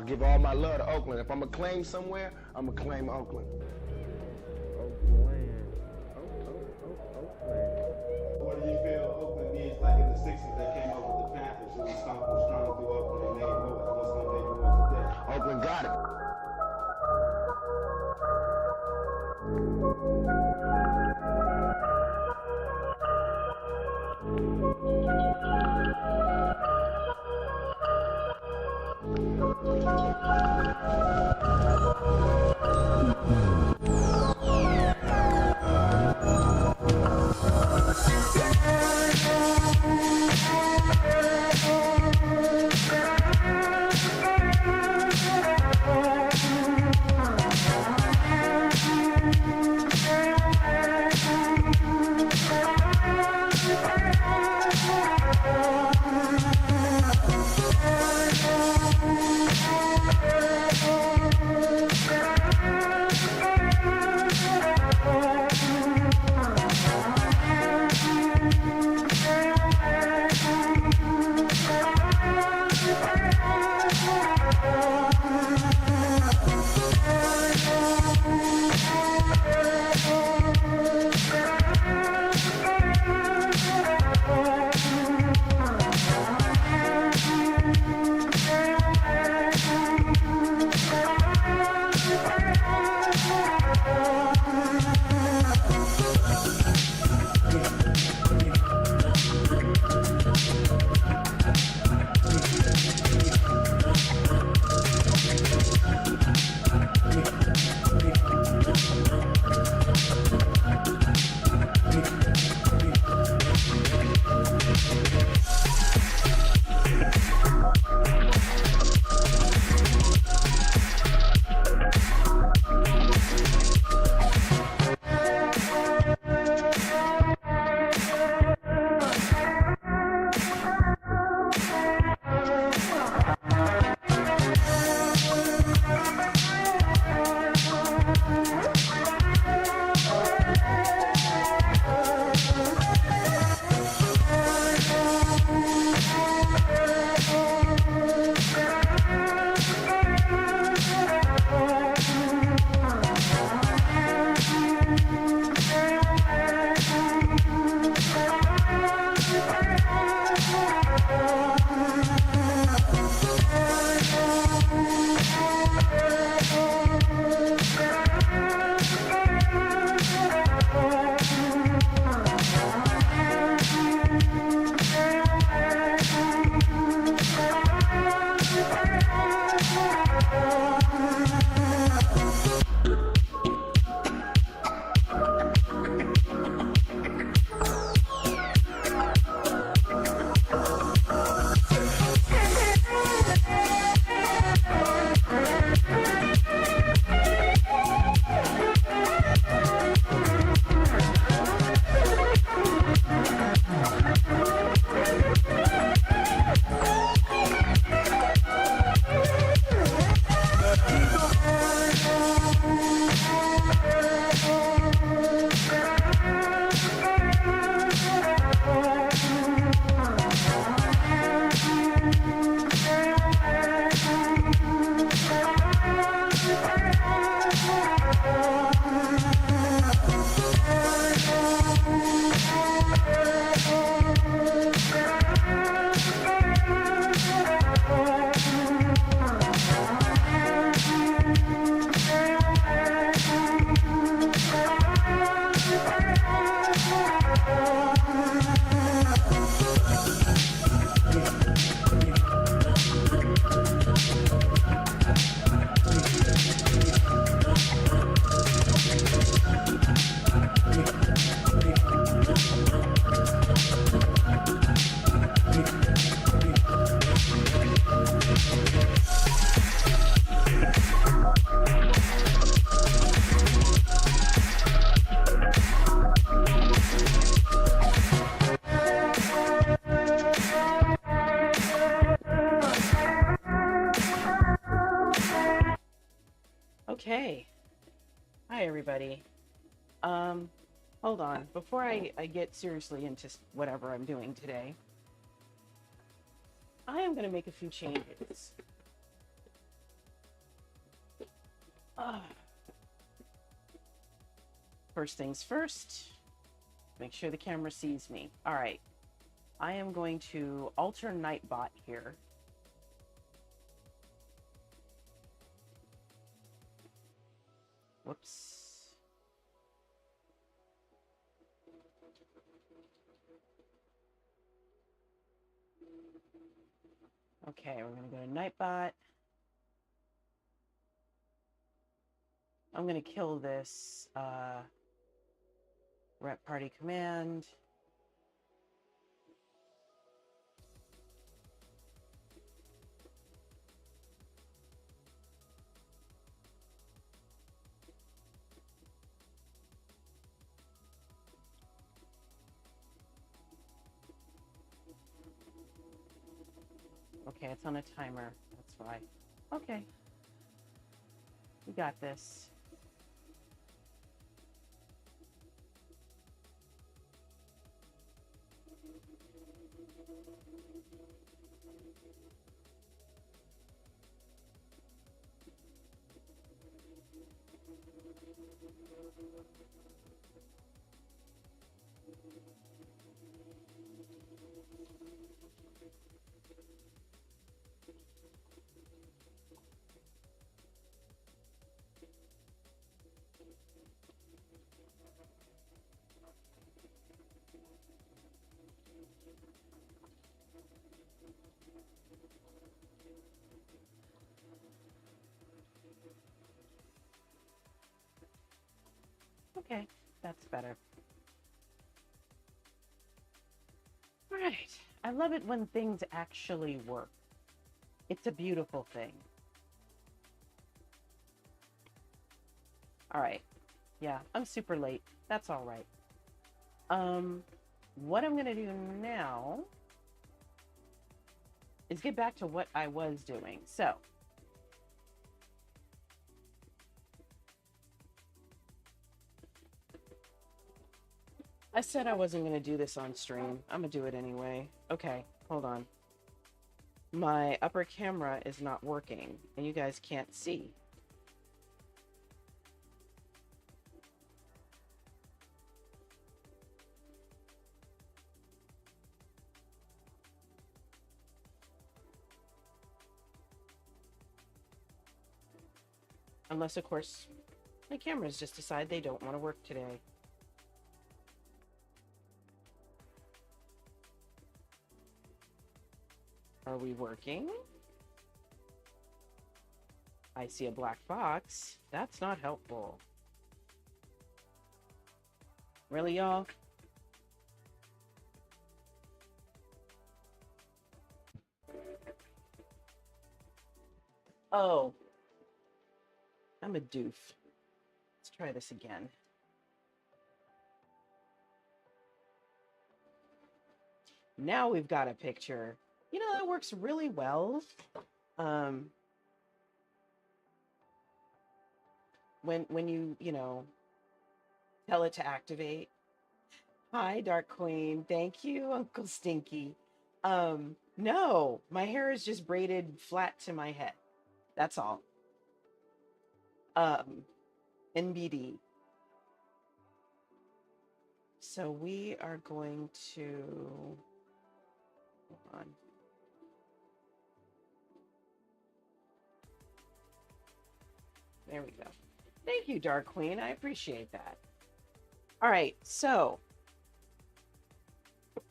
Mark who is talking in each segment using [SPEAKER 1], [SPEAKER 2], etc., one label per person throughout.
[SPEAKER 1] give all my love to Oakland. If I'm gonna claim somewhere, I'm gonna claim Oakland.
[SPEAKER 2] What do you feel Oakland needs, like in the 60s, they came up with the Panthers who was strong through Oakland and made moves. What's going to make moves today?
[SPEAKER 1] Oakland got it.
[SPEAKER 3] Okay. Hi, everybody. Hold on. Before I get seriously into whatever I'm doing today, I am going to make a few changes. Ah. First things first, make sure the camera sees me. All right. I am going to alter Nightbot here. Whoops. Okay, we're going to go to Nightbot. I'm going to kill this rep party command. Okay, it's on a timer. That's why. Okay. We got this. Okay, that's better. All right. I love it when things actually work. It's a beautiful thing. All right. Yeah, I'm super late. That's all right. What I'm going to do now is get back to what I was doing. So, I said I wasn't going to do this on stream. I'm going to do it anyway. Okay, hold on. My upper camera is not working, and you guys can't see. Unless, of course, my cameras just decide they don't want to work today. Are we working? I see a black box. That's not helpful. Really, y'all? Oh. I'm a doof. Let's try this again. Now we've got a picture. You know, that works really well. When you know, tell it to activate. Hi, Dark Queen. Thank you, Uncle Stinky. No, my hair is just braided flat to my head. That's all. NBD. So we are going to, hold on. There we go. Thank you, Dark Queen. I appreciate that. All right, so I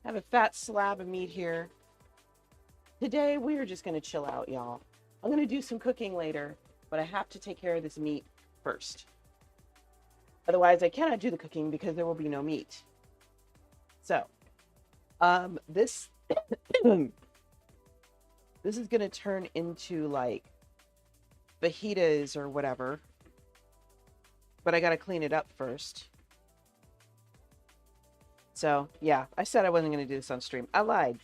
[SPEAKER 3] have a fat slab of meat here. Today, we are just going to chill out, y'all. I'm going to do some cooking later, but I have to take care of this meat first. Otherwise, I cannot do the cooking because there will be no meat. So, this this is going to turn into like fajitas or whatever. But I got to clean it up first. So, yeah, I said I wasn't going to do this on stream. I lied.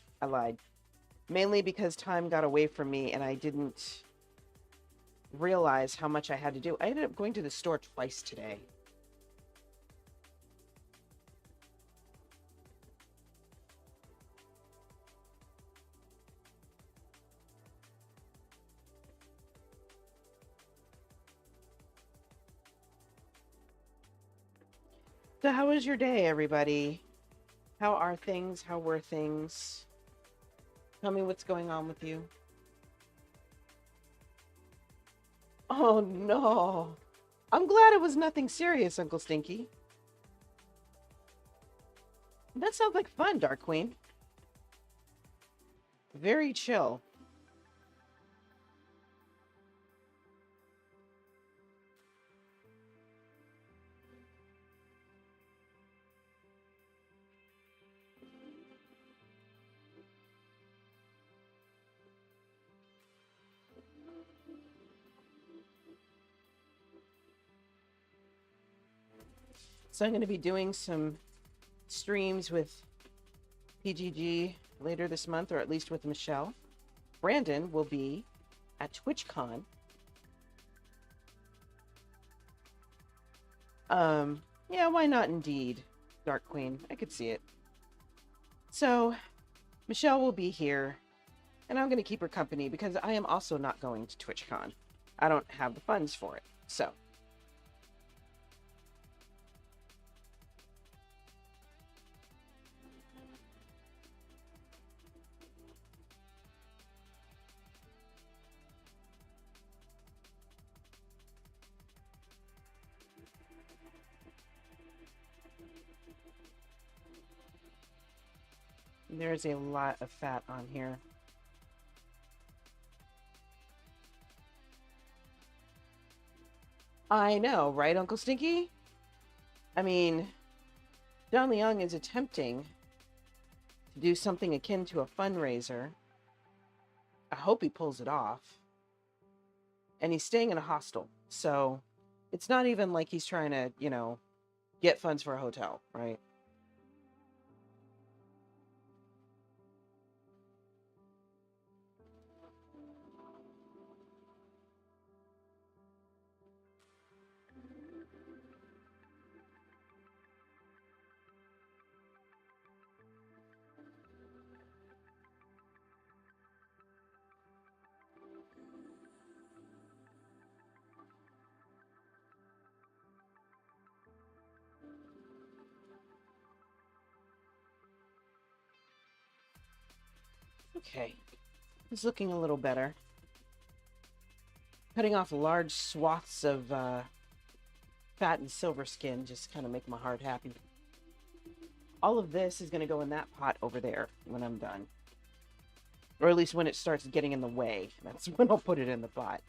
[SPEAKER 3] Mainly because time got away from me and I didn't realize how much I had to do. I ended up going to the store twice today. So, how was your day, everybody? How are things? How were things? Tell me what's going on with you. Oh, no. I'm glad it was nothing serious, Uncle Stinky. That sounds like fun, Dark Queen. Very chill. So I'm going to be doing some streams with PGG later this month, or at least with Michelle. Brandon will be at TwitchCon. Yeah, why not indeed, Dark Queen? I could see it. So, Michelle will be here, and I'm going to keep her company because I am also not going to TwitchCon. I don't have the funds for it, so. There's a lot of fat on here. I know, right, Uncle Stinky? I mean, John Leung is attempting to do something akin to a fundraiser. I hope he pulls it off. And he's staying in a hostel, so it's not even like he's trying to, you know, get funds for a hotel, right? Okay, it's looking a little better. Cutting off large swaths of fat and silver skin just kind of make my heart happy. All of this is going to go in that pot over there when I'm done. Or at least when it starts getting in the way. That's when I'll put it in the pot.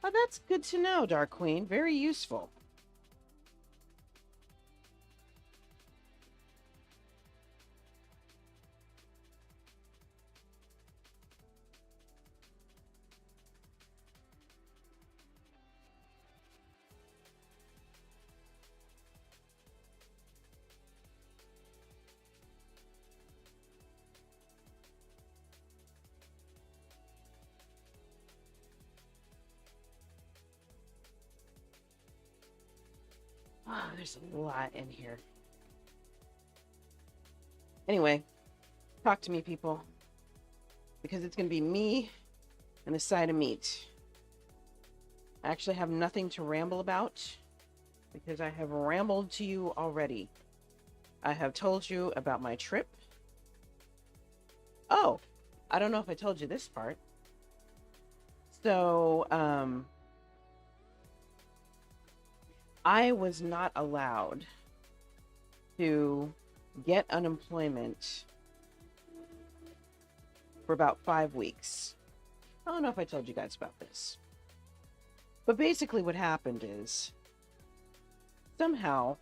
[SPEAKER 3] Oh, that's good to know, Dark Queen. Very useful. Oh, there's a lot in here. Anyway, talk to me, people. Because it's going to be me and a side of meat. I actually have nothing to ramble about. Because I have rambled to you already. I have told you about my trip. Oh, I don't know if I told you this part. So, I was not allowed to get unemployment for about 5 weeks. I don't know if I told you guys about this. But basically what happened is, somehow,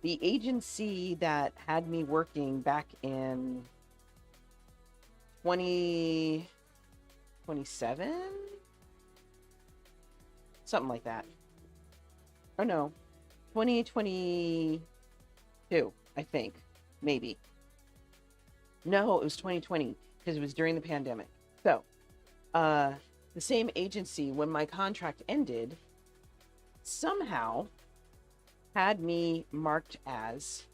[SPEAKER 3] the agency that had me working back in 2027? Something like that. Or no, 2022, I think. Maybe. No, it was 2020, because it was during the pandemic. So, the same agency, when my contract ended, somehow had me marked as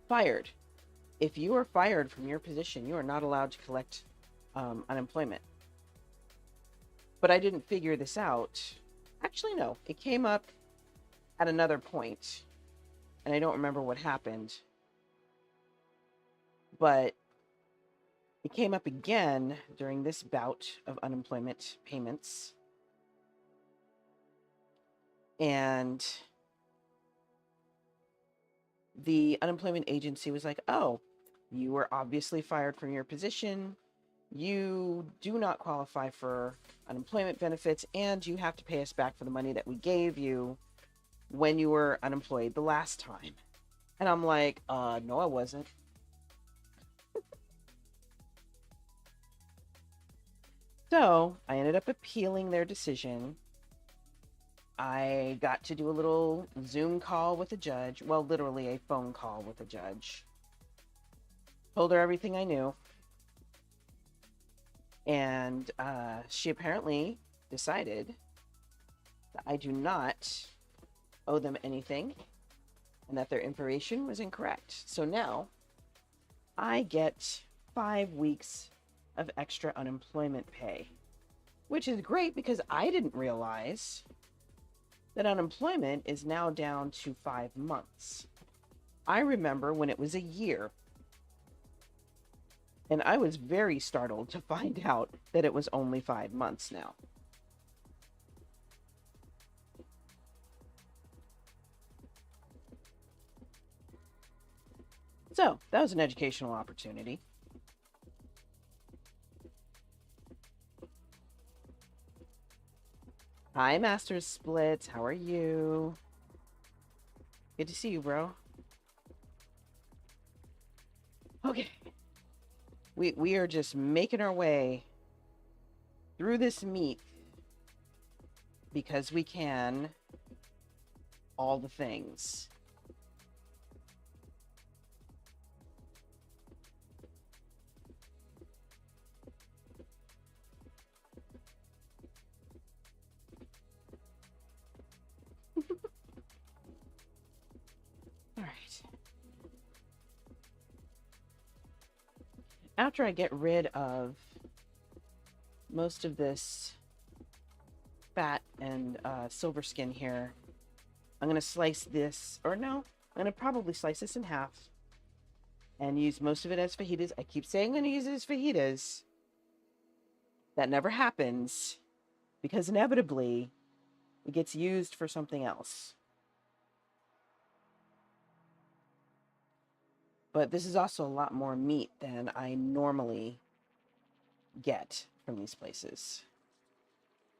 [SPEAKER 3] fired. If you are fired from your position, you are not allowed to collect unemployment. But I didn't figure this out. Actually, no, it came up at another point, and I don't remember what happened. But it came up again during this bout of unemployment payments. And the unemployment agency was like, oh, you were obviously fired from your position. You do not qualify for unemployment benefits, and you have to pay us back for the money that we gave you when you were unemployed the last time. And I'm like, no, I wasn't. So I ended up appealing their decision. I got to do a little Zoom call with a judge. Well, literally a phone call with a judge. Told her everything I knew. And she apparently decided that I do not owe them anything and that their information was incorrect. So now I get 5 weeks of extra unemployment pay, which is great because I didn't realize that unemployment is now down to 5 months. I remember when it was a year. And I was very startled to find out that it was only 5 months now. So, that was an educational opportunity. Hi, Master Splits. How are you? Good to see you, bro. Okay. We are just making our way through this meat because we can all the things. All right. After I get rid of most of this fat and silver skin here, I'm going to slice this, or no, I'm going to probably slice this in half and use most of it as fajitas. I keep saying I'm going to use it as fajitas. That never happens because inevitably it gets used for something else. But this is also a lot more meat than I normally get from these places.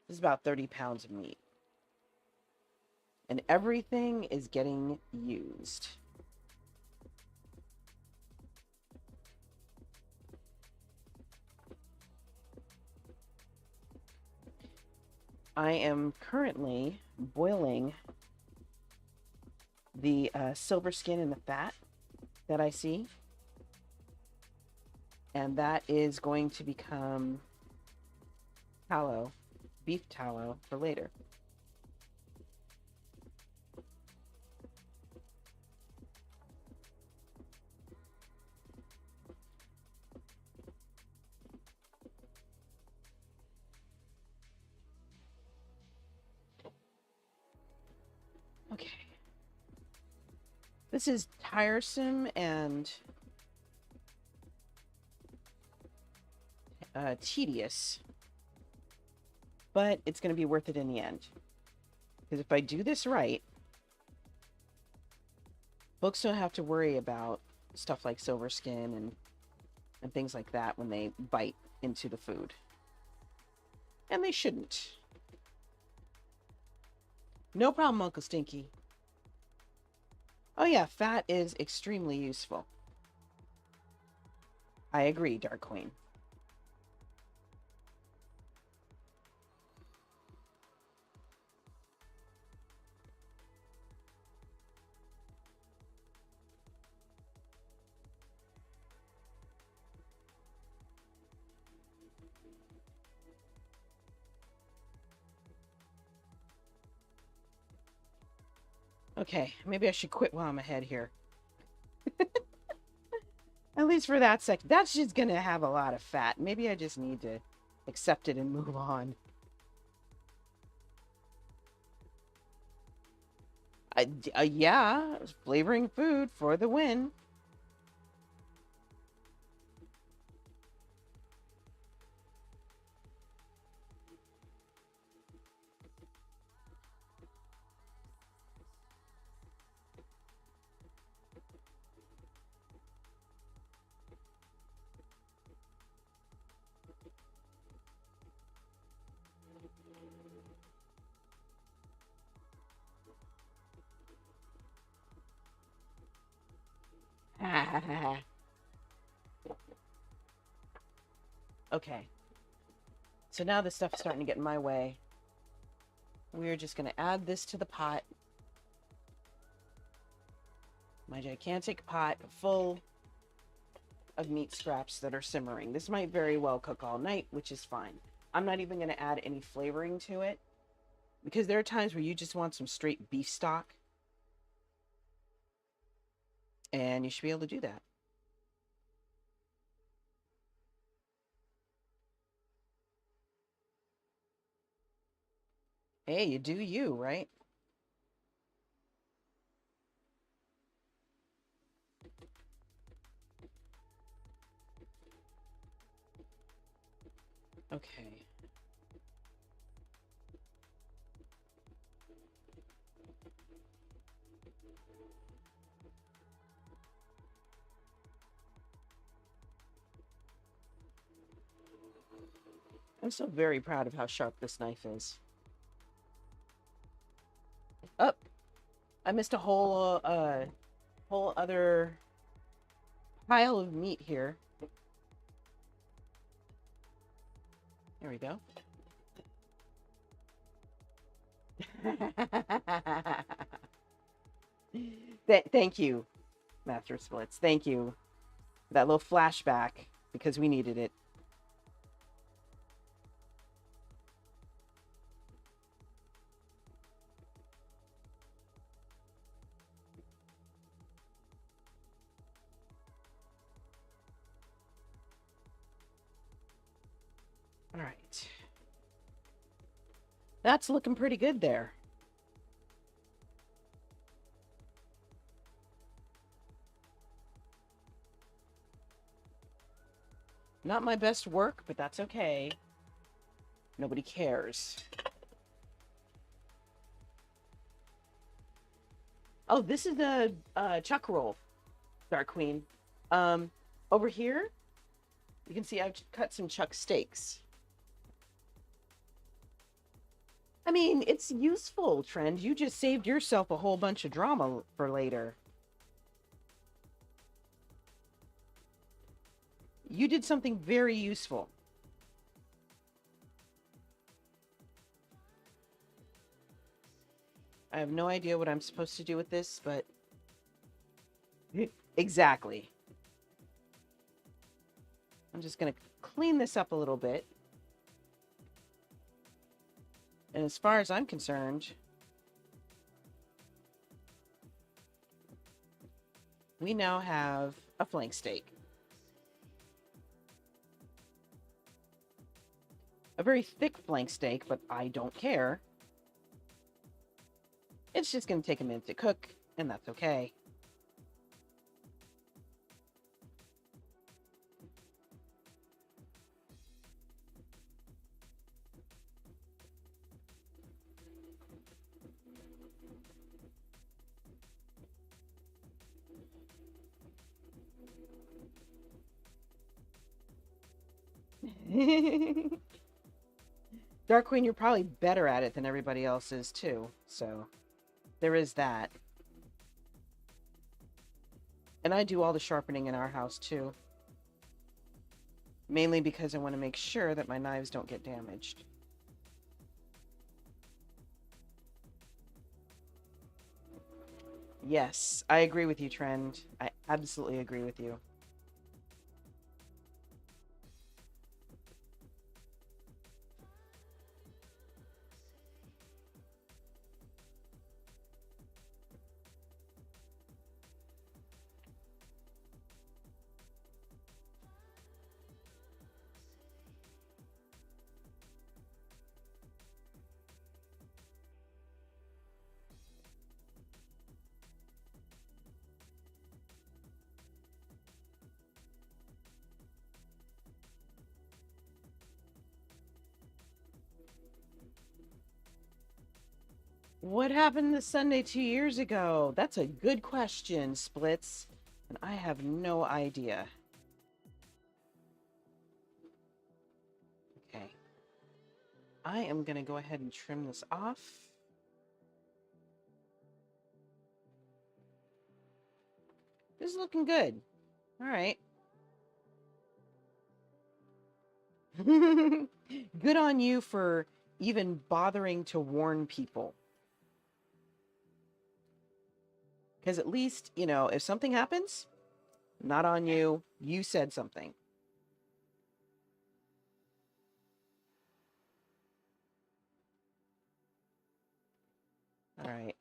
[SPEAKER 3] This is about 30 pounds of meat. And everything is getting used. I am currently boiling the silver skin and the fat that I see. And that is going to become tallow, beef tallow for later. Okay. This is tiresome and tedious, but it's going to be worth it in the end. Because if I do this right, folks don't have to worry about stuff like silver skin and things like that when they bite into the food. And they shouldn't. No problem, Uncle Stinky. Oh yeah, fat is extremely useful. I agree, Dark Queen. Okay, maybe I should quit while I'm ahead here. At least for that section. That's just going to have a lot of fat. Maybe I just need to accept it and move on. Yeah, flavoring food for the win. Okay. So now this stuff's starting to get in my way. We're just going to add this to the pot. My gigantic pot full of meat scraps that are simmering. This might very well cook all night, which is fine. I'm not even going to add any flavoring to it because there are times where you just want some straight beef stock. And you should be able to do that. Hey, you do you, right? Okay. I'm so very proud of how sharp this knife is. Oh, I missed a whole other pile of meat here. There we go. Thank you, Master Splits. Thank you. That little flashback, because we needed it. All right. That's looking pretty good there. Not my best work, but that's okay. Nobody cares. Oh, this is the chuck roll, Dark Queen. Over here, you can see I've cut some chuck steaks. I mean, it's useful, Trend. You just saved yourself a whole bunch of drama for later. You did something very useful. I have no idea what I'm supposed to do with this, but... Exactly. I'm just going to clean this up a little bit. And as far as I'm concerned, we now have a flank steak. A very thick flank steak, but I don't care. It's just going to take a minute to cook, and that's okay. Dark Queen, you're probably better at it than everybody else is, too. So, there is that. And I do all the sharpening in our house, too. Mainly because I want to make sure that my knives don't get damaged. Yes, I agree with you, Trend. I absolutely agree with you. What happened this Sunday 2 years ago? That's a good question, Splits. And I have no idea. Okay. I am going to go ahead and trim this off. This is looking good. All right. Good on you for even bothering to warn people. Because at least, you know, if something happens, not on you. You said something. All right.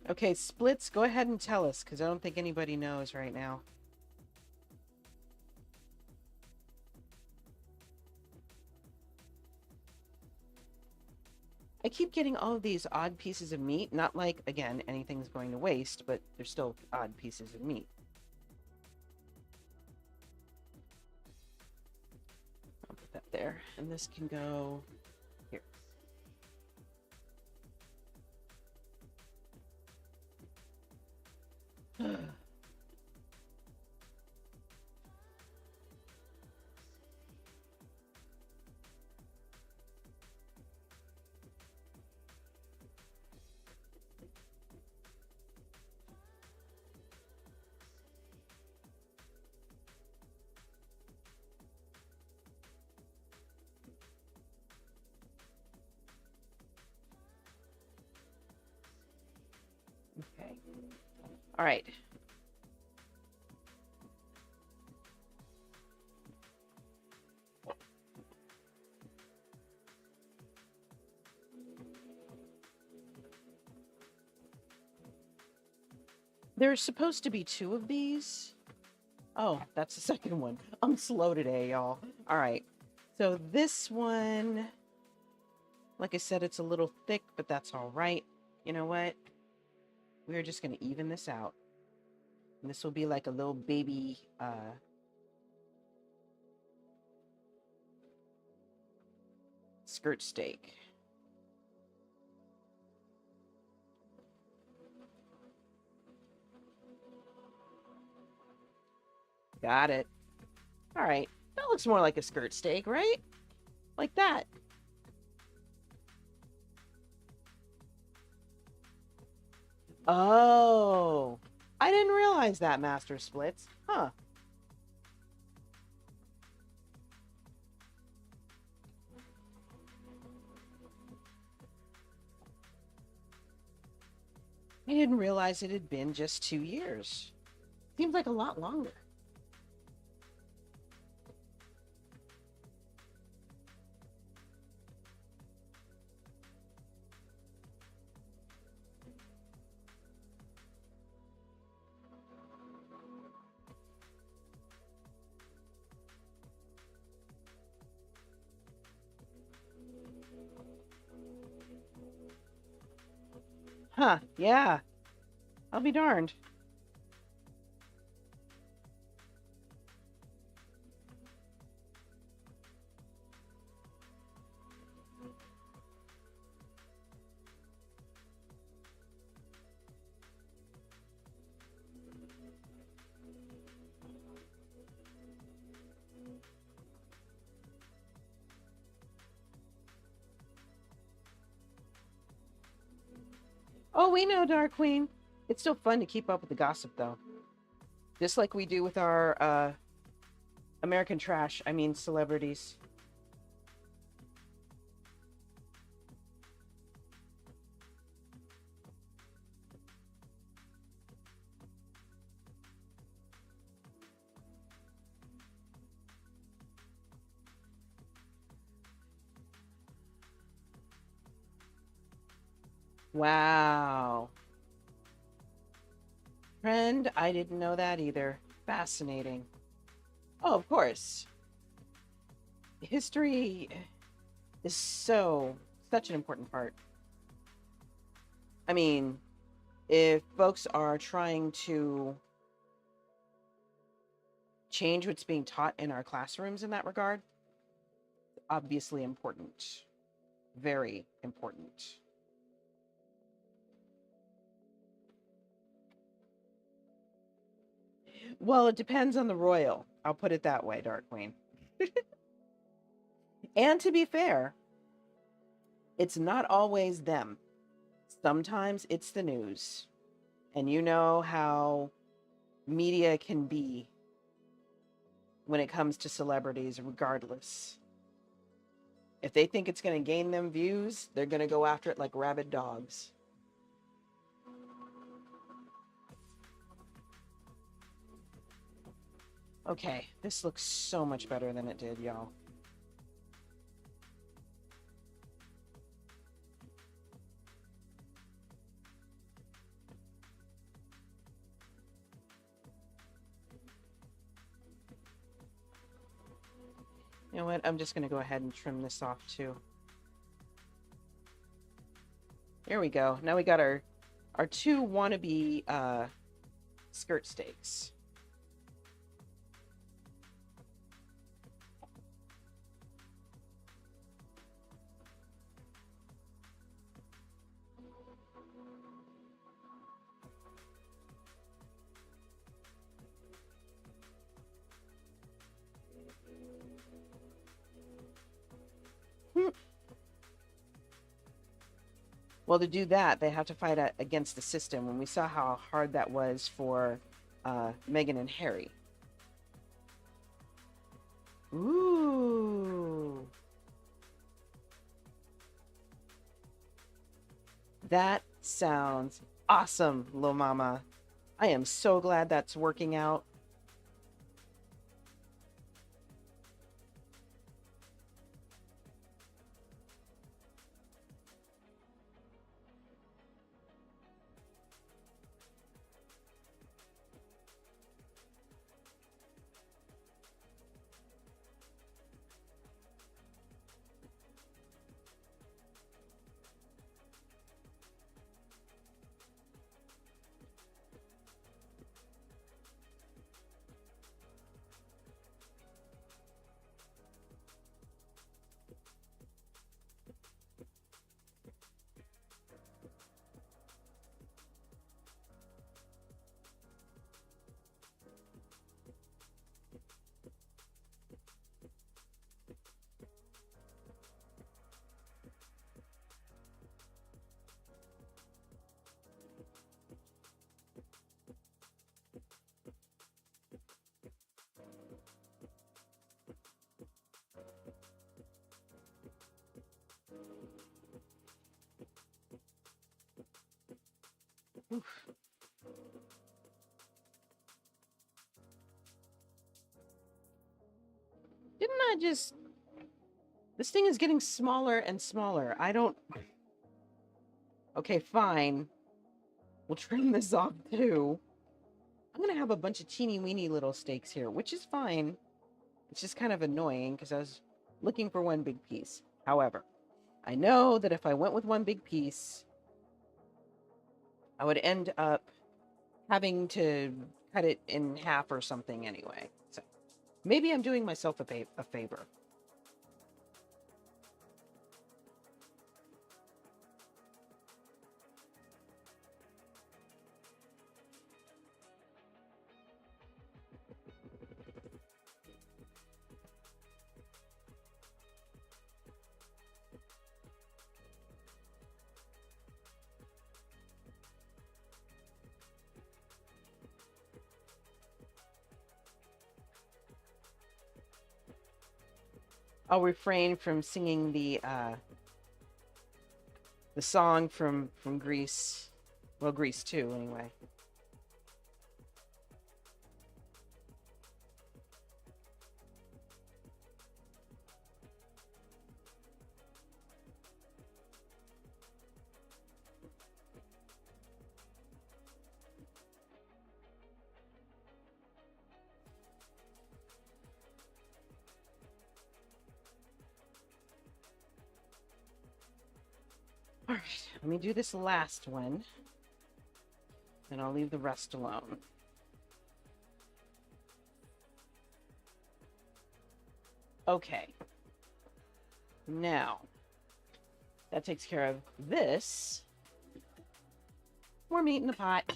[SPEAKER 3] Okay, Splits, go ahead and tell us, because I don't think anybody knows right now. I keep getting all of these odd pieces of meat. Not like, again, anything's going to waste, but they're still odd pieces of meat. I'll put that there. And this can go here. Okay. All right. There's supposed to be 2 of these. Oh, that's the second one. I'm slow today, y'all. All right. So this one, like I said, it's a little thick, but that's all right. You know what? We're just going to even this out. And this will be like a little baby skirt steak. Got it. All right. That looks more like a skirt steak, right? Like that. Oh. I didn't realize that, Master Splits. Huh. I didn't realize it had been just 2 years. Seems like a lot longer. Huh, yeah. I'll be darned. Oh, we know, Dark Queen. It's still fun to keep up with the gossip, though. Just like we do with our American trash. I mean, celebrities. Wow. Friend, I didn't know that either. Fascinating. Oh, of course. History is such an important part. I mean, if folks are trying to change what's being taught in our classrooms in that regard, obviously important. Very important. Well, it depends on the royal. I'll put it that way, Dark Queen. And to be fair, it's not always them. Sometimes it's the news. And you know how media can be when it comes to celebrities, regardless. If they think it's going to gain them views, they're going to go after it like rabid dogs. Okay, this looks so much better than it did, y'all. You know what? I'm just going to go ahead and trim this off too. There we go. Now we got our two wannabe skirt steaks. Well, to do that, they have to fight against the system. And we saw how hard that was for Meghan and Harry. Ooh. That sounds awesome, Lil Mama. I am so glad that's working out. Oof. Didn't I just... This thing is getting smaller and smaller. I don't... Okay, fine. We'll trim this off too. I'm going to have a bunch of teeny weeny little steaks here, which is fine. It's just kind of annoying because I was looking for one big piece. However, I know that if I went with one big piece, I would end up having to cut it in half or something anyway. So maybe I'm doing myself a favor. I'll refrain from singing the song from Grease. Well, Grease 2, anyway. All right, let me do this last one, and I'll leave the rest alone. Okay. Now, that takes care of this. More meat in the pot.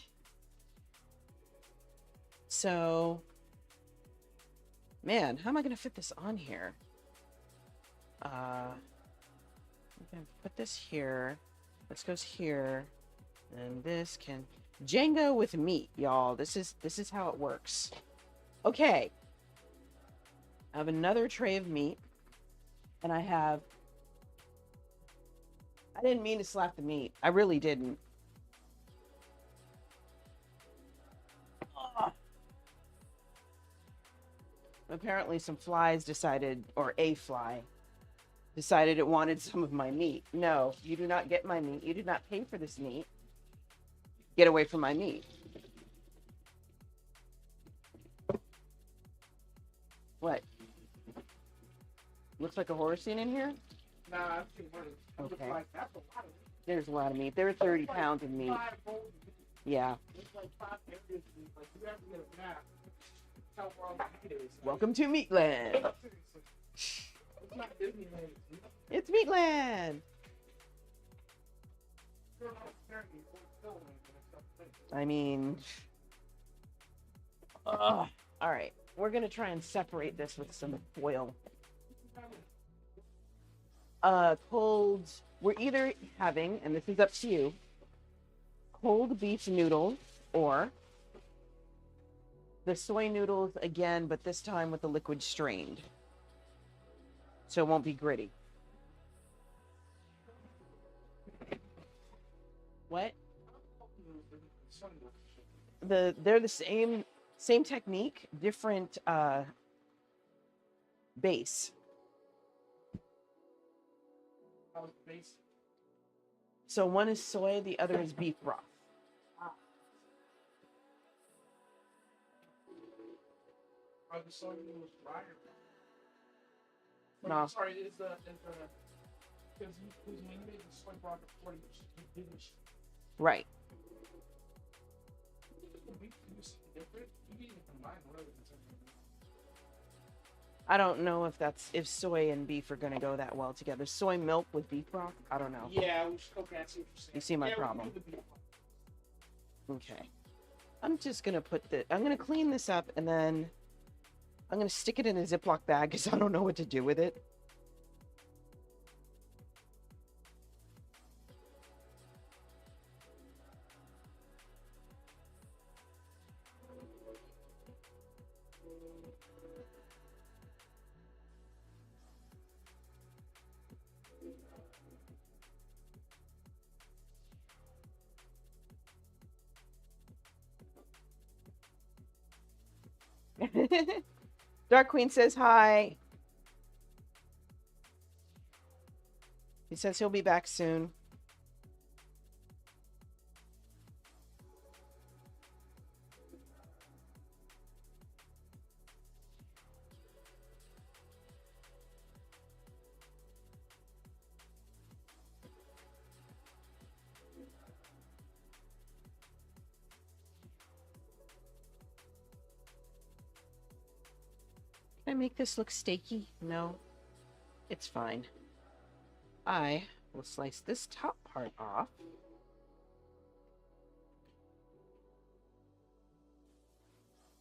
[SPEAKER 3] So, man, how am I going to fit this on here? I'm going to put this here. This goes here. And this can... Jenga with meat, y'all. This is how it works. Okay. I have another tray of meat. And I have... I didn't mean to slap the meat. I really didn't. Ugh. Apparently some flies decided, or a fly, decided it wanted some of my meat. No, you do not get my meat. You did not pay for this meat. Get away from my meat. What? Looks like a horror scene in here?
[SPEAKER 4] Nah, I've seen one.
[SPEAKER 3] Okay.
[SPEAKER 4] Like, that's a lot of meat.
[SPEAKER 3] There's a lot of meat. There are 30 pounds of meat.
[SPEAKER 4] 5 bowls of meat.
[SPEAKER 3] Yeah.
[SPEAKER 4] It's like 5 areas of meat. Like, you have to get a map. How far the meat is. Like,
[SPEAKER 3] Welcome to Meatland.
[SPEAKER 4] seriously. It's not Disneyland.
[SPEAKER 3] It's Meatland.
[SPEAKER 4] You're not staring at it, it's still in it, it's not-
[SPEAKER 3] I mean... Ugh. All right. We're going to try and separate this with some foil. Cold... We're either having, and this is up to you, cold beef noodles or the soy noodles again, but this time with the liquid strained. So it won't be gritty. What? They're the same technique, different base.
[SPEAKER 4] How's the base?
[SPEAKER 3] So one is soy, the other is beef broth.
[SPEAKER 4] Are the soy noodles dry or not?
[SPEAKER 3] No.
[SPEAKER 4] I'm sorry, is the because when you made the soy broth before you didn't
[SPEAKER 3] Right.
[SPEAKER 4] you see different? You can even combine whatever it's in.
[SPEAKER 3] I don't know if soy and beef are gonna go that well together. Soy milk with beef broth? I don't know.
[SPEAKER 4] Yeah, we should, okay, I see what you're saying.
[SPEAKER 3] You see my
[SPEAKER 4] Yeah, we can
[SPEAKER 3] problem.
[SPEAKER 4] do the beef one.
[SPEAKER 3] Okay. I'm just gonna I'm gonna clean this up and then I'm gonna stick it in a Ziploc bag because I don't know what to do with it. Dark Queen says hi. He says he'll be back soon. Can I make this look steaky? No, it's fine. I will slice this top part off.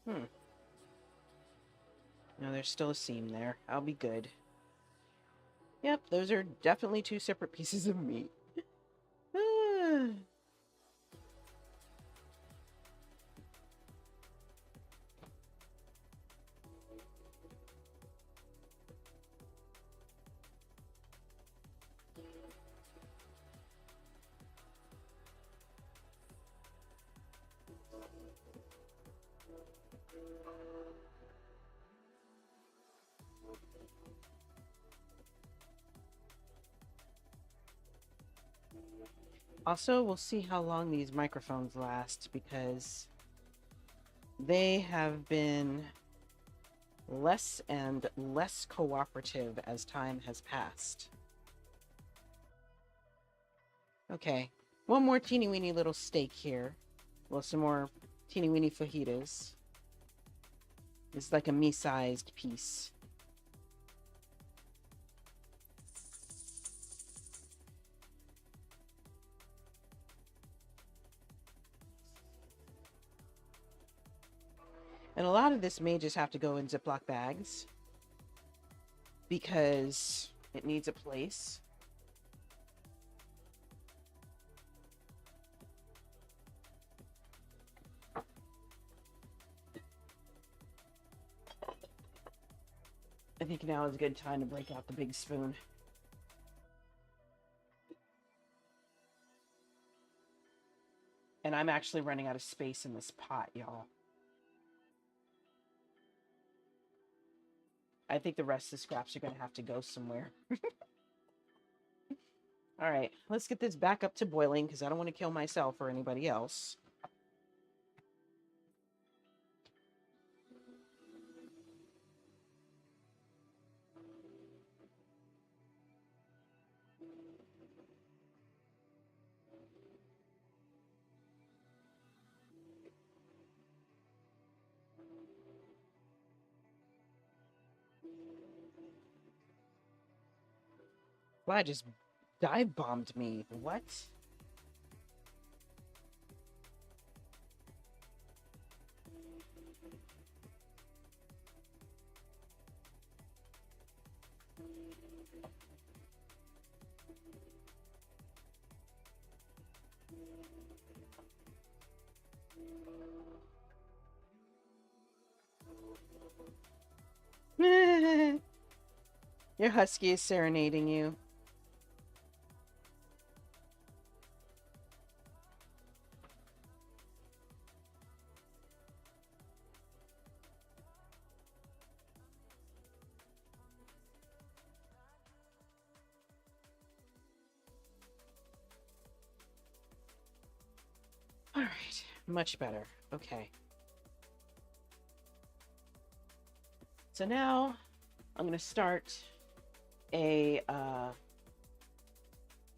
[SPEAKER 3] No, there's still a seam there. I'll be good. Yep, those are definitely two separate pieces of meat. Ah. Also, we'll see how long these microphones last because they have been less and less cooperative as time has passed. Okay. One more teeny weeny little steak here. Well, some more teeny weeny fajitas. It's like a me-sized piece. And a lot of this may just have to go in Ziploc bags because it needs a place. I think now is a good time to break out the big spoon. And I'm actually running out of space in this pot, y'all. I think the rest of the scraps are going to have to go somewhere. All right, let's get this back up to boiling because I don't want to kill myself or anybody else. Fly just dive bombed me. What? Your husky is serenading you. All right, much better. Okay. So now I'm going to start a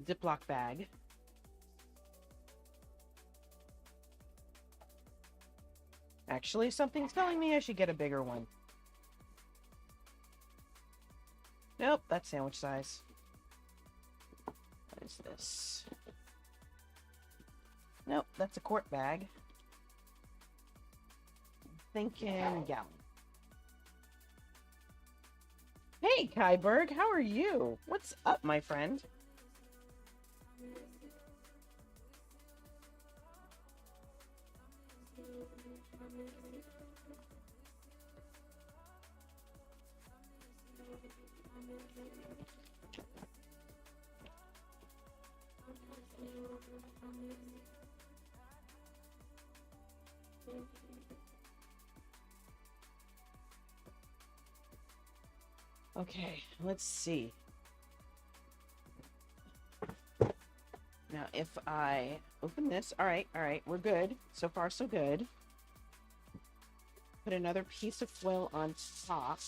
[SPEAKER 3] Ziploc bag. Actually, something's telling me I should get a bigger one. Nope, that's sandwich size. What is this? Nope, that's a quart bag. Thinking gallon. Hey, Kyberg, how are you? What's up, my friend? Okay, let's see. Now, if I open this, all right, we're good. So far, so good. Put another piece of foil on top.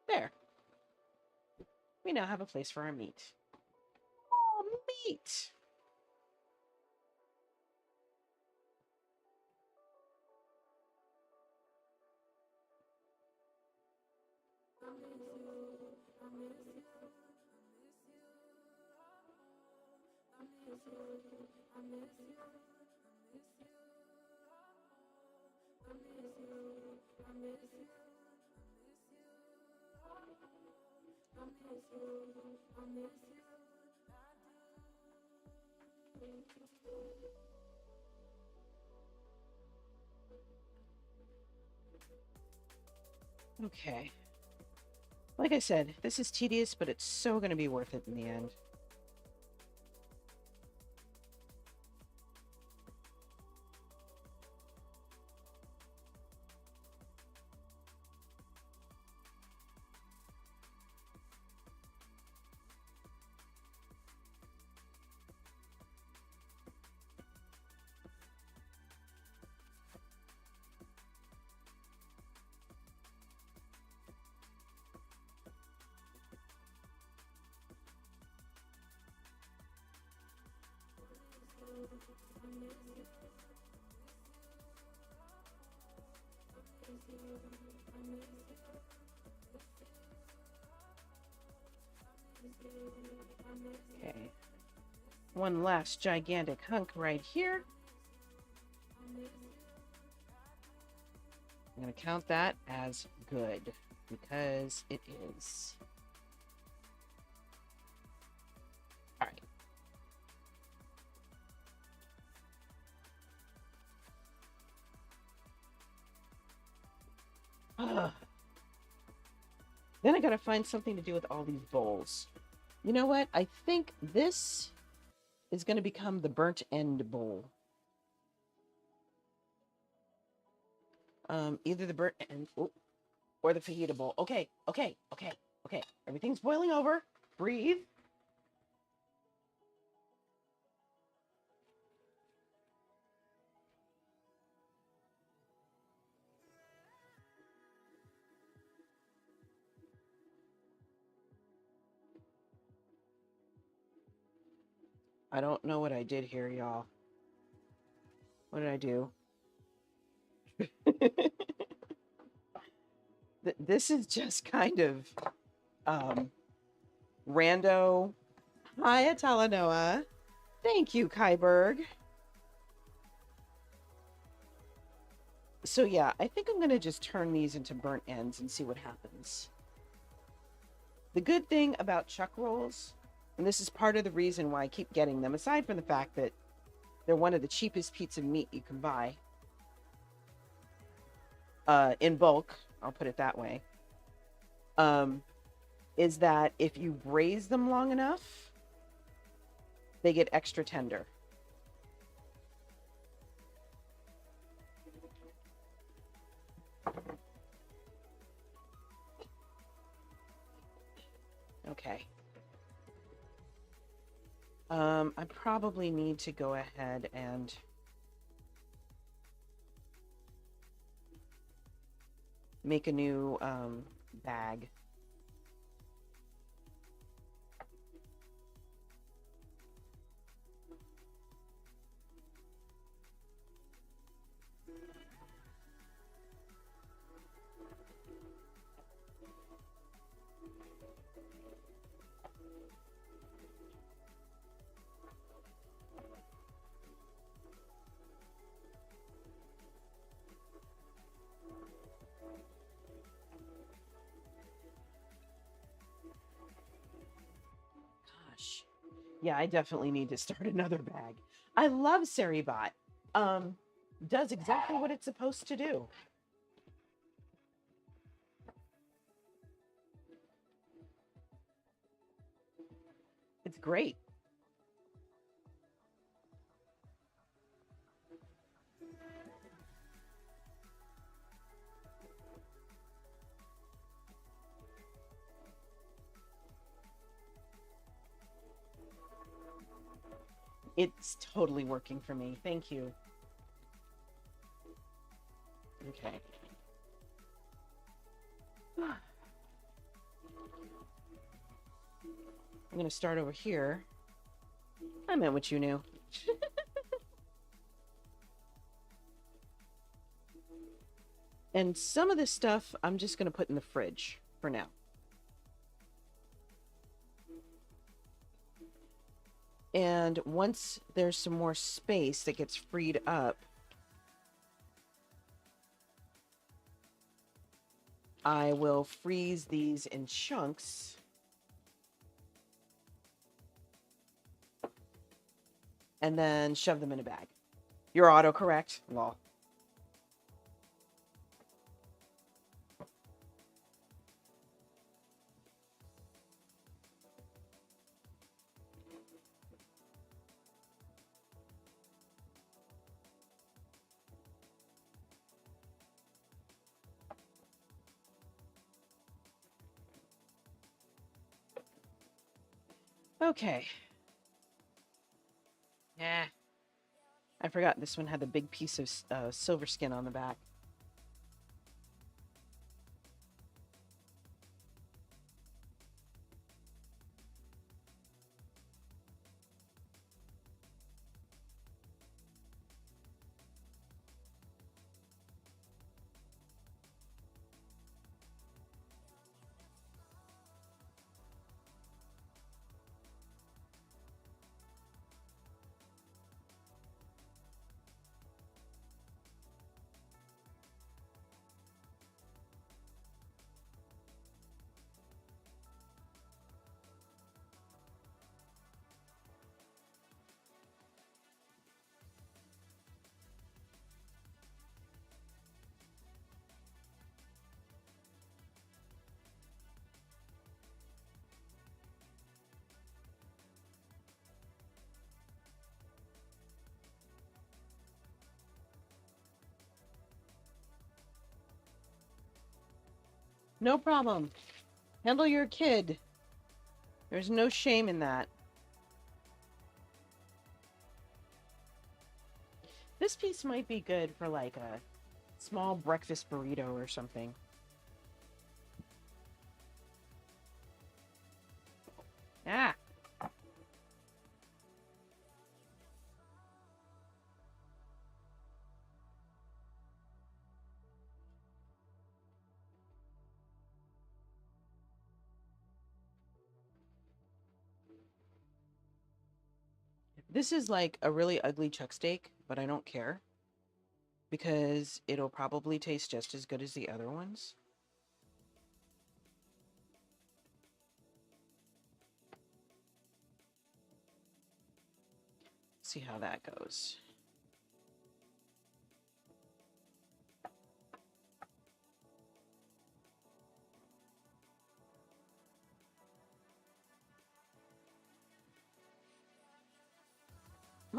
[SPEAKER 3] There. We now have a place for our meat. Oh, meat! Okay. Like I said, this is tedious, but it's so going to be worth it in the end. Okay. One last gigantic hunk right here. I'm going to count that as good because it is. All right. Ugh. Then I got to find something to do with all these bowls. You know what? I think this is going to become the burnt end bowl. Either the burnt end or the fajita bowl. Okay. Everything's boiling over. Breathe. I don't know what I did here, y'all. What did I do? This is just kind of rando. Hi, Atalanoa. Thank you, Kyberg. So yeah, I think I'm going to just turn these into burnt ends and see what happens. The good thing about chuck rolls, and this is part of the reason why I keep getting them, aside from the fact that they're one of the cheapest pieces of meat you can buy. In bulk, I'll put it that way. Is that if you braise them long enough, they get extra tender. Okay. I probably need to go ahead and make a new bag. Yeah, I definitely need to start another bag. I love Seribot. Does exactly what it's supposed to do. It's great. It's totally working for me. Thank you. Okay. I'm going to start over here. I meant what you knew. And some of this stuff I'm just going to put in the fridge for now. And once there's some more space that gets freed up, I will freeze these in chunks. And then shove them in a bag. You're autocorrect? Lol. Okay. Yeah. I forgot this one had the big piece of silver skin on the back. No problem. Handle your kid. There's no shame in that. This piece might be good for like a small breakfast burrito or something. Ah. This is like a really ugly chuck steak, but I don't care because it'll probably taste just as good as the other ones. See how that goes.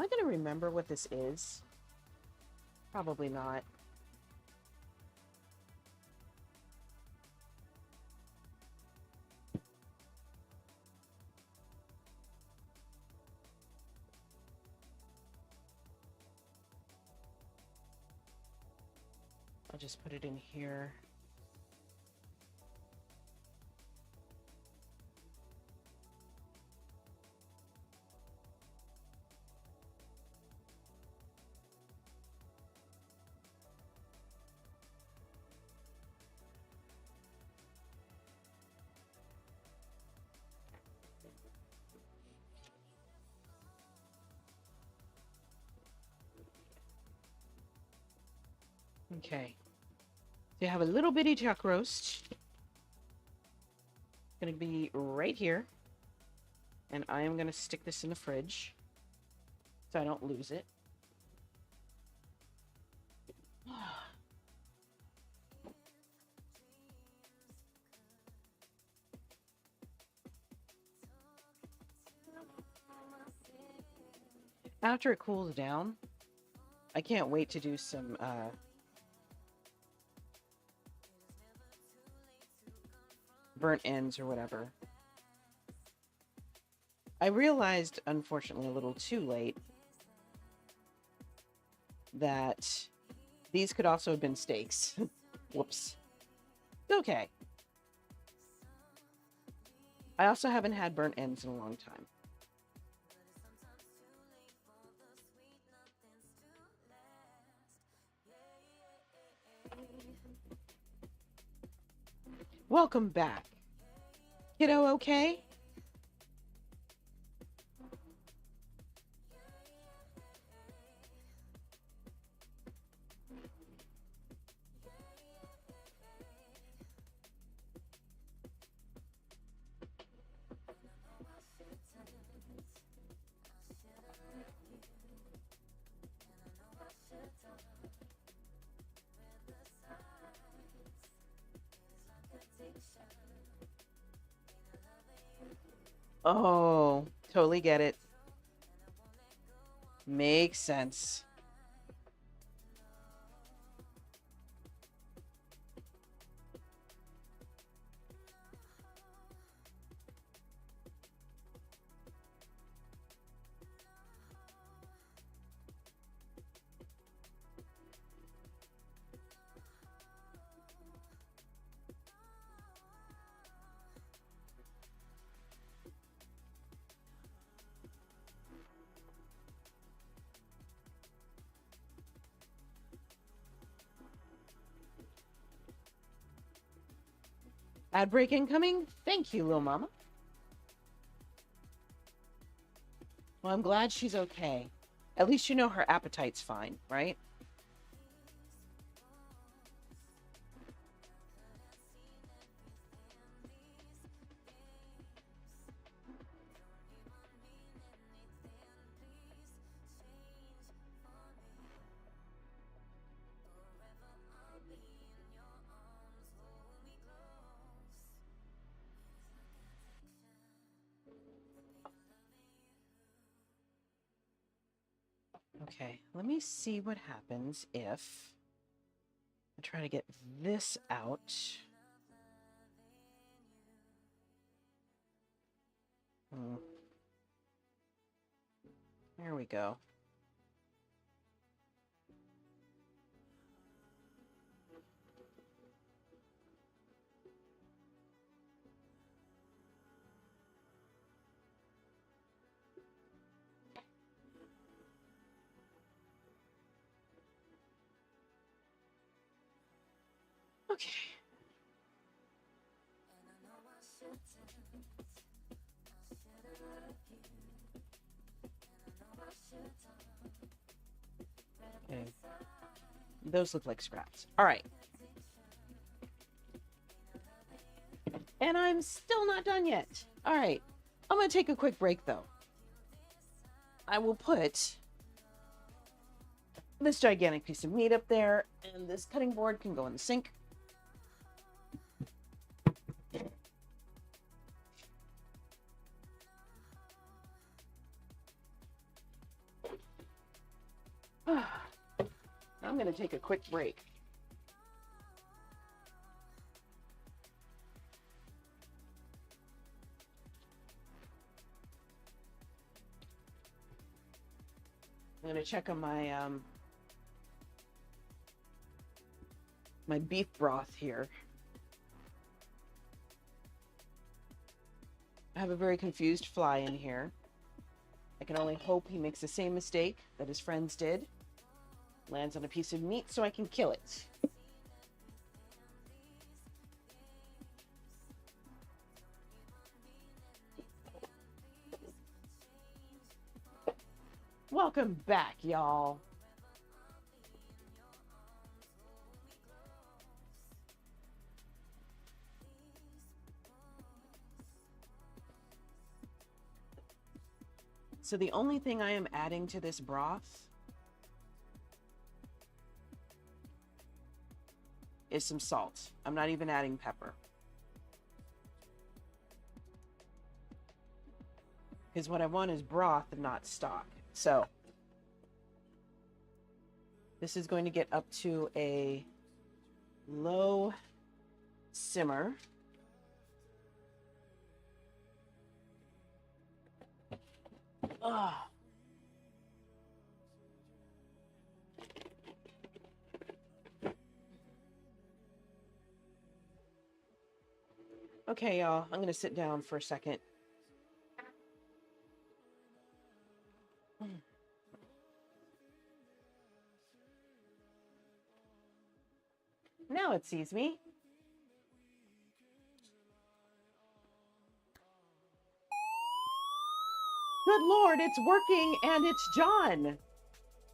[SPEAKER 3] Am I going to remember what this is? Probably not. I'll just put it in here. Okay. So you have a little bitty chuck roast. It's going to be right here. And I am going to stick this in the fridge so I don't lose it. After it cools down, I can't wait to do some burnt ends or whatever. I realized, unfortunately, a little too late that these could also have been steaks. Whoops. Okay. I also haven't had burnt ends in a long time. Welcome back. Kiddo okay? Oh, totally get it. Makes sense. Ad break incoming? Thank you, little mama. Well, I'm glad she's okay. At least you know her appetite's fine, right? Okay, let me see what happens if I try to get this out. Hmm. There we go. Okay. Okay. Those look like scraps. All right. And I'm still not done yet. All right. I'm going to take a quick break, though. I will put this gigantic piece of meat up there, and this cutting board can go in the sink. I'm going to take a quick break. I'm going to check on my my beef broth here. I have a very confused fly in here. I can only hope he makes the same mistake that his friends did. Lands on a piece of meat so I can kill it. Welcome back, y'all. So the only thing I am adding to this broth is some salt. I'm not even adding pepper. Because what I want is broth and not stock. So this is going to get up to a low simmer. Ugh. Okay, y'all, I'm going to sit down for a second. Now it sees me. Good Lord, it's working, and it's John.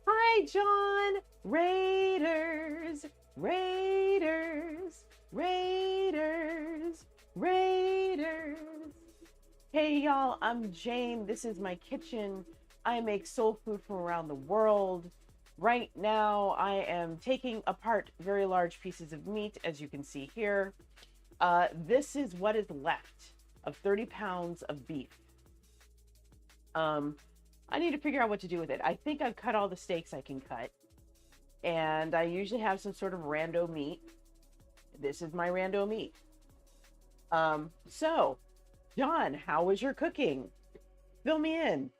[SPEAKER 3] Hi, John. Raiders, Raiders, Raiders, Raiders. Hey, y'all, I'm Jane. This is my kitchen. I make soul food from around the world. Right now, I am taking apart very large pieces of meat, as you can see here. This is what is left of 30 pounds of beef. I need to figure out what to do with it. I think I've cut all the steaks I can cut. And I usually have some sort of rando meat. This is my rando meat. So, John, how was your cooking? Fill me in.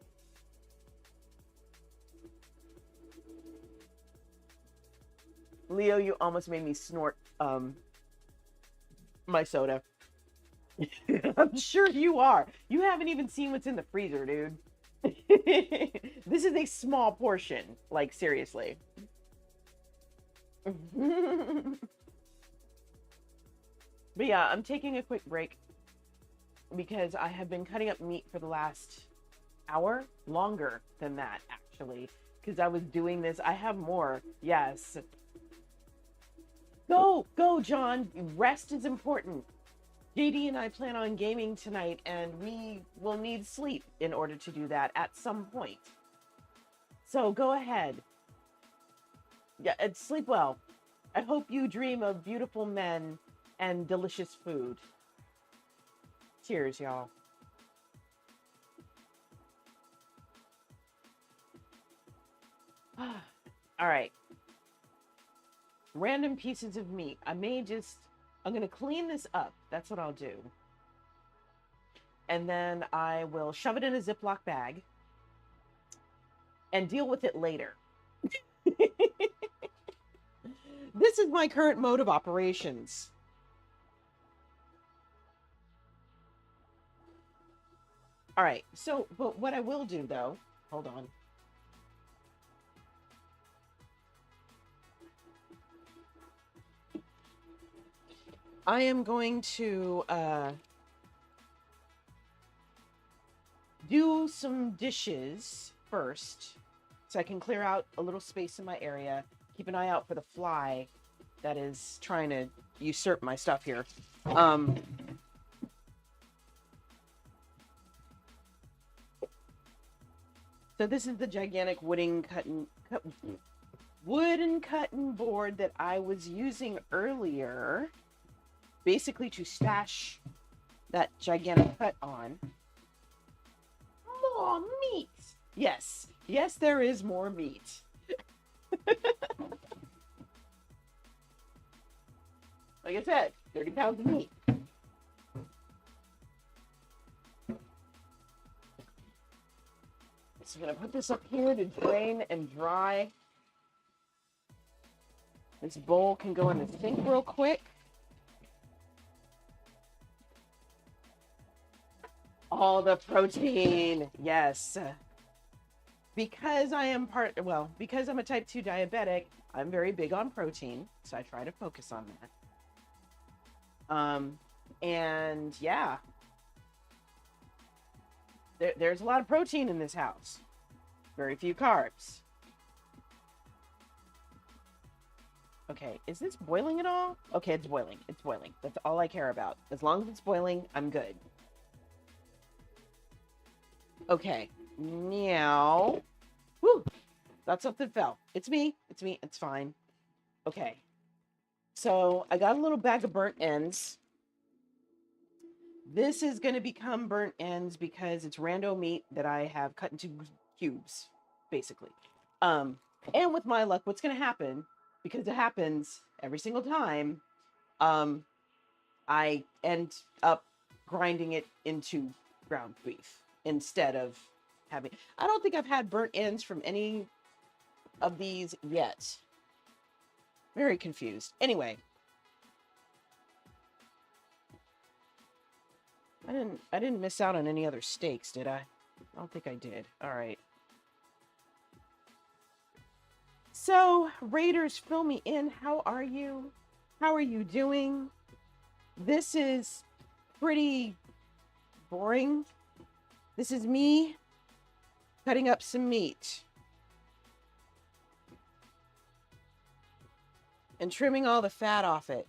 [SPEAKER 3] Leo, you almost made me snort my soda. I'm sure you are. You haven't even seen what's in the freezer, dude. This is a small portion, like seriously. But yeah, I'm taking a quick break because I have been cutting up meat for the last hour, longer than that actually, because I was doing this. I have more. Yes. Go, John. Rest is important. JD and I plan on gaming tonight, and we will need sleep in order to do that at some point. So go ahead. Yeah, and sleep well. I hope you dream of beautiful men and delicious food. Cheers, y'all. All right. Random pieces of meat. I'm going to clean this up. That's what I'll do. and then I will shove it in a Ziploc bag and deal with it later. This is my current mode of operations. All right, so, but what I will do though, hold on. I am going to do some dishes first so I can clear out a little space in my area. Keep an eye out for the fly that is trying to usurp my stuff here. So this is the gigantic wooden cutting board that I was using earlier, basically to stash that gigantic cut on. More meat. Yes. Yes, there is more meat. Like I said, 30 pounds of meat. So I'm going to put this up here to drain and dry. This bowl can go in the sink real quick. All the protein. Yes. Because I am because I'm a type 2 diabetic, I'm very big on protein. So I try to focus on that. And yeah, there's a lot of protein in this house. Very few carbs. Okay, is this boiling at all? Okay, it's boiling. It's boiling. That's all I care about. As long as it's boiling, I'm good. Okay, now, whoo, thought something fell. It's me. It's me. It's fine. Okay, so I got a little bag of burnt ends. This is going to become burnt ends because it's rando meat that I have cut into cubes, basically. And with my luck, what's going to happen, because it happens every single time, I end up grinding it into ground beef instead of having... I don't think I've had burnt ends from any of these yet. Very confused. Anyway. I didn't miss out on any other steaks, did I? I don't think I did. All right. So, Raiders, fill me in. How are you? How are you doing? This is pretty boring. This is me cutting up some meat and trimming all the fat off it.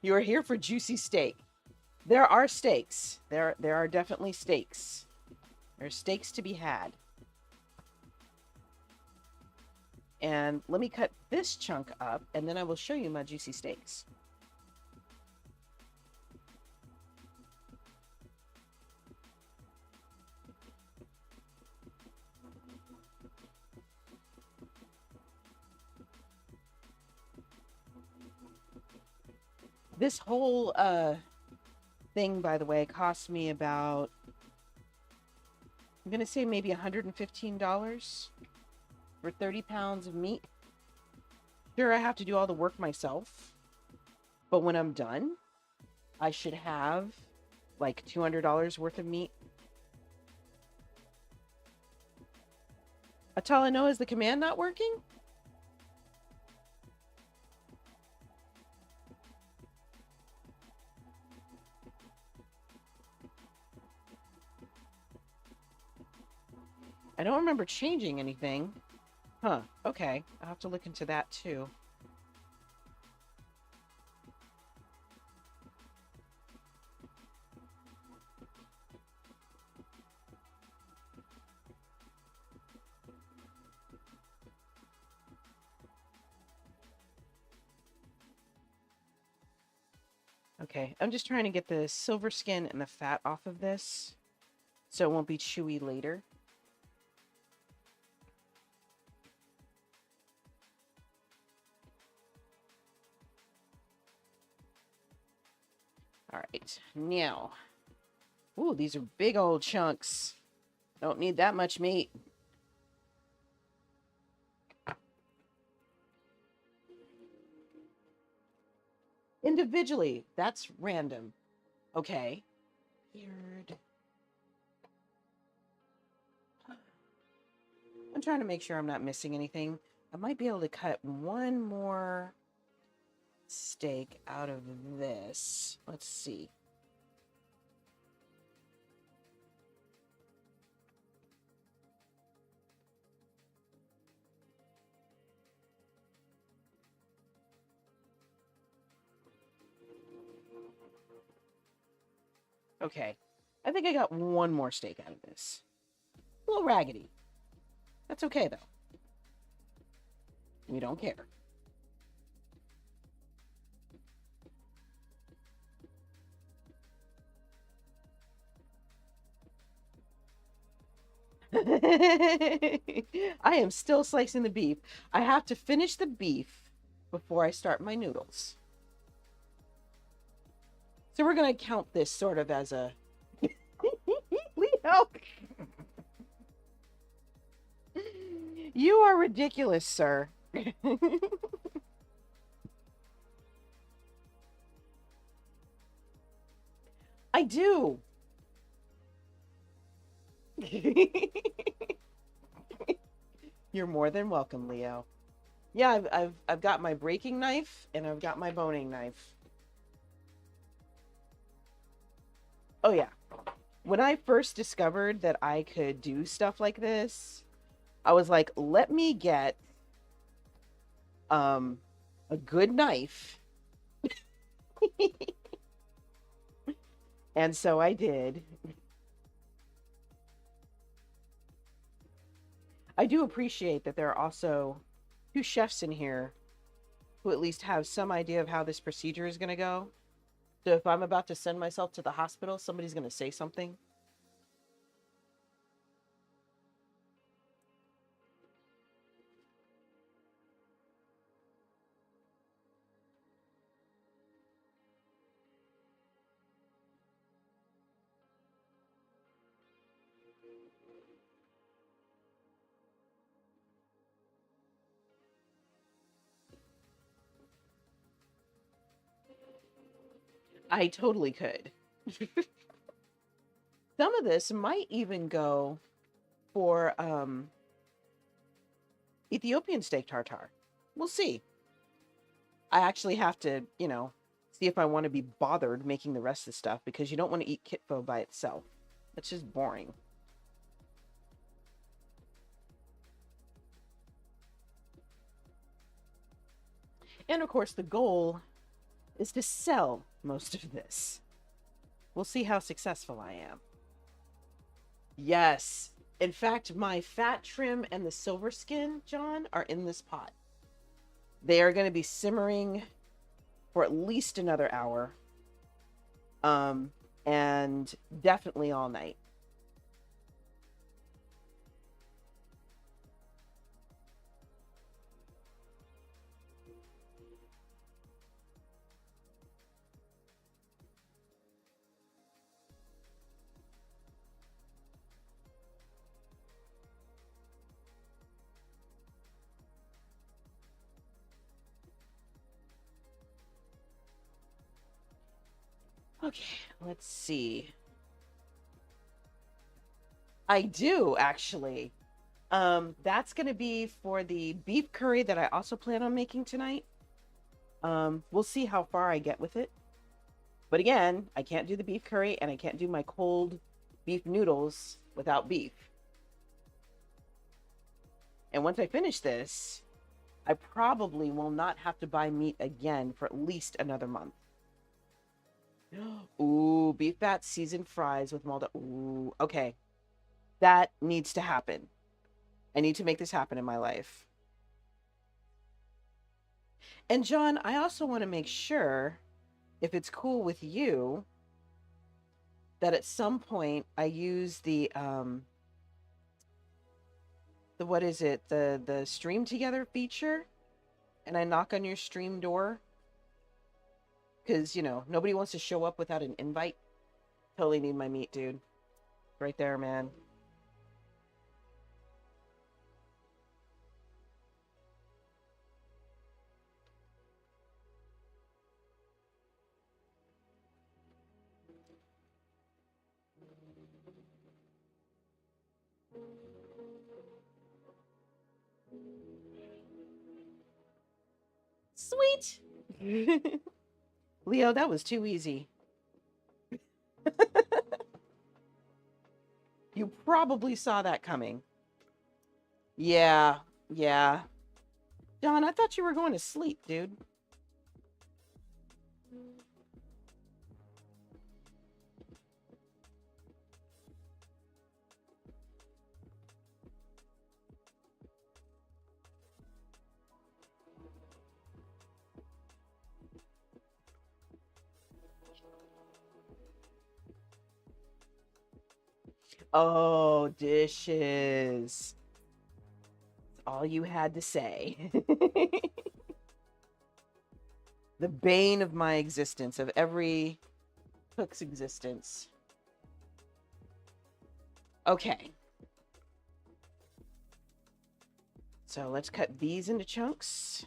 [SPEAKER 3] You are here for juicy steak. There are steaks. There are definitely steaks. There's steaks to be had. And let me cut this chunk up, and then I will show you my juicy steaks. This whole thing, by the way, cost me about, I'm going to say maybe $115 for 30 pounds of meat. Sure, I have to do all the work myself, but when I'm done, I should have like $200 worth of meat. Atala, is the command not working? I don't remember changing anything. Huh, okay. I'll have to look into that too. Okay, I'm just trying to get the silver skin and the fat off of this so it won't be chewy later. All right, now Ooh, these are big old chunks. Don't need that much meat. Individually, that's random. Okay. Weird. I'm trying to make sure I'm not missing anything. I might be able to cut one more steak out of this. Let's see. Okay. I think I got one more steak out of this. A little raggedy. That's okay, though. We don't care. I am still slicing the beef. I have to finish the beef before I start my noodles. So we're going to count this sort of as a... Leo! You are ridiculous, sir. I do. You're more than welcome, Leo. Yeah, I've got my breaking knife and I've got my boning knife. Oh yeah. When I first discovered that I could do stuff like this, I was like, let me get a good knife. And so I did. I do appreciate that there are also 2 chefs in here who at least have some idea of how this procedure is going to go. So if I'm about to send myself to the hospital, somebody's going to say something. I totally could. Some of this might even go for Ethiopian steak tartare. We'll see. I actually have to, see if I want to be bothered making the rest of the stuff because you don't want to eat kitfo by itself. That's just boring. And of course, the goal is to sell most of this. We'll see how successful I am. Yes. In fact, my fat trim and the silver skin, John, are in this pot. They are going to be simmering for at least another hour. And definitely all night. Okay, let's see. I do, actually. That's going to be for the beef curry that I also plan on making tonight. We'll see how far I get with it. But again, I can't do the beef curry and I can't do my cold beef noodles without beef. And once I finish this, I probably will not have to buy meat again for at least another month. Ooh, beef fat seasoned fries with Malta. Ooh, okay. That needs to happen. I need to make this happen in my life. And John, I also want to make sure, if it's cool with you, that at some point I use the what is it? The stream together feature, and I knock on your stream door. Because, nobody wants to show up without an invite. Totally need my meat, dude. Right there, man. Sweet. Leo, that was too easy. You probably saw that coming. Yeah, yeah. John, I thought you were going to sleep, dude. Oh, dishes. That's all you had to say. The bane of my existence, of every cook's existence. Okay. So let's cut these into chunks.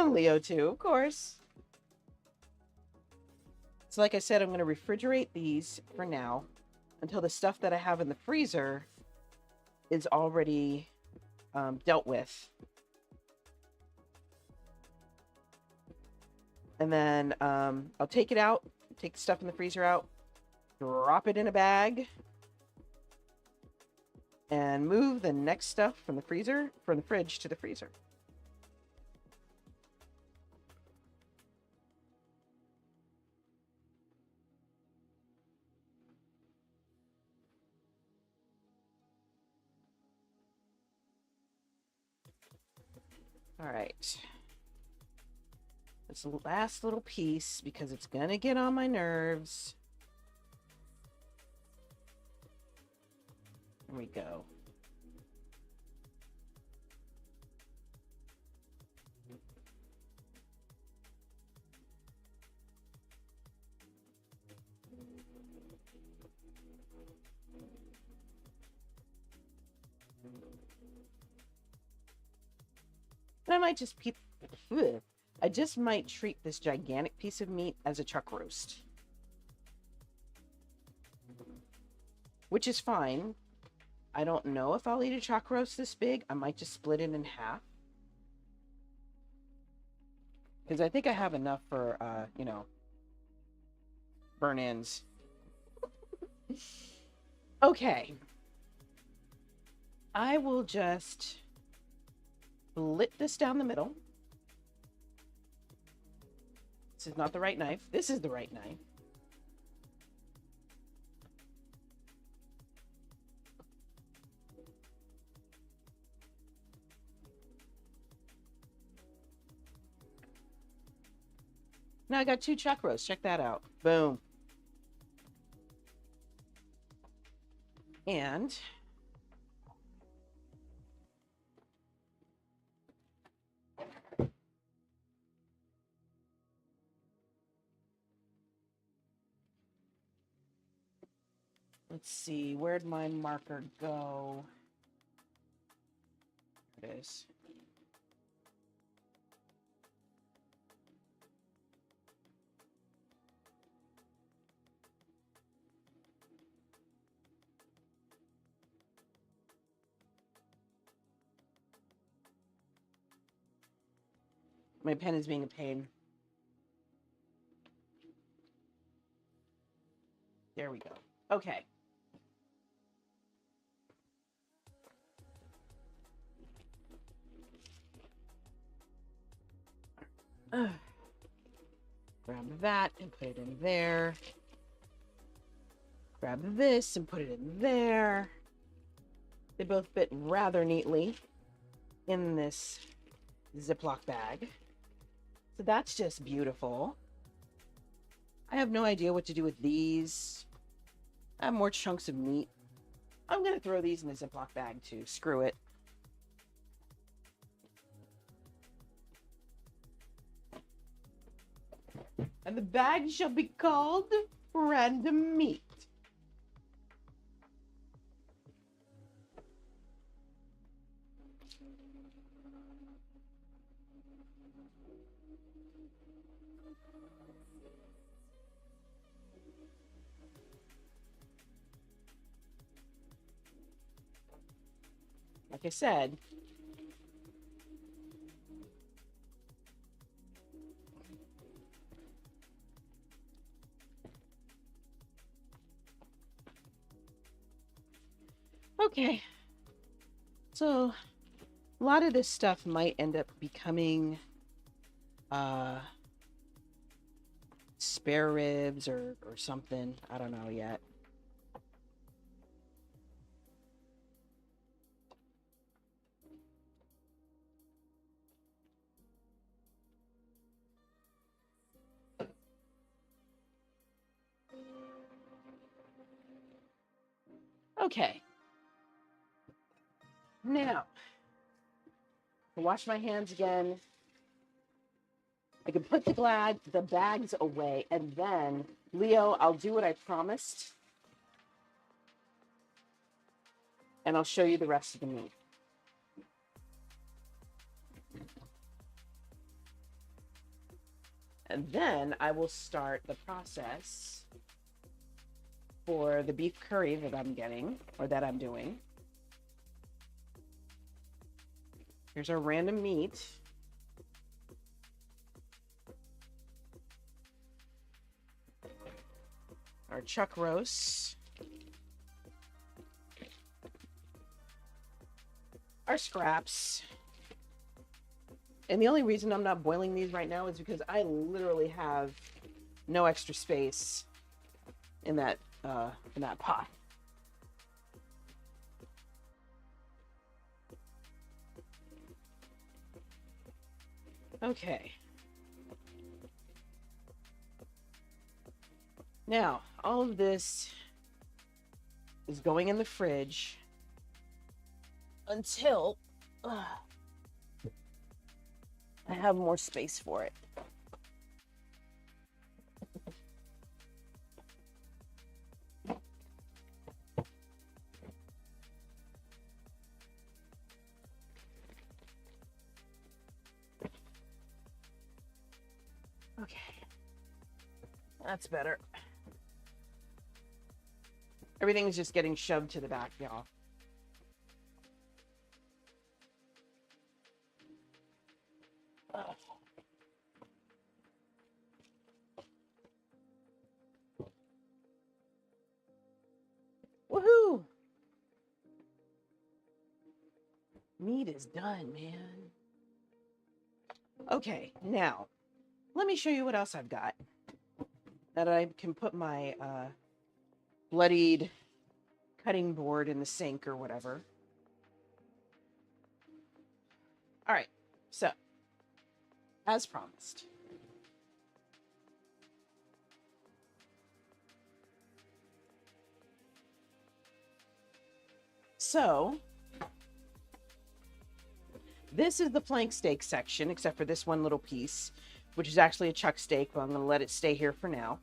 [SPEAKER 3] Leo too, of course. So like I said, I'm going to refrigerate these for now until the stuff that I have in the freezer is already dealt with. And then I'll take it out, take the stuff in the freezer out, drop it in a bag, and move the next stuff from the fridge to the freezer. All right. This last little piece, because it's gonna get on my nerves. There we go. And I might just I just might treat this gigantic piece of meat as a chuck roast. Which is fine. I don't know if I'll eat a chuck roast this big. I might just split it in half. Because I think I have enough for, you know, burn-ins. Okay. I will just split this down the middle. This is not the right knife. This is the right knife. Now I got 2 chuck roasts. Check that out. Boom. And let's see, where'd my marker go? There it is. My pen is being a pain. There we go. Okay. Grab that and put it in there. Grab this and put it in there. They both fit rather neatly in this Ziploc bag. So that's just beautiful. I have no idea what to do with these. I have more chunks of meat. I'm going to throw these in the Ziploc bag too. Screw it. And the bag shall be called random meat. Like I said, okay, so a lot of this stuff might end up becoming spare ribs or something. I don't know yet. Okay. Now, to wash my hands again. I can put the bags away, and then, Leo, I'll do what I promised. And I'll show you the rest of the meat. And then I will start the process for the beef curry that I'm getting, or that I'm doing. Here's our random meat. Our chuck roasts. Our scraps. And the only reason I'm not boiling these right now is because I literally have no extra space in that pot. Okay. Now, all of this is going in the fridge until I have more space for it. Okay, that's better. Everything's just getting shoved to the back, y'all. Woohoo! Meat is done, man. Okay, now let me show you what else I've got that I can put my bloodied cutting board in the sink or whatever. All right, so as promised, so this is the flank steak section, except for this one little piece, which is actually a chuck steak, but I'm going to let it stay here for now.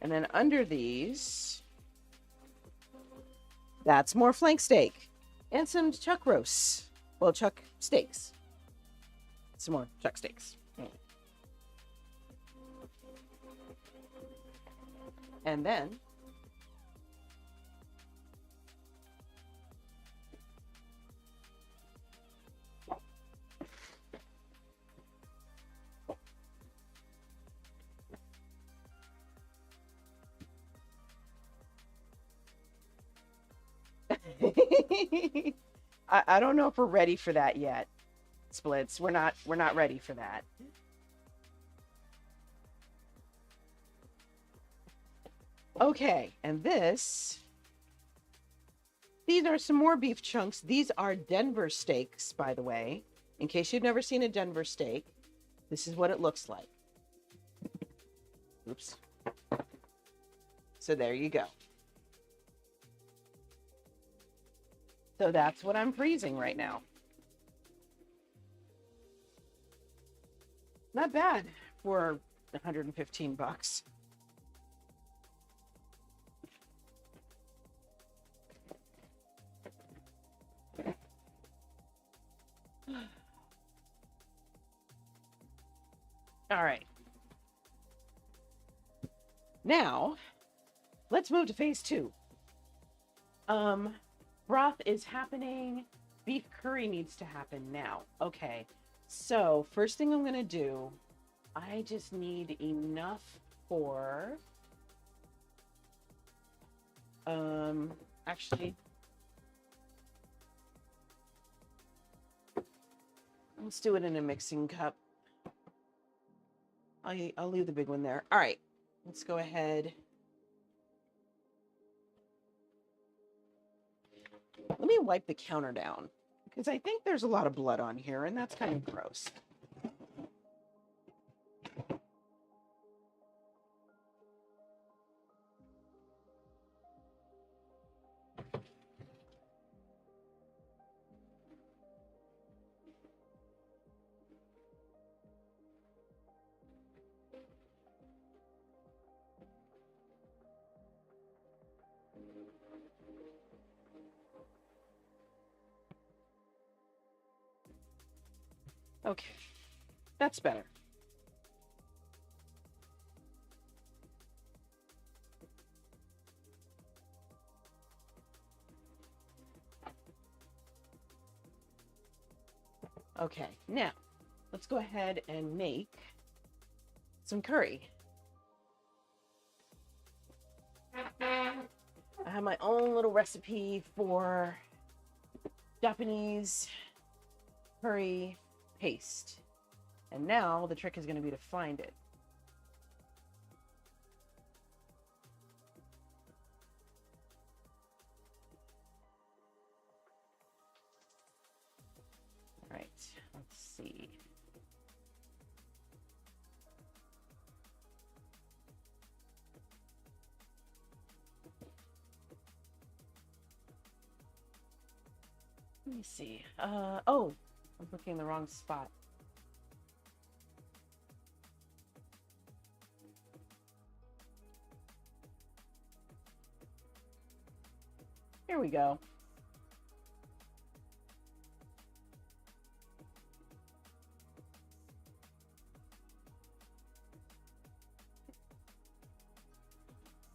[SPEAKER 3] And then under these, that's more flank steak and some chuck roasts. Well, chuck steaks. Some more chuck steaks. And then I don't know if we're ready for that yet, Splits. We're not ready for that. Okay, and these are some more beef chunks. These are Denver steaks, by the way. In case you've never seen a Denver steak, this is what it looks like. Oops. So there you go. So that's what I'm freezing right now. Not bad for 115 bucks. All right. Now, let's move to phase 2. Broth is happening. Beef curry needs to happen now. Okay. So, first thing I'm going to do, I just need enough for actually let's do it in a mixing cup. I'll leave the big one there. All right. Let's go ahead. Let me wipe the counter down because I think there's a lot of blood on here and that's kind of gross. Okay, that's better. Okay, now let's go ahead and make some curry. I have my own little recipe for Japanese curry paste. And now the trick is going to be to find it. All right, let's see. Let me see. Oh, I'm looking in the wrong spot. Here we go.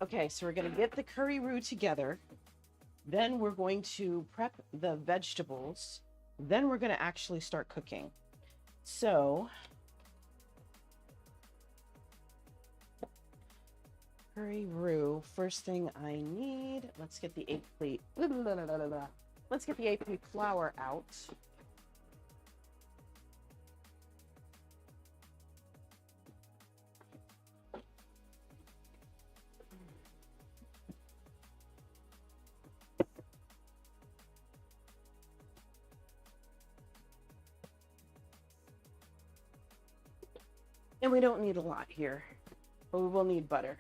[SPEAKER 3] Okay, so we're going to get the curry roux together. Then we're going to prep the vegetables. Then we're going to actually start cooking. So, curry roux. First thing I need, let's get the 8-plate. Let's get the 8-plate flour out. And we don't need a lot here, but we will need butter.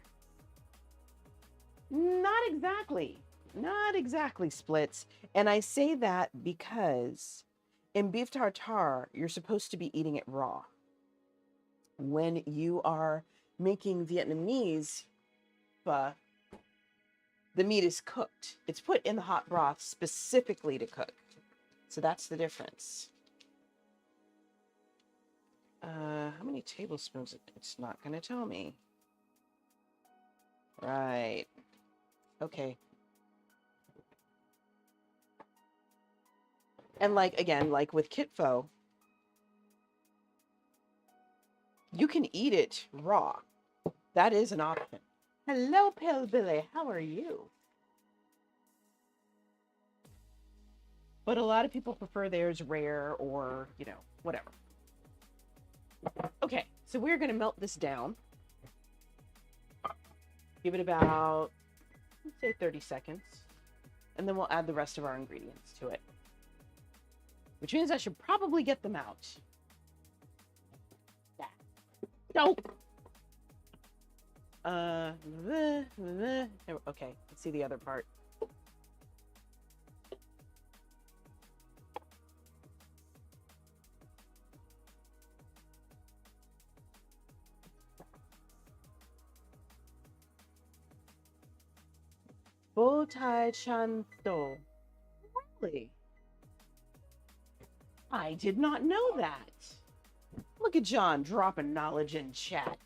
[SPEAKER 3] Not exactly. Not exactly, Splits. And I say that because in beef tartare, you're supposed to be eating it raw. When you are making Vietnamese pho, the meat is cooked. It's put in the hot broth specifically to cook. So that's the difference. How many tablespoons? It's not going to tell me. Right. Okay. And like, again, like with kit pho, you can eat it raw. That is an option. Hello, Pale Billy. How are you? But a lot of people prefer theirs rare or, you know, whatever. Okay, so we're going to melt this down. Give it about, let's say 30 seconds. And then we'll add the rest of our ingredients to it. Which means I should probably get them out. Yeah. Nope. Okay, let's see the other part. Botai chanto. Really? I did not know that. Look at John dropping knowledge in chat.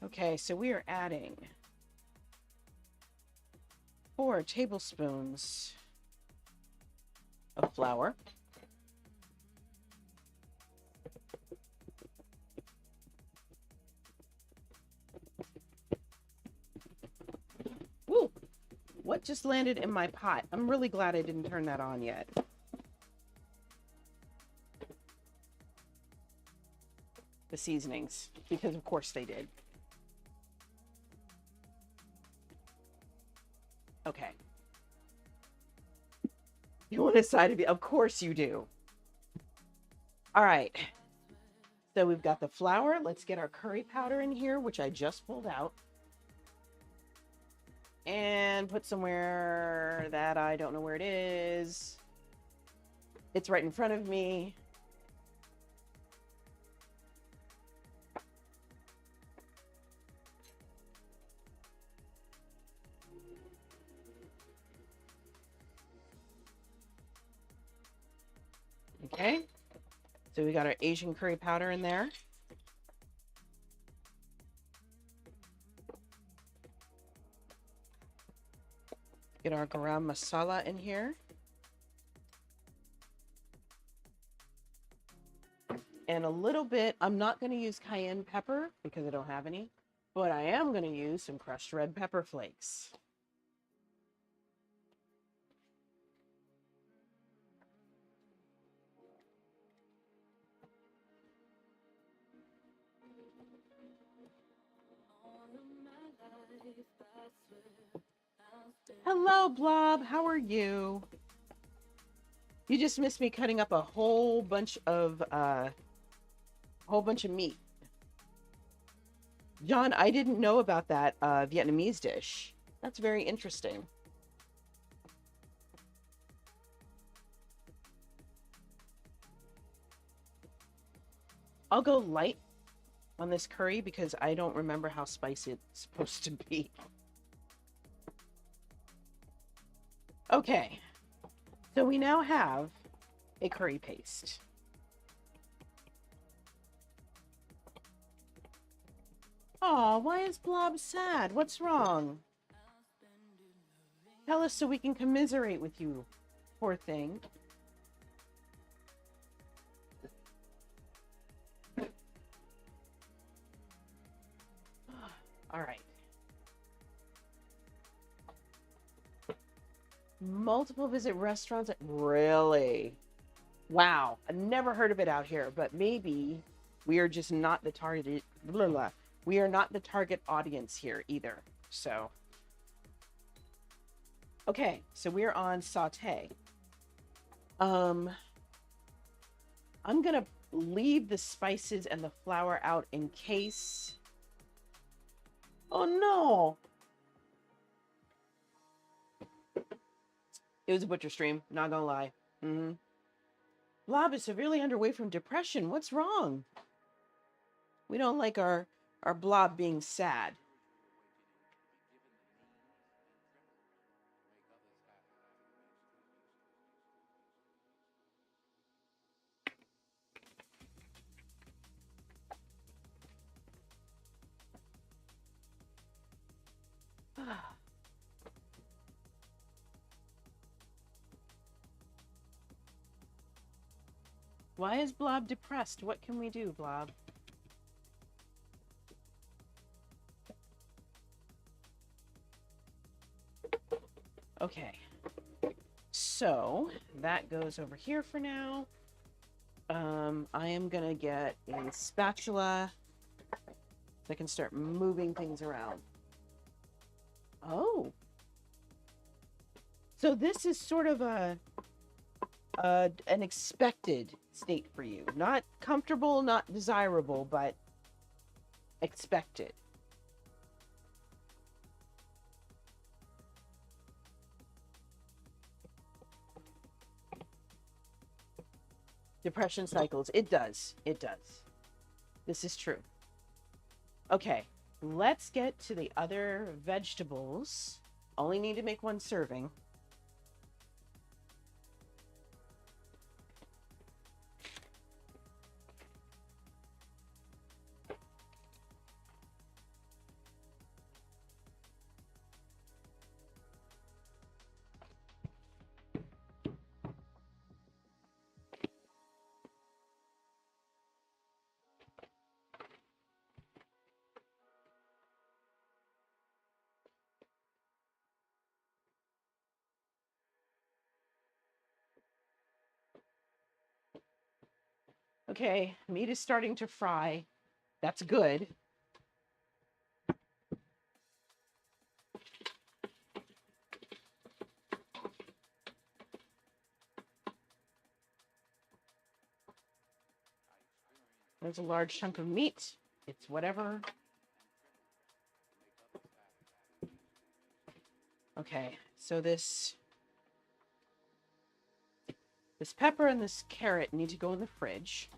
[SPEAKER 3] Okay, so we are adding 4 tablespoons of flour. Woo! What just landed in my pot? I'm really glad I didn't turn that on yet. The seasonings, because of course they did. Okay. You want a side of it? Of course you do. All right. So we've got the flour. Let's get our curry powder in here, which I just pulled out. And put somewhere that I don't know where it is. It's right in front of me. Okay, so we got our Asian curry powder in there. Get our garam masala in here. And a little bit, I'm not going to use cayenne pepper because I don't have any, but I am going to use some crushed red pepper flakes. Hello, Blob. How are you? You just missed me cutting up a whole bunch of meat. John, I didn't know about that Vietnamese dish. That's very interesting. I'll go light on this curry because I don't remember how spicy it's supposed to be. Okay, so we now have a curry paste. Aw, why is Blob sad? What's wrong? Tell us so we can commiserate with you, poor thing. All right. Multiple visit restaurants. Really? Wow. I never heard of it out here, but maybe we are just not the target. Blah, blah. We are not the target audience here either. So, okay. So we're on saute. I'm gonna leave the spices and the flour out in case. Oh no. It was a butcher stream, not gonna lie. Blob is severely underweight from depression. What's wrong? We don't like our Blob being sad. Why is Blob depressed? What can we do, Blob? Okay. So, that goes over here for now. I am going to get a spatula so I can start moving things around. Oh. So this is sort of an expected state for you. Not comfortable, not desirable, but expected. Depression cycles. It does. It does. This is true. Okay, let's get to the other vegetables. Only need to make one serving. Okay, meat is starting to fry. That's good. There's a large chunk of meat. It's whatever. Okay, so this pepper and this carrot need to go in the fridge.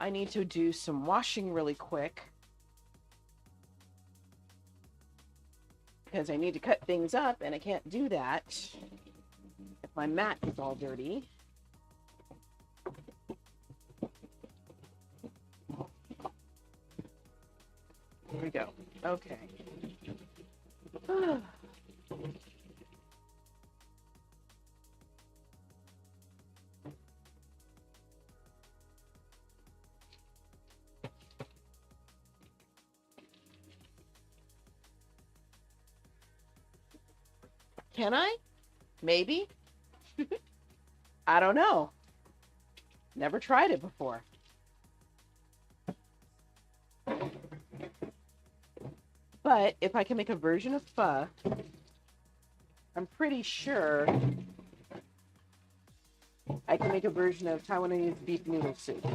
[SPEAKER 3] I need to do some washing really quick because I need to cut things up and I can't do that if my mat is all dirty. Here we go. Okay. Can I? Maybe. I don't know. Never tried it before. But if I can make a version of pho, I'm pretty sure I can make a version of Taiwanese beef noodle soup.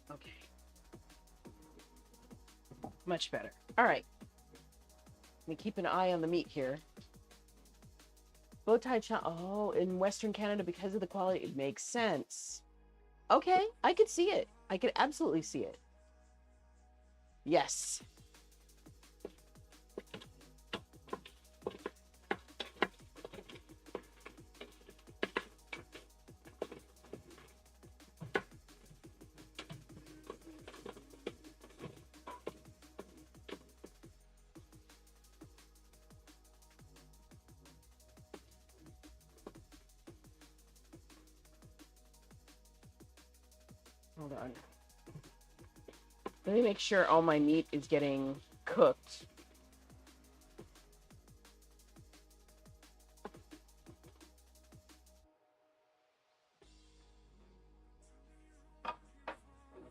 [SPEAKER 3] Okay. Much better. All right. Let me keep an eye on the meat here. Bow tie chow. Oh, in Western Canada, because of the quality, it makes sense. Okay, I could see it. I could absolutely see it. Yes. Hold on. Let me make sure all my meat is getting cooked.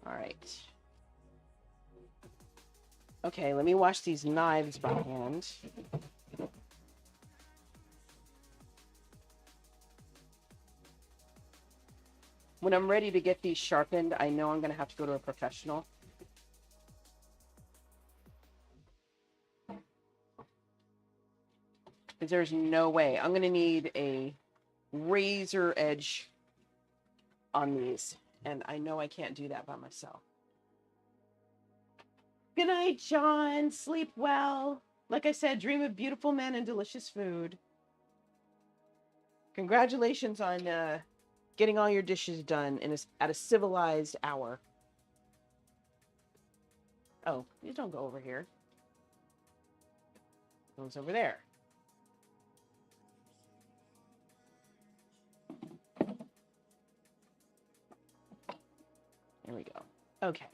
[SPEAKER 3] All right. Okay, let me wash these knives by hand. When I'm ready to get these sharpened, I know I'm going to have to go to a professional. Because there's no way. I'm going to need a razor edge on these. And I know I can't do that by myself. Good night, John. Sleep well. Like I said, dream of beautiful men and delicious food. Congratulations on getting all your dishes done at a civilized hour. Oh, you don't go over here. Goes over there. There we go. Okay.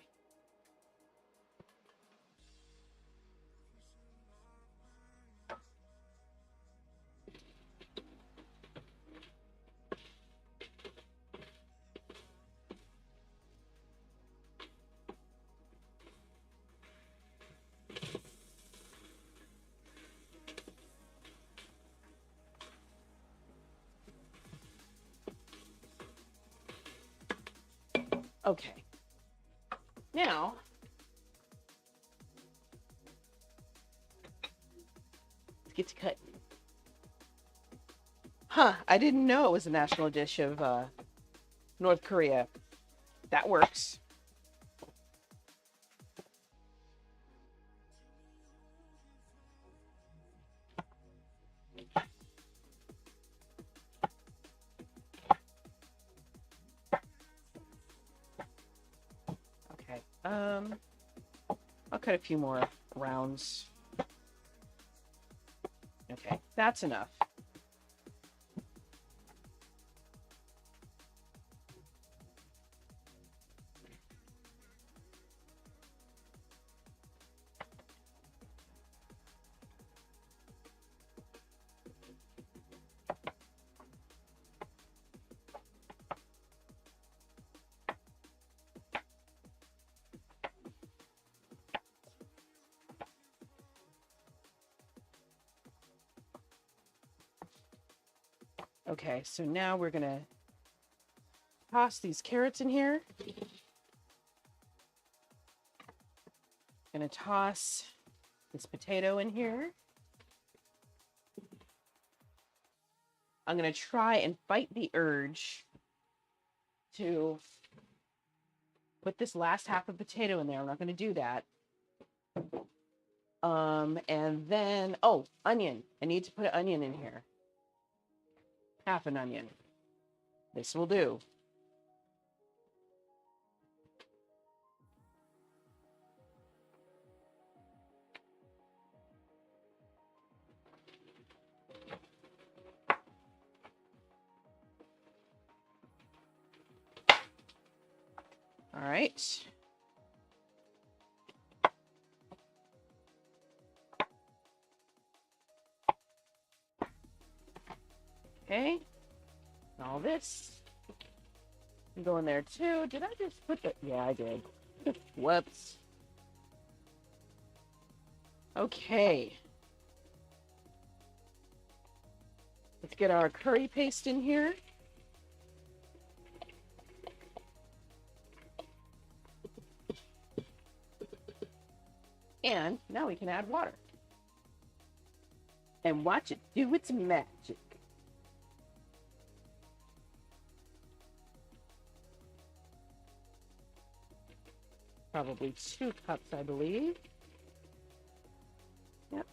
[SPEAKER 3] Okay. Now, let's get to cutting. Huh, I didn't know it was a national dish of North Korea. That works. Okay. I'll cut a few more rounds. Okay, that's enough. Okay, so now we're gonna toss these carrots in here. Gonna toss this potato in here. I'm gonna try and fight the urge to put this last half of potato in there. I'm not gonna do that. And then, oh, onion. I need to put an onion in here. Half an onion. This will do. All right. Okay. All this can go in there too. Did I just put the... Yeah, I did. Whoops. Okay. Let's get our curry paste in here. And now we can add water. And watch it do its magic. Probably 2 cups, I believe. Yep.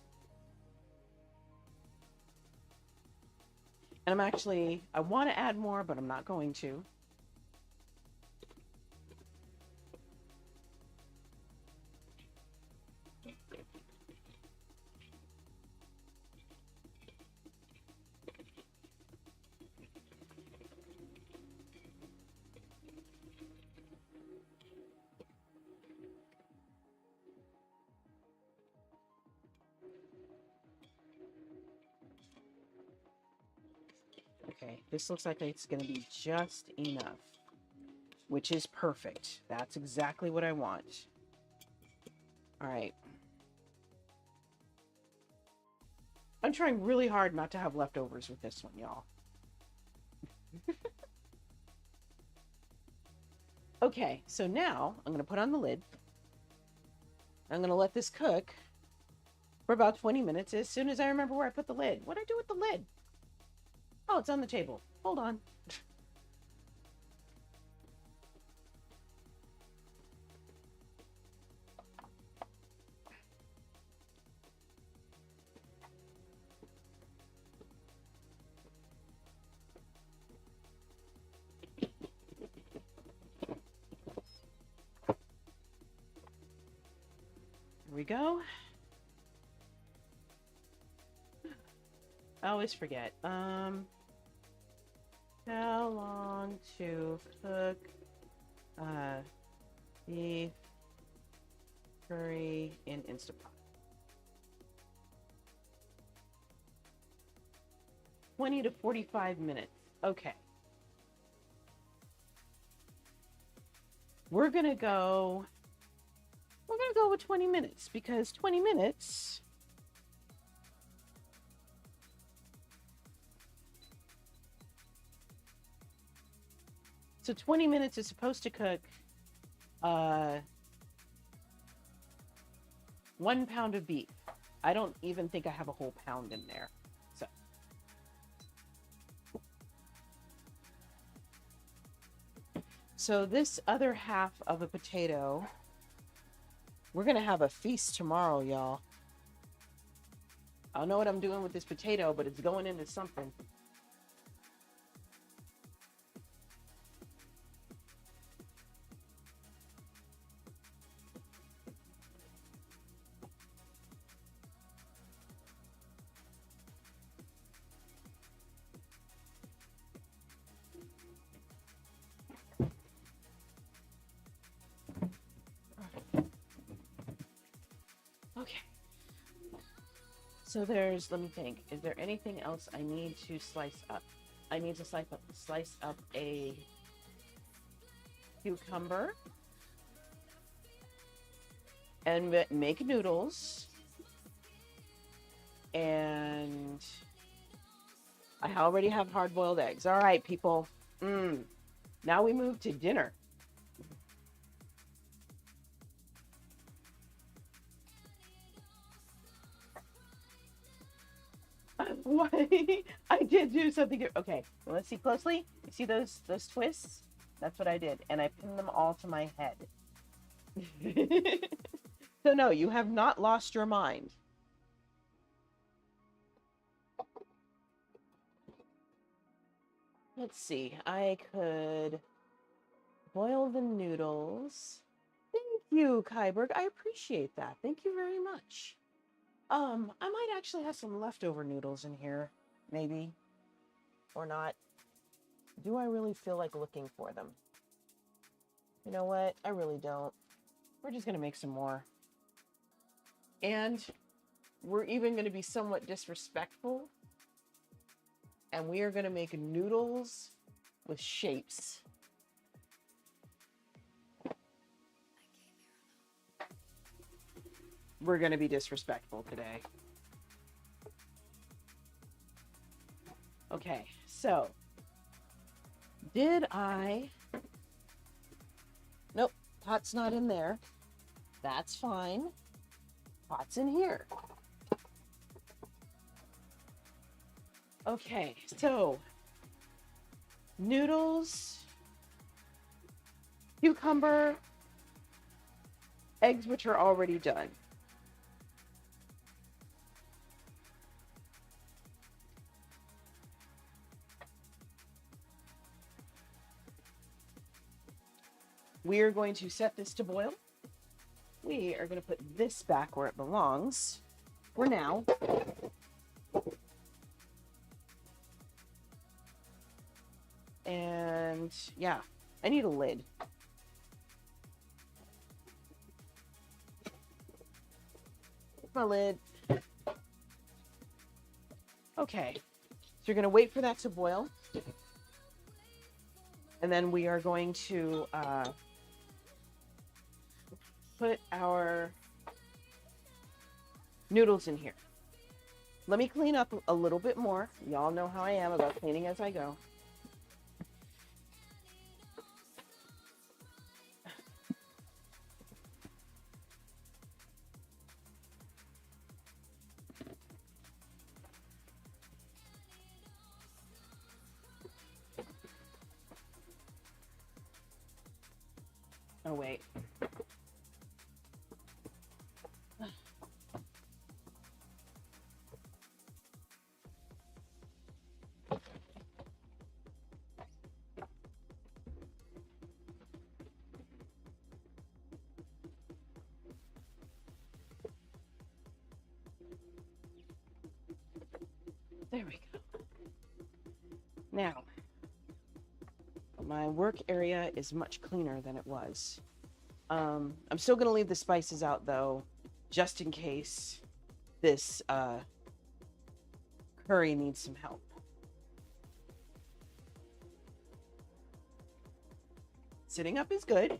[SPEAKER 3] And I want to add more, but I'm not going to. Okay, this looks like it's going to be just enough, which is perfect. That's exactly what I want. All right. I'm trying really hard not to have leftovers with this one, y'all. Okay, so now I'm going to put on the lid. I'm going to let this cook for about 20 minutes as soon as I remember where I put the lid. What did I do with the lid? Oh, it's on the table. Hold on. Here we go. I always forget. How long to cook beef curry in Instant Pot? 20 to 45 minutes. Okay. We're gonna go with 20 minutes because 20 minutes So 20 minutes is supposed to cook 1 pound of beef. I don't even think I have a whole pound in there. So this other half of a potato, we're going to have a feast tomorrow, y'all. I don't know what I'm doing with this potato, but it's going into something. Okay. So there's, let me think, is there anything else I need to slice up? I need to slice up a cucumber and make noodles. And I already have hard-boiled eggs. All right, people. Now we move to dinner. What? I did do something. Okay, well, let's see closely. You see those twists? That's what I did, and I pinned them all to my head. So no, you have not lost your mind. Let's see. I could boil the noodles. Thank you, Kyberg. I appreciate that. Thank you very much. I might actually have some leftover noodles in here, maybe, or not. Do I really feel like looking for them? You know what? I really don't. We're just going to make some more. And we're even going to be somewhat disrespectful. And we are going to make noodles with shapes. We're going to be disrespectful today. Okay, so did I... Nope, pot's not in there. That's fine. Pot's in here. Okay, so noodles, cucumber, eggs which are already done. We are going to set this to boil. We are going to put this back where it belongs for now. And yeah, I need a lid. My lid. Okay, so you're going to wait for that to boil. And then we are going to put our noodles in here. Let me clean up a little bit more. Y'all know how I am about cleaning as I go. Oh, wait. There we go. Now, my work area is much cleaner than it was. I'm still going to leave the spices out, though, just in case this curry needs some help. Sitting up is good.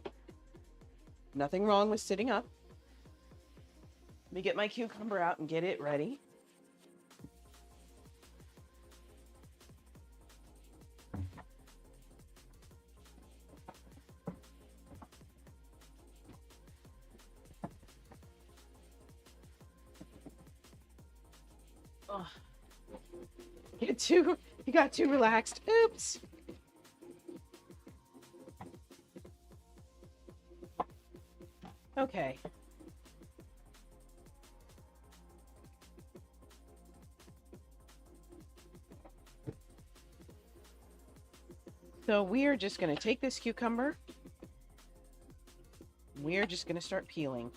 [SPEAKER 3] Nothing wrong with sitting up. Let me get my cucumber out and get it ready. Oh. You got too relaxed. Oops. Okay. So we are just going to take this cucumber. We are just going to start peeling.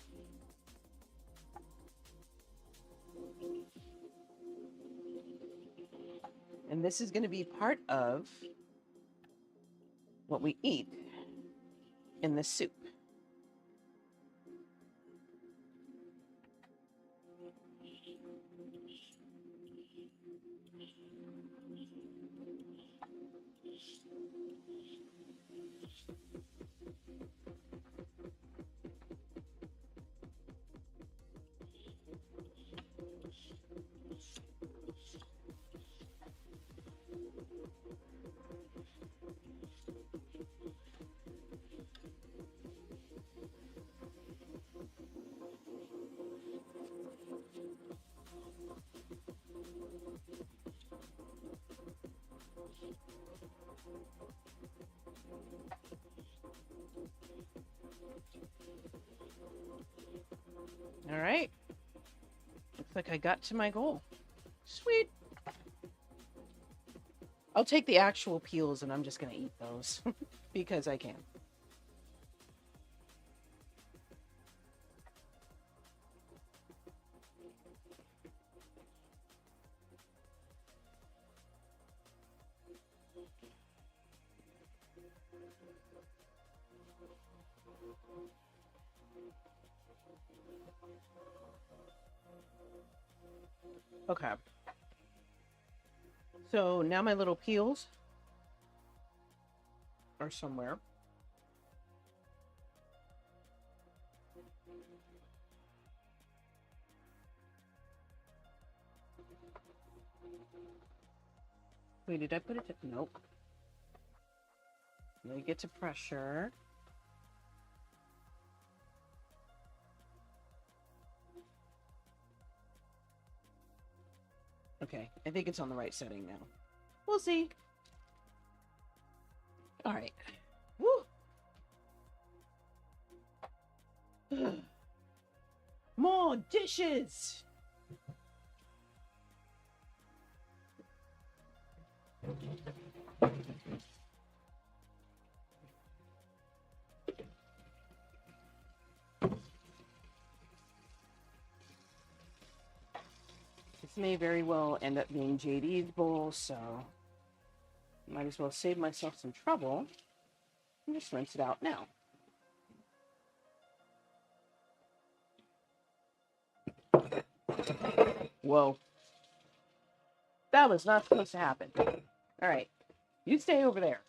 [SPEAKER 3] And this is going to be part of what we eat in the soup. All right. Looks like I got to my goal. Sweet. I'll take the actual peels and I'm just going to eat those because I can. Okay. So now my little peels are somewhere. Wait, did I put it? Nope. Let me get to pressure. Okay, I think it's on the right setting now. We'll see. All right. Woo. More dishes. This may very well end up being JD's bowl, so might as well save myself some trouble and just rinse it out now. Whoa. That was not supposed to happen. All right. You stay over there.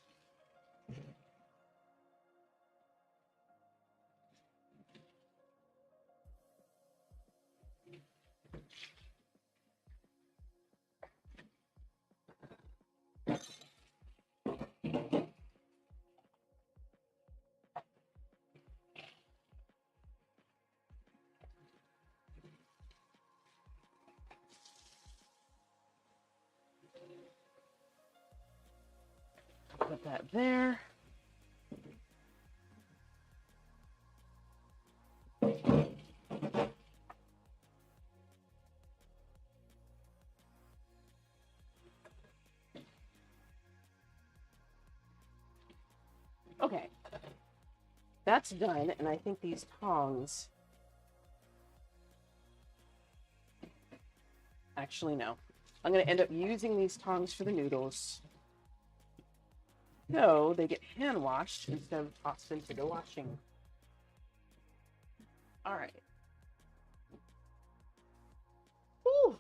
[SPEAKER 3] Put that there. Okay. That's done, and I think these tongs... Actually, no. I'm going to end up using these tongs for the noodles. So they get hand washed instead of tossed into the washing. All right. Whew.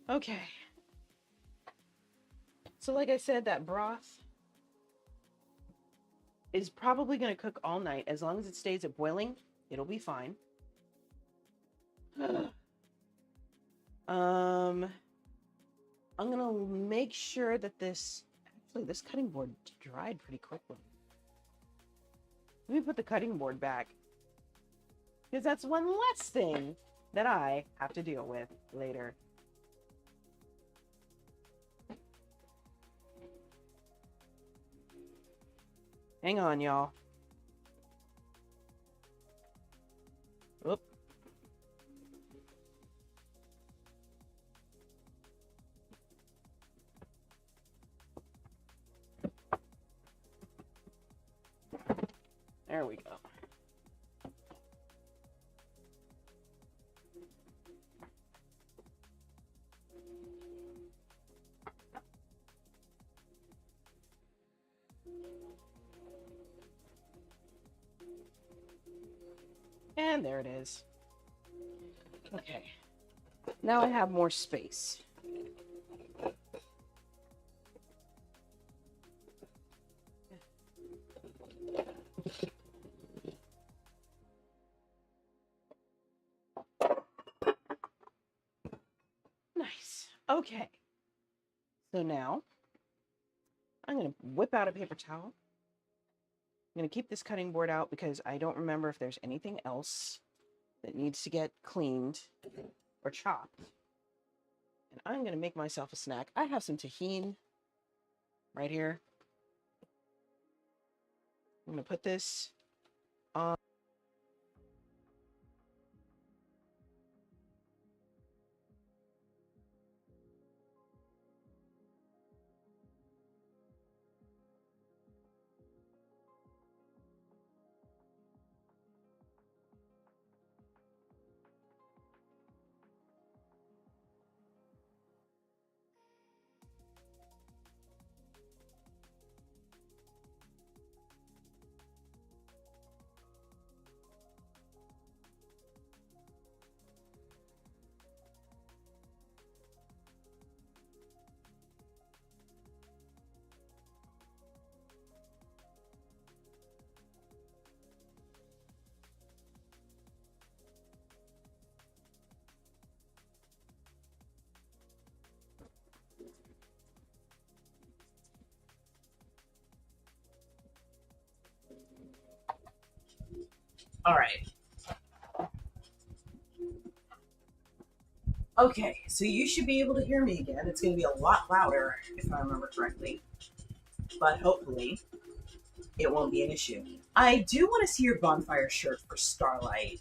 [SPEAKER 3] Okay. So like I said, that broth is probably going to cook all night. As long as it stays at boiling, it'll be fine. I'm going to make sure that this cutting board dried pretty quickly. Let me put the cutting board back. Because that's one less thing that I have to deal with later. Hang on, y'all. Oop. There we go. And there it is. Okay. Now I have more space. Nice. Okay. So now I'm going to whip out a paper towel. I'm going to keep this cutting board out because I don't remember if there's anything else that needs to get cleaned or chopped. And I'm going to make myself a snack. I have some tahini right here. I'm going to put this on. All right. Okay, so you should be able to hear me again. It's going to be a lot louder if I remember correctly, but hopefully it won't be an issue. I do want to see your bonfire shirt for Starlight.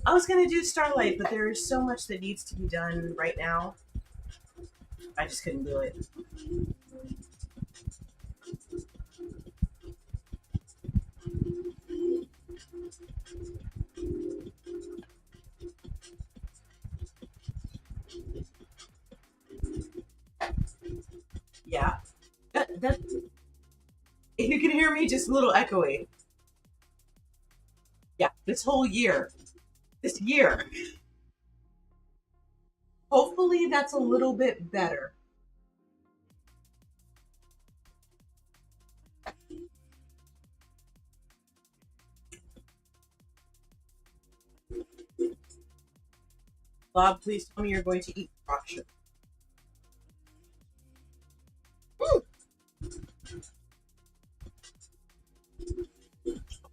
[SPEAKER 3] I was going to do Starlight, but there is so much that needs to be done right now. I just couldn't do it. Yeah. That you can hear me just a little echoey. Yeah, this whole year. This year. Hopefully that's a little bit better. Bob, please tell me you're going to eat rock sugar.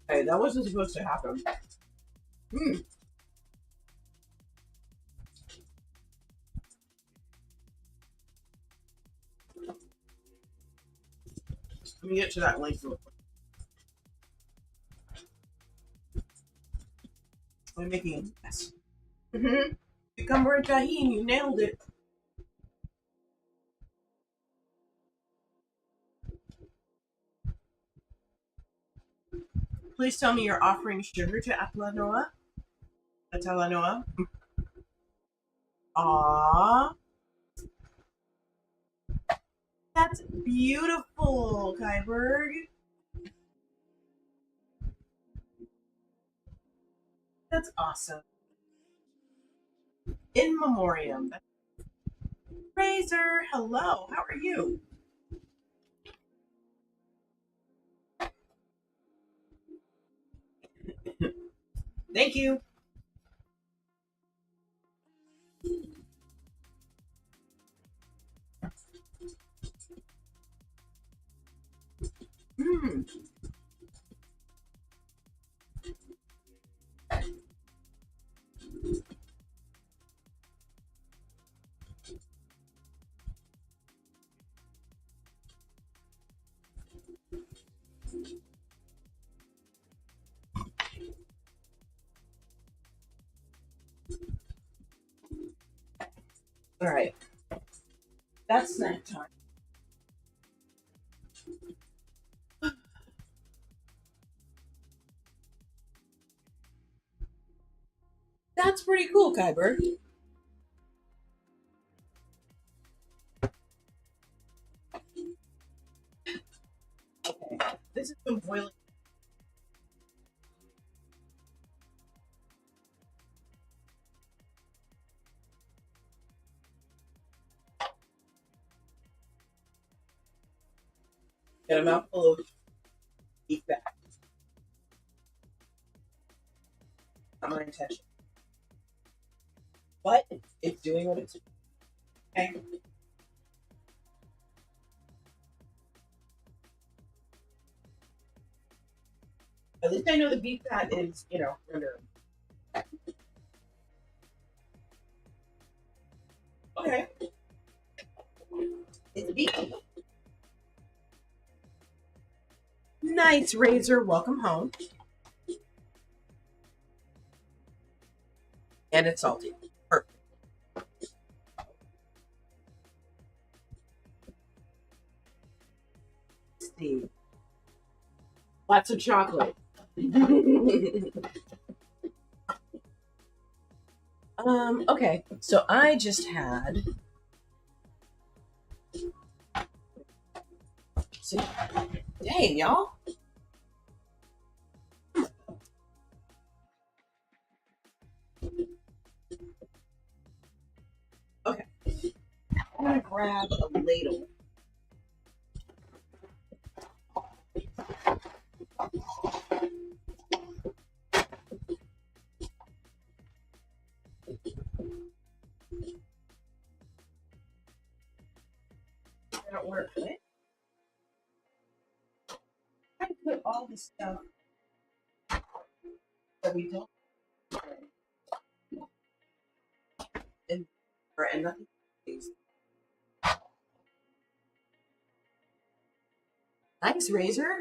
[SPEAKER 3] Hey, that wasn't supposed to happen. Let me get to that link real quick. I'm making a mess. Cucumber and tahini, you nailed it. Please tell me you're offering sugar to Atalanoa. Atalanoa. Aww. That's beautiful, Kyberg. That's awesome. In memoriam. Razor, hello. How are you? Thank you. All right. That's snack time. That's pretty cool, Kyber. Okay. This has been boiling. Got a mouthful of beef back. Not my intention. But it's doing what it's doing. Okay. At least I know the beef fat is, under. Okay. It's beef. Nice, Razor. Welcome home. And it's salty. Perfect. Let's see. Lots of chocolate. Okay. So I just had. See, dang, y'all. Okay. I'm gonna grab a ladle. I don't want to put it. I put all the stuff that we don't and nothing. Nice, Razor.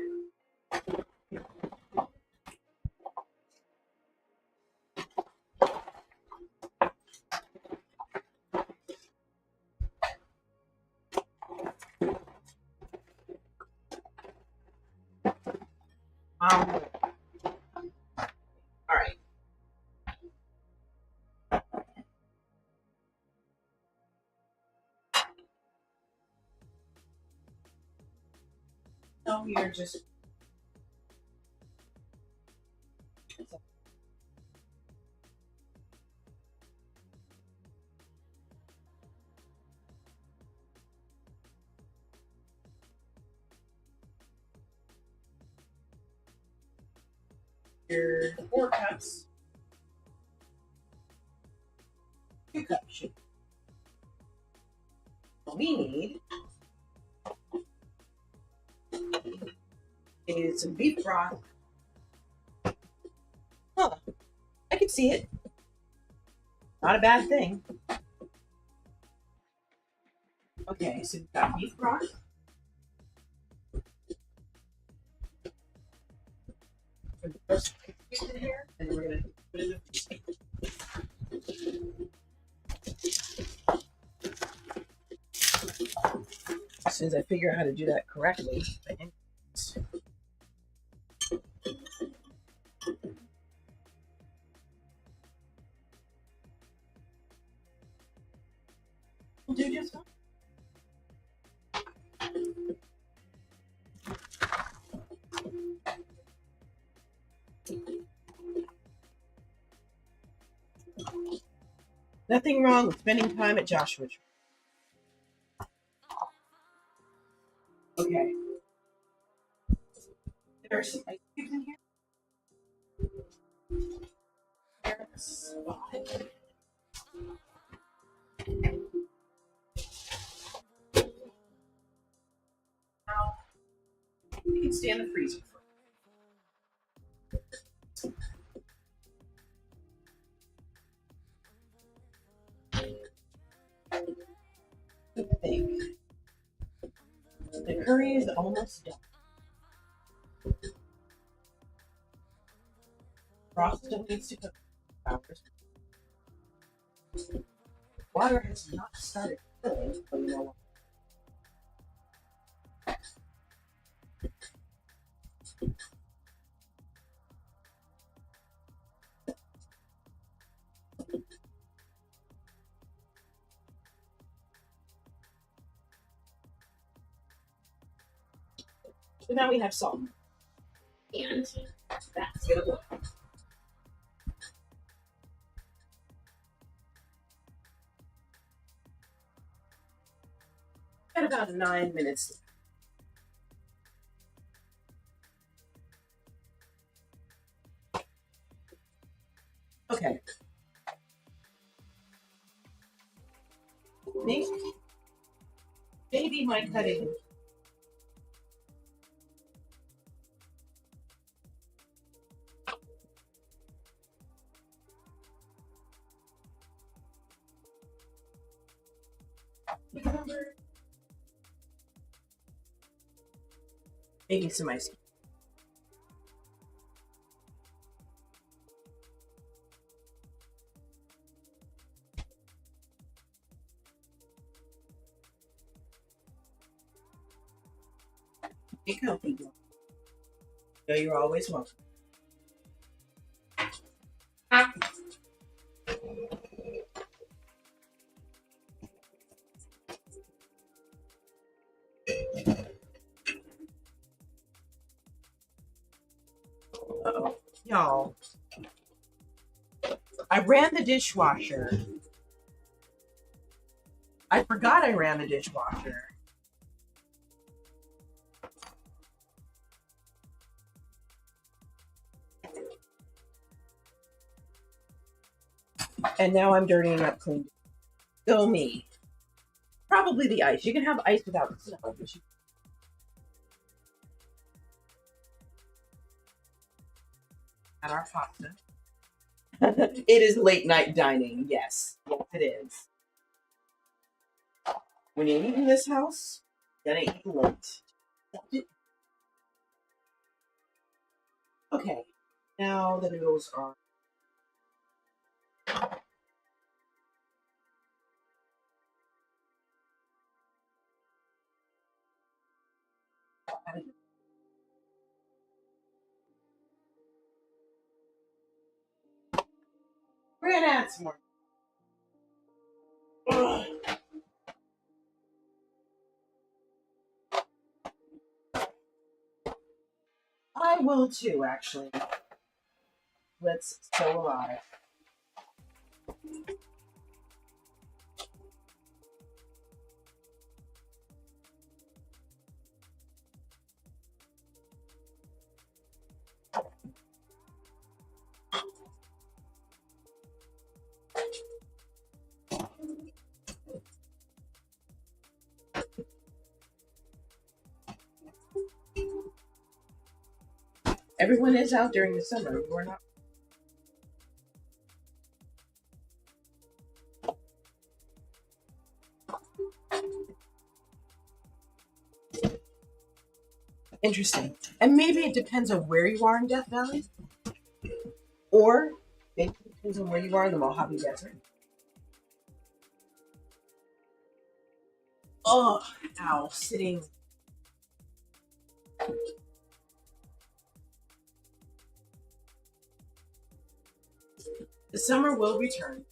[SPEAKER 3] All right. So you're just your 4 cups. 2 cups. What we need is some beef broth. Huh. I can see it. Not a bad thing. Okay, so we've got beef broth. For the first in here, and then we're gonna put it in as soon as I figure out how to do that correctly. We'll do just fine. Nothing wrong with spending time at Joshua Tree. Okay. There are some ice cubes in here. There's a spot. Now, you can stay in the freezer for I think the curry is almost done. Broth still needs to cook for hours. Water has not started filling, but you know what? So now we have salt. And that's gonna work. Got about 9 minutes. Okay. Maybe my cutting. Maybe some ice. You go, people. No, you're always welcome. Uh-oh. Y'all. I ran the dishwasher. I forgot I ran the dishwasher. And now I'm dirtying up clean. Go me. Probably the ice. You can have ice without the snow. At our pasta. It is late night dining. Yes. Yes, it is. When you eat in this house, you gotta eat late. Okay. Now the noodles are. We're gonna add some more. Ugh. I will too, actually. Let's still alive. Everyone is out during the summer. We're not. Interesting. And maybe it depends on where you are in Death Valley. Or maybe it depends on where you are in the Mojave Desert. Oh, ow, sitting. The summer will return.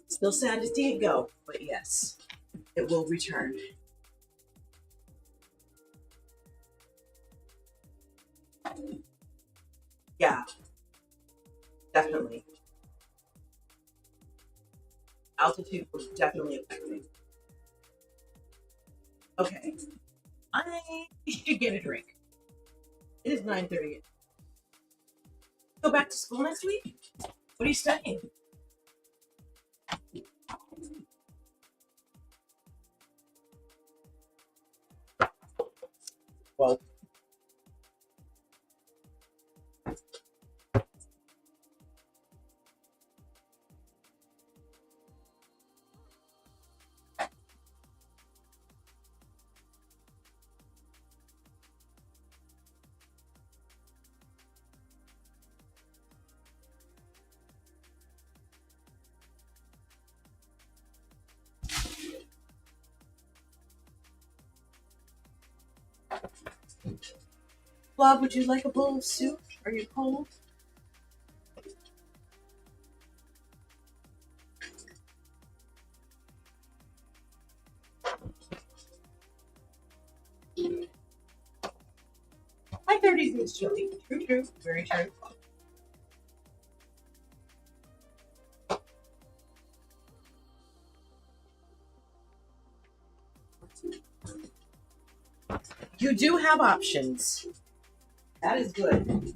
[SPEAKER 3] Still sad to see it go, but yes, it will return. Yeah, definitely. Altitude will definitely affect me. Okay, I should get a drink. It is 9:30. Go back to school next week? What are you studying? Well, Bob, would you like a bowl of soup? Are you cold? High 30s is chilly. True, true. Very true. You do have options. That is good.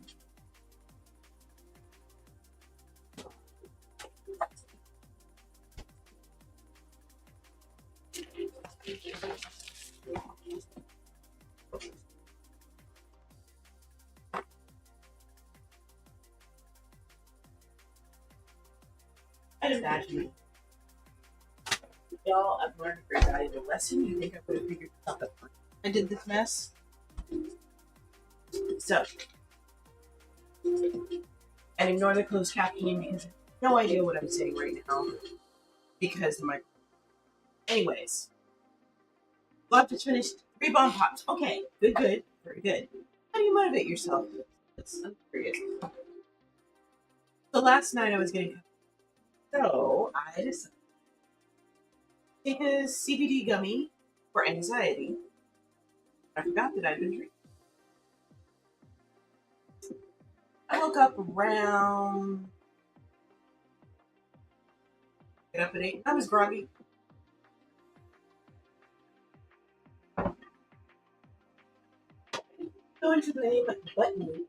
[SPEAKER 3] I'd imagine. Y'all, I've learned a very valuable lesson. You think I would have figured this out before I did this mess? So, and ignore the closed captioning because I have no idea what I'm saying right now because my. Anyways, Love just finished 3 bomb pops. Okay, good, good, very good. How do you motivate yourself? I'm curious. So last night I was getting. So I decided to take a CBD gummy for anxiety. I forgot that I'd been drinking. I woke up around. Get up at 8. I was groggy. Going to blame but me.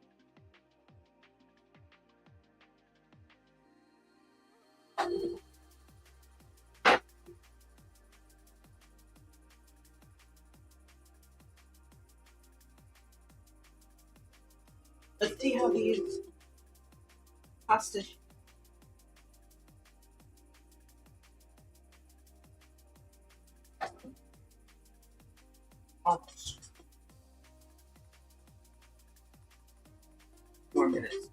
[SPEAKER 3] Let's see how these pasta. Almost. 4 minutes.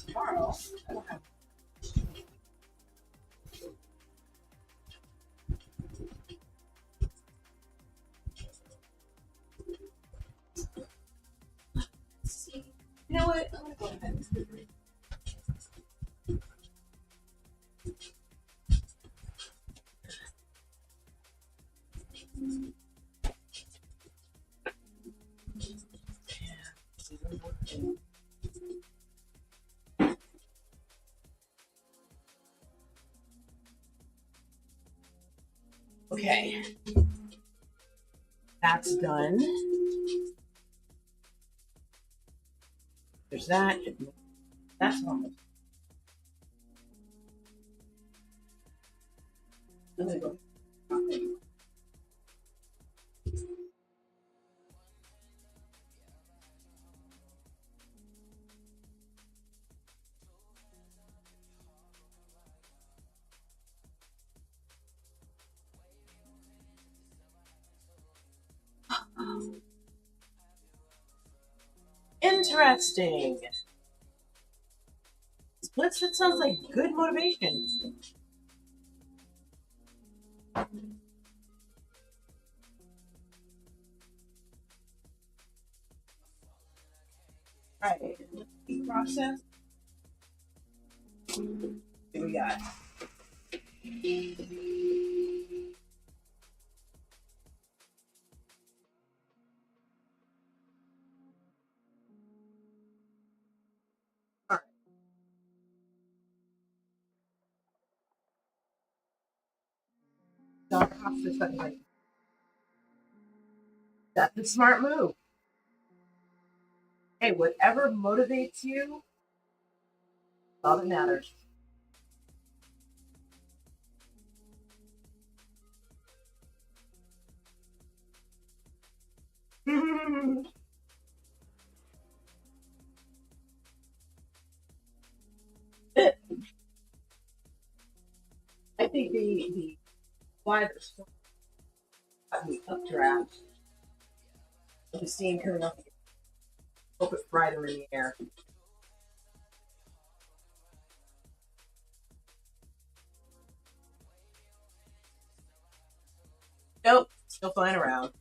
[SPEAKER 3] Tomorrow, I will have. See, you know what? I'm gonna go ahead. Okay, that's done. There's that. That's almost. I'm gonna go. Interesting. Splits, that sounds like good motivation. Alright, process. Here we got. Alright. Dog pasta something. That's a smart move. Hey, whatever motivates you, all that matters. the fly that's got the updraft, the steam coming off. Hope it fry them in the air. Nope, still flying around.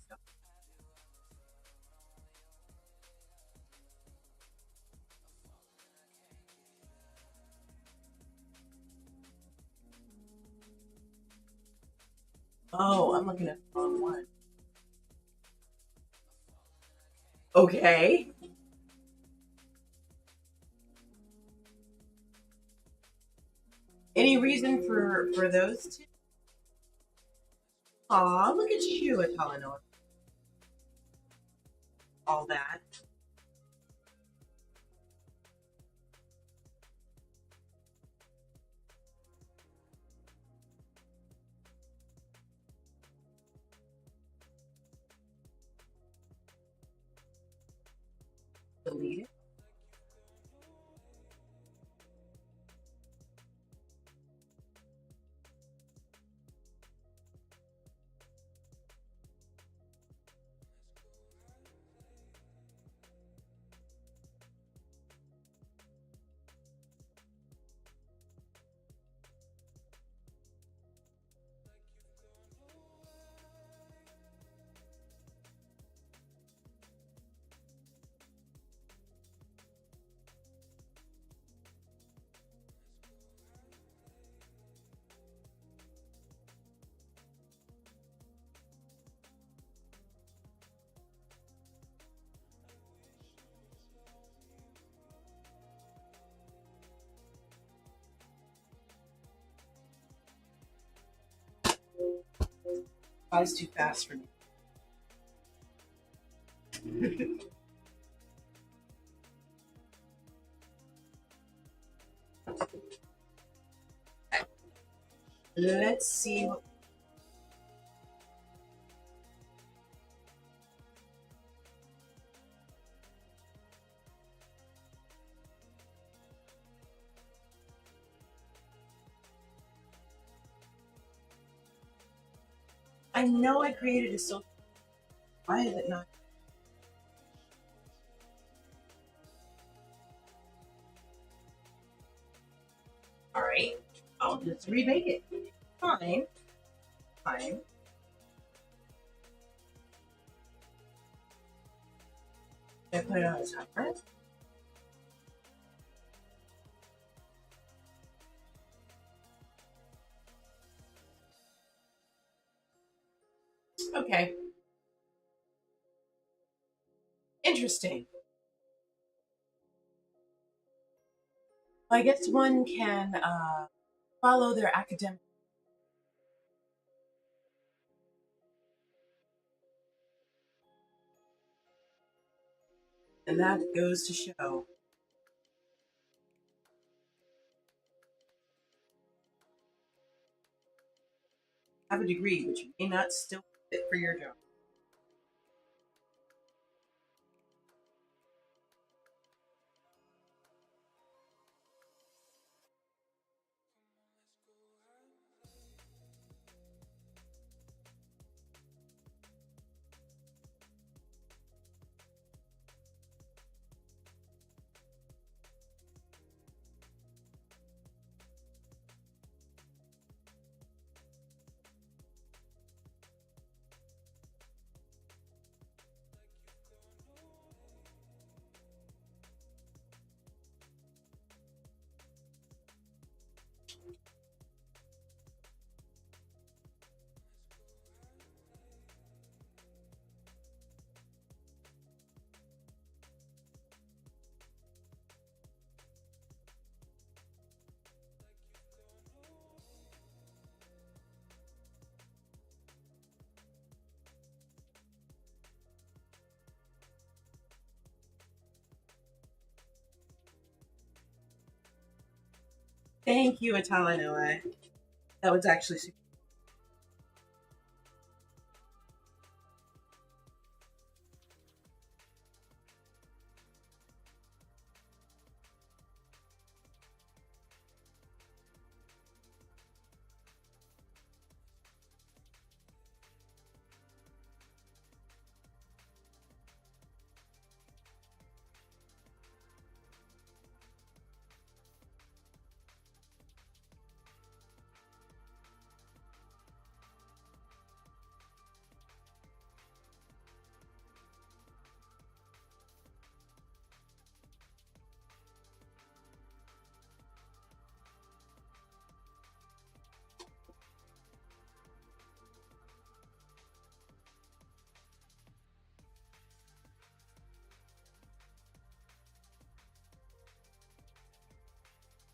[SPEAKER 3] Oh, I'm looking at the wrong one. Okay. Any reason for those two? Aw, look at you, Atalano. All that. Delete it. Flies too fast for me. Let's see what. I know I created a social. Why is it not? All right, I'll just remake it. Fine. Fine. I put it on a timer. Okay. Interesting. I guess one can follow their academic. And that goes to show. Have a degree, but you may not still fit for your job. Thank you, Atalanoa. That was actually super.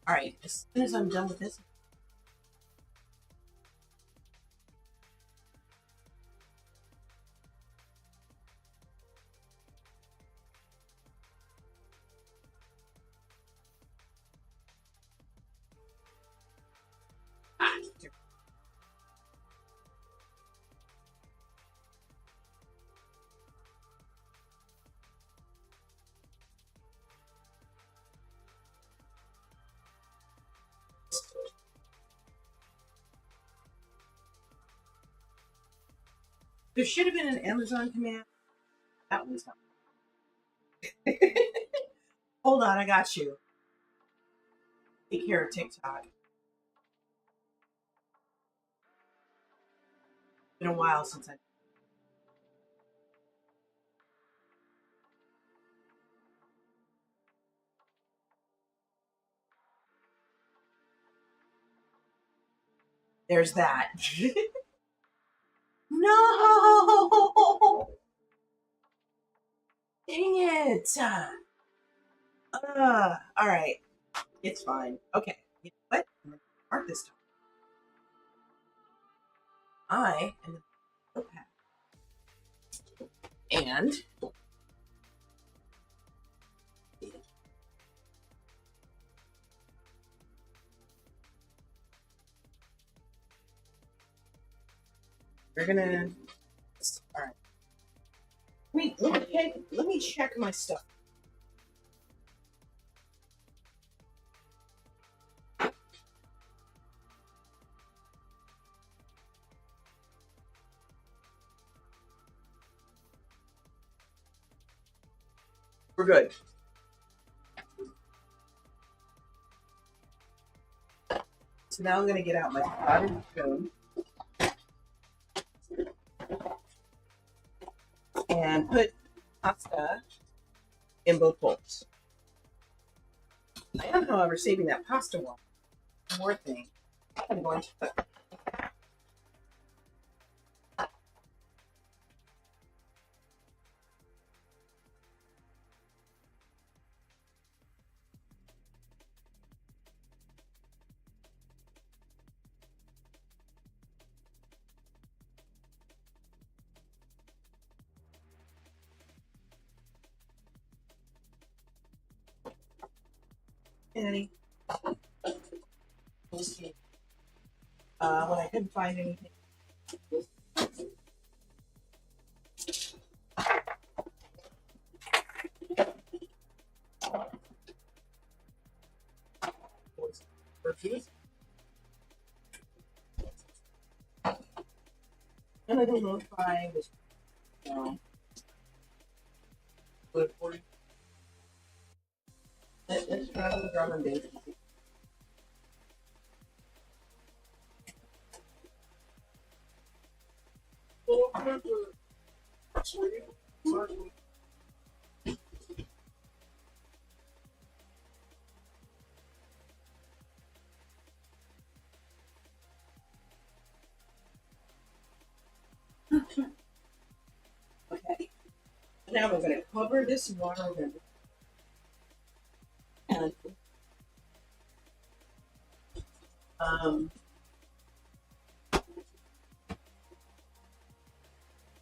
[SPEAKER 3] All right, as soon as I'm done with this. There should have been an Amazon command. That one's not. Hold on, I got you. Take care of TikTok. Been a while since I. There's that. No! Dang it! All right. It's fine. Okay. You know what? I'm going to start this time. I am the notepad. And we're gonna. All right. Let me check my stuff. We're good. So now I'm going to get out my potted spoon and put pasta in both bowls. I am, however, saving that pasta one. One more thing. I'm going to put. Annie. When I couldn't find anything. And I don't know if I was good for you. Let's try the drum and bass. Okay. Now we're going to cover this water and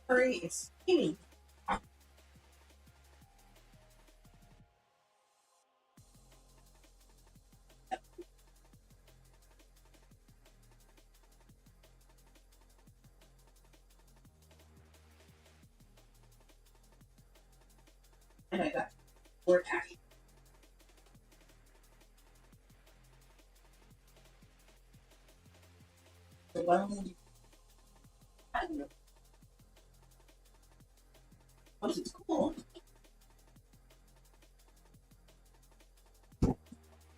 [SPEAKER 3] curry is skinny. And I got 4 action. So why don't we, I don't know. Once it's cool,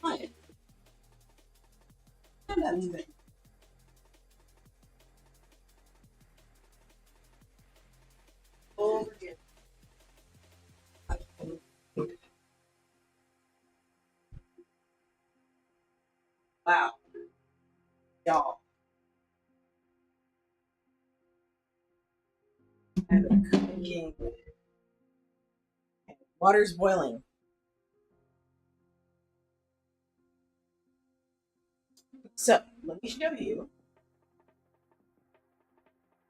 [SPEAKER 3] try it. And that means it. Over again. Wow. Y'all. And the cooking. Water's boiling. So let me show you.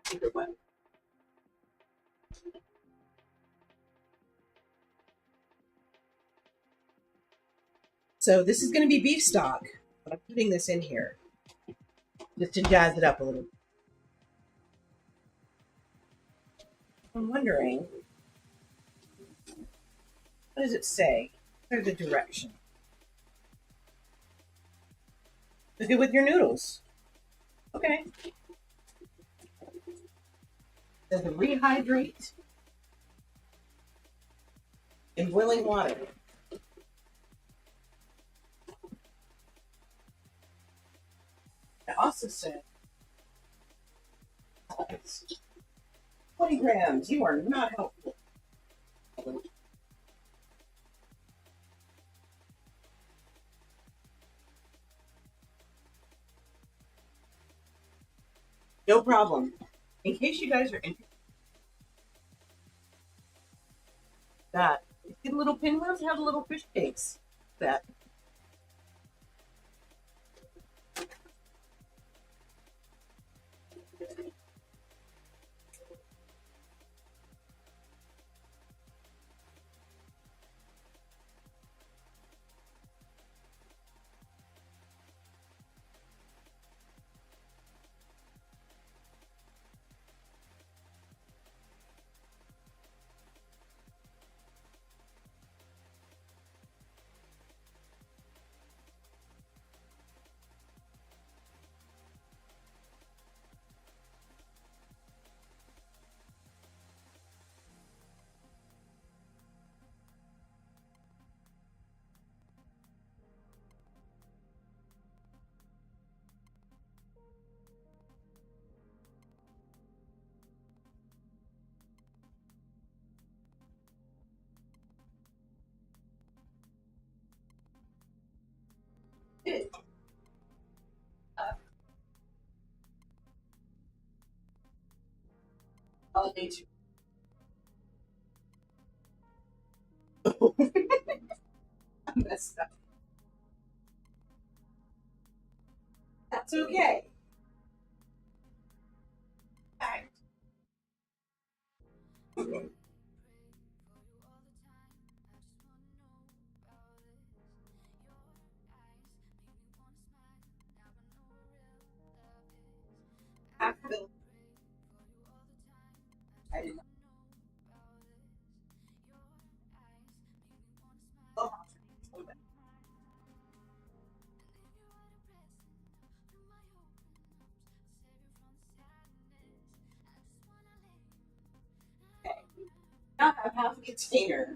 [SPEAKER 3] Secret weapon. So this is going to be beef stock, but I'm putting this in here just to jazz it up a little. I'm wondering, what does it say? There's a direction. Cook it with your noodles. Okay. Does it rehydrate in boiling water? It also said 20 grams. You are not helpful. No problem. In case you guys are interested, that get a little pinwheels, have little fish cakes. That it. I'll need to. I messed up. That's okay. Alright. I did not. Oh, okay. Now I have half a container.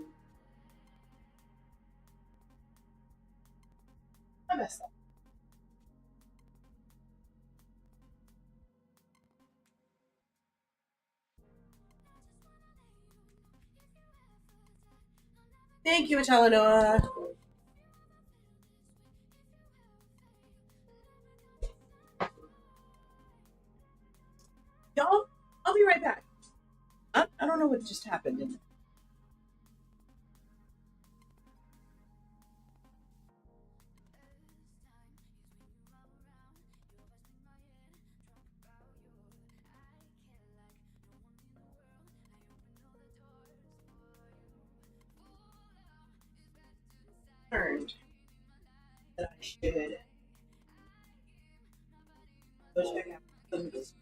[SPEAKER 3] I messed up. Thank you, Talanoa. Y'all, I'll be right back. I don't know what just happened. Learned that I should go check out some of this.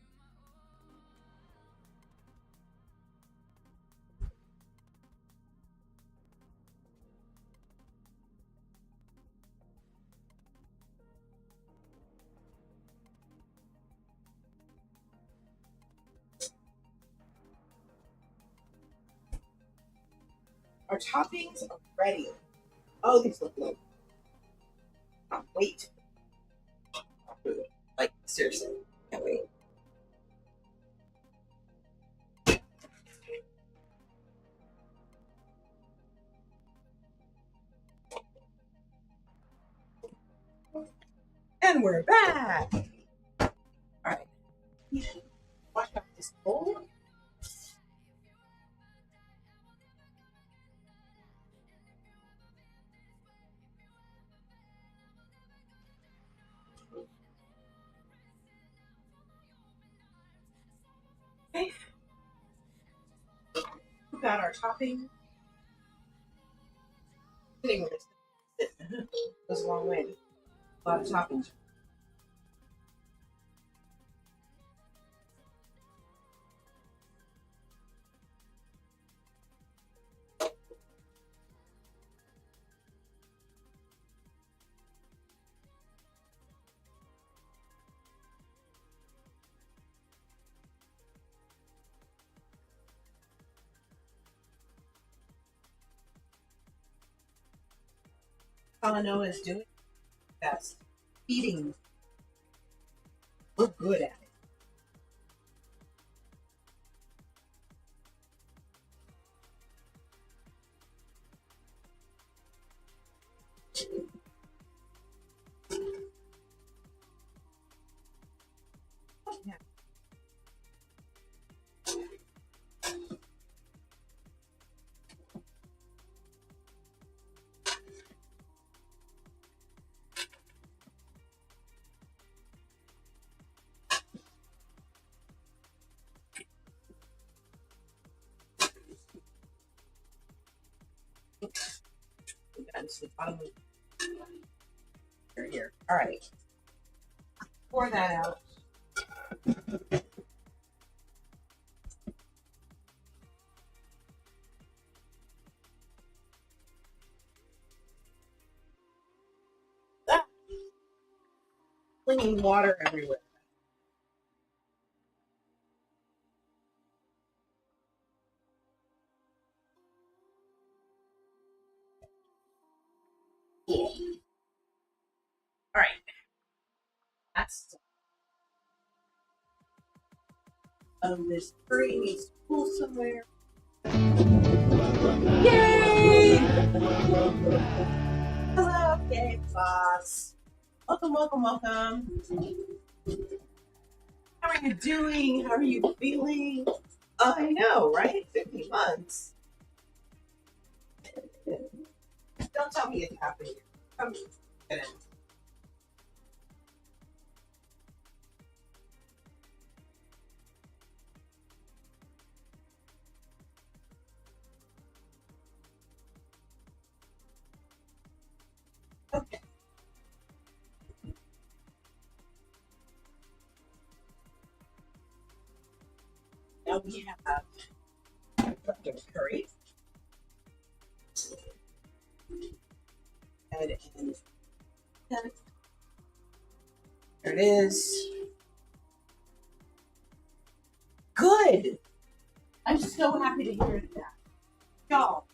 [SPEAKER 3] Our toppings are ready. Oh, these look good. Can't wait. Like, seriously, can't wait. And we're back. All right. Wash out this bowl. We got our topping. It was a long way. A lot of toppings. All I know is doing best. Eating. We're good at it. Yeah. That's the bottom of here. All right. Pour that out. Ah, flinging water everywhere. All right. That's this curry needs to cool somewhere. Yay! Hello, Yay, boss. Welcome, welcome, welcome. How are you doing? How are you feeling? Oh, I know, right? 50 months. Don't tell me it's happening. Come get it. Okay. Now we have leftover curry. Add in. There it is. Good. I'm so happy to hear that. Y'all,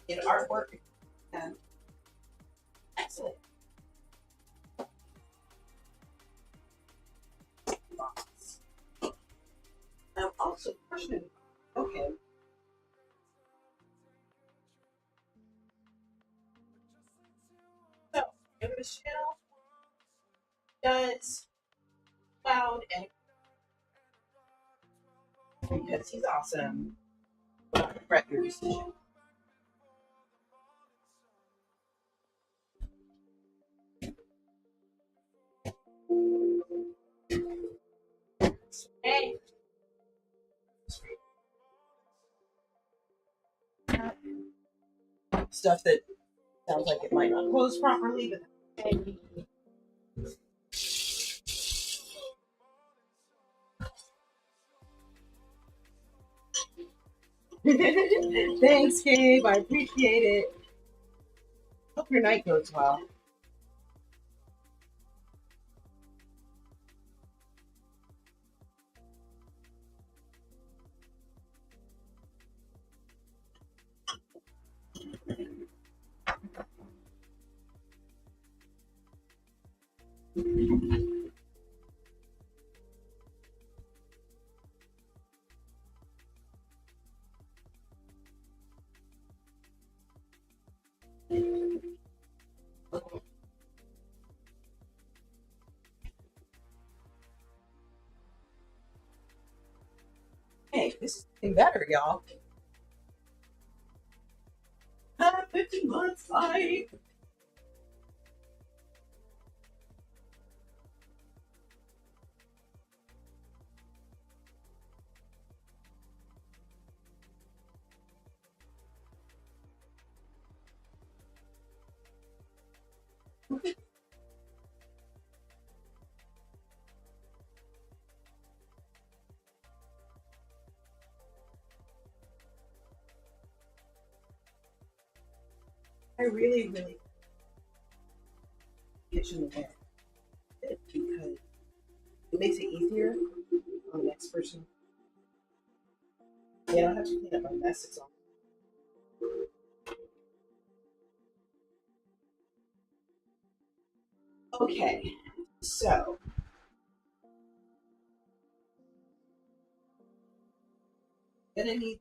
[SPEAKER 3] in artwork and excellent. I'm also questioning. Okay. So, Michelle does cloud and because he's awesome. Regret your decision. Hey. Stuff that sounds like it might not close properly, but okay. Thanks, Gabe. I appreciate it. Hope your night goes well. Hey, this is getting better, y'all. 50 Bye. I really, really kitchen the it because it makes it easier on the next person. They don't have to clean up my mess. It's all. Okay, so gonna need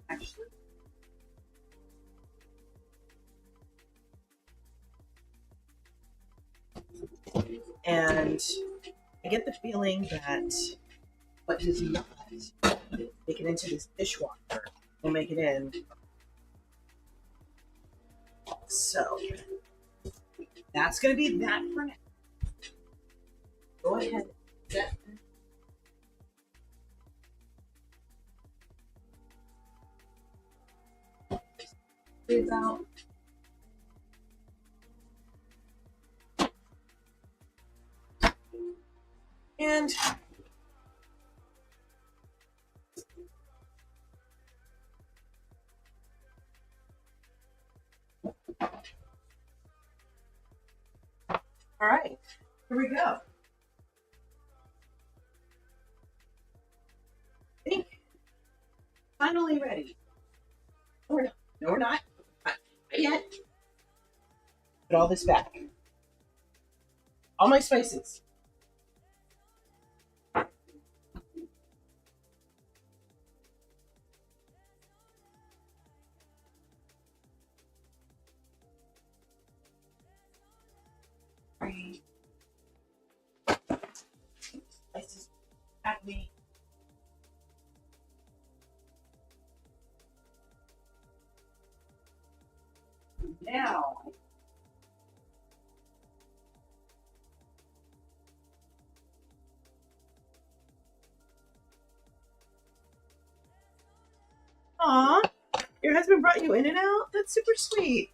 [SPEAKER 3] actually. And I get the feeling that what does not make it into this dishwasher will make it in. So that's going to be that for now. Go ahead. Set this out. And all right, here we go. I think finally ready. No, we're not. No, we're not. Not yet. Put all this back. All my spices. Right. Spices at me. Now. Aw, your husband brought you in and out? That's super sweet.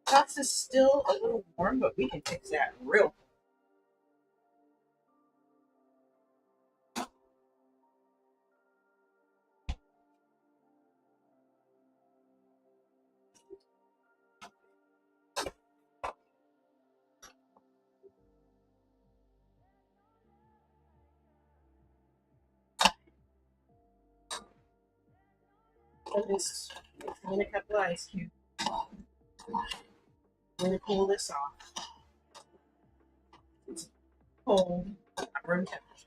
[SPEAKER 3] Sauce is still a little warm, but we can fix that real quick. I'll just mix in a couple of ice cubes. I'm going to cool this off. It's cold at room temperature.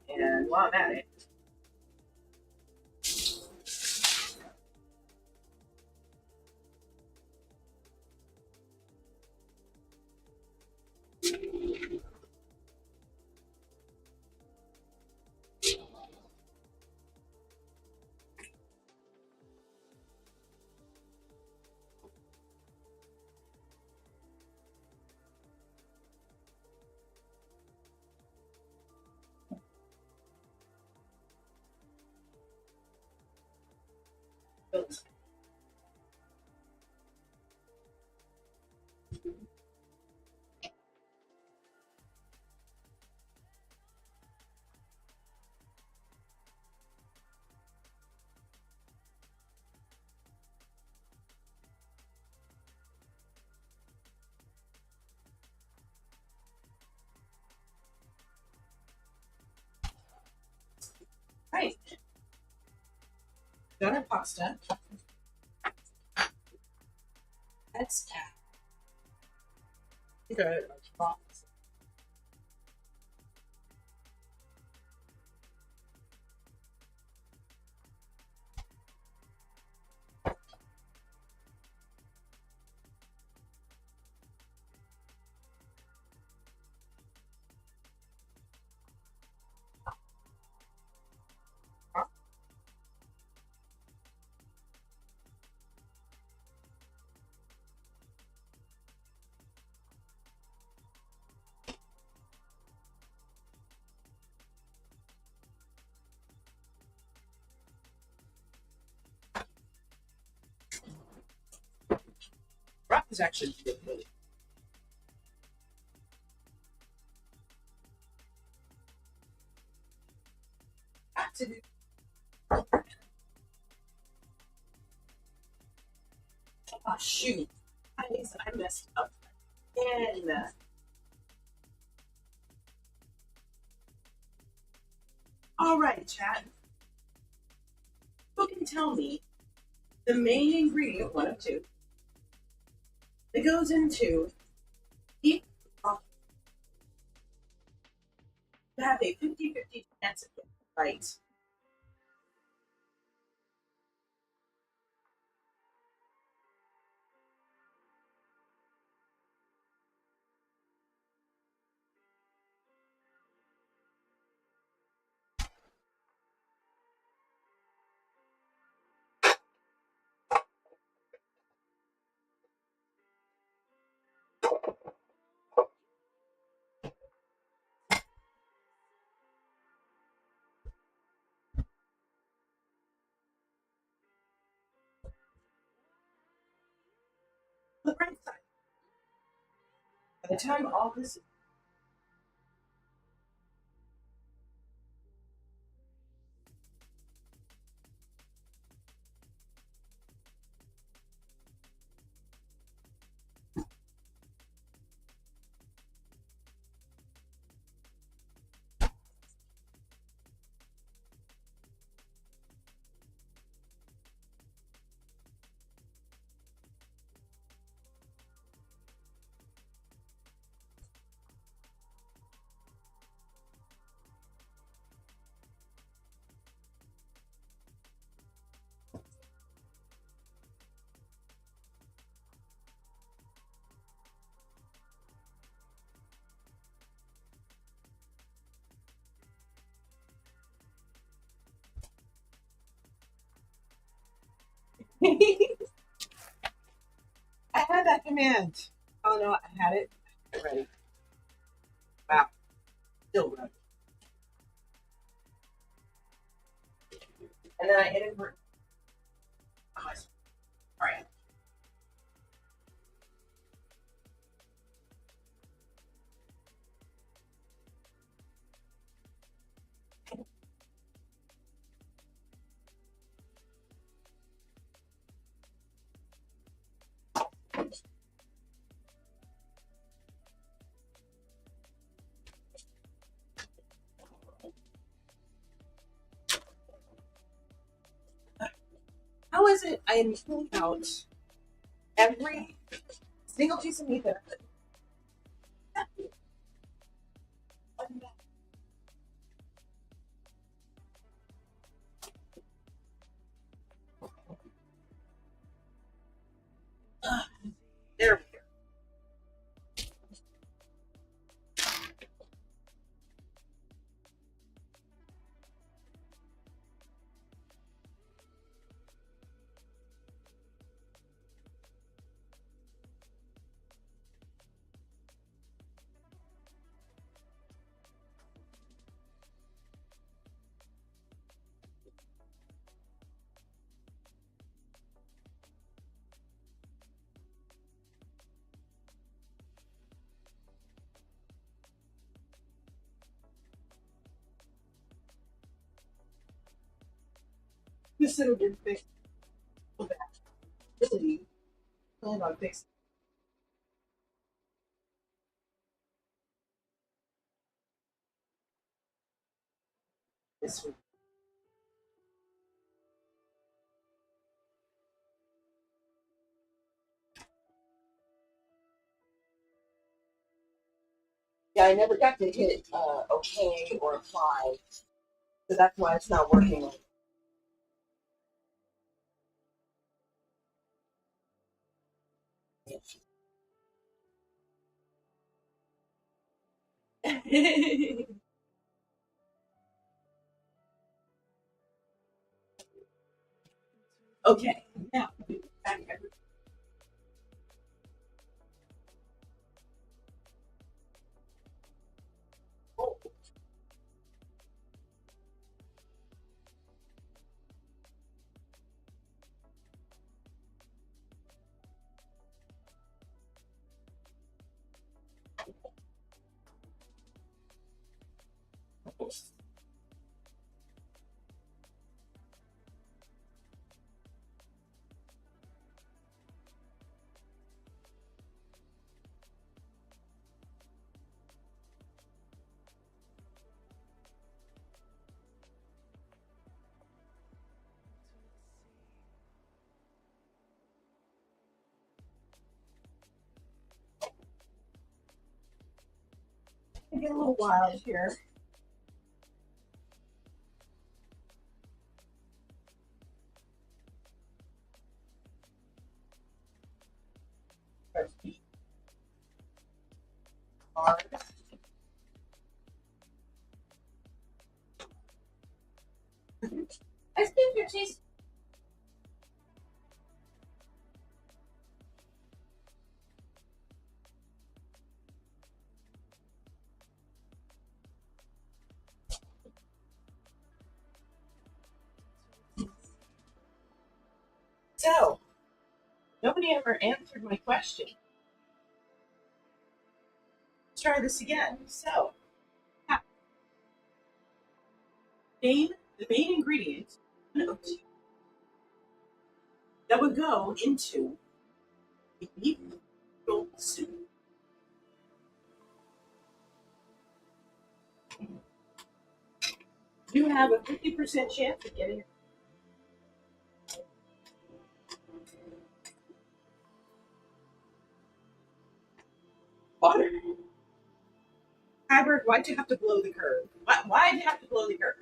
[SPEAKER 3] And while I'm at it, Got our pasta. Let's
[SPEAKER 4] Okay.
[SPEAKER 3] wrap is actually good. To do. Oh shoot! I messed up. And all right, chat. Who can tell me the main ingredient, one of two, that goes into each to have a 50-50 chance of getting it right? The bright side. By the time all this is I had that command. Oh no, I had it ready. Wow. Still running. And then I inadvertently. All right. How is it I am pulling out every single piece of meat that I put? There we go. This should have been fixed. Really plan on fixing this one. Yeah, I never got to hit OK or apply, so that's why it's not working. Okay, now back. Get a little wild here. I think your taste. So, nobody ever answered my question. Let's try this again. So, name the main ingredient note that would go into a beef noodle soup. You have a 50% chance of getting it. Water. Hybrid, why'd you have to blow the curve? Why'd you have to blow the curve?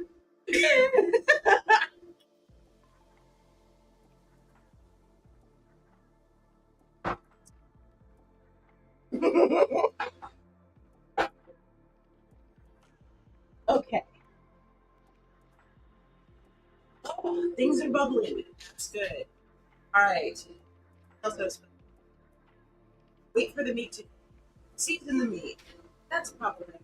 [SPEAKER 3] Okay. Oh, things are bubbling. That's good. All right. Wait for the meat to season the meat. That's probably.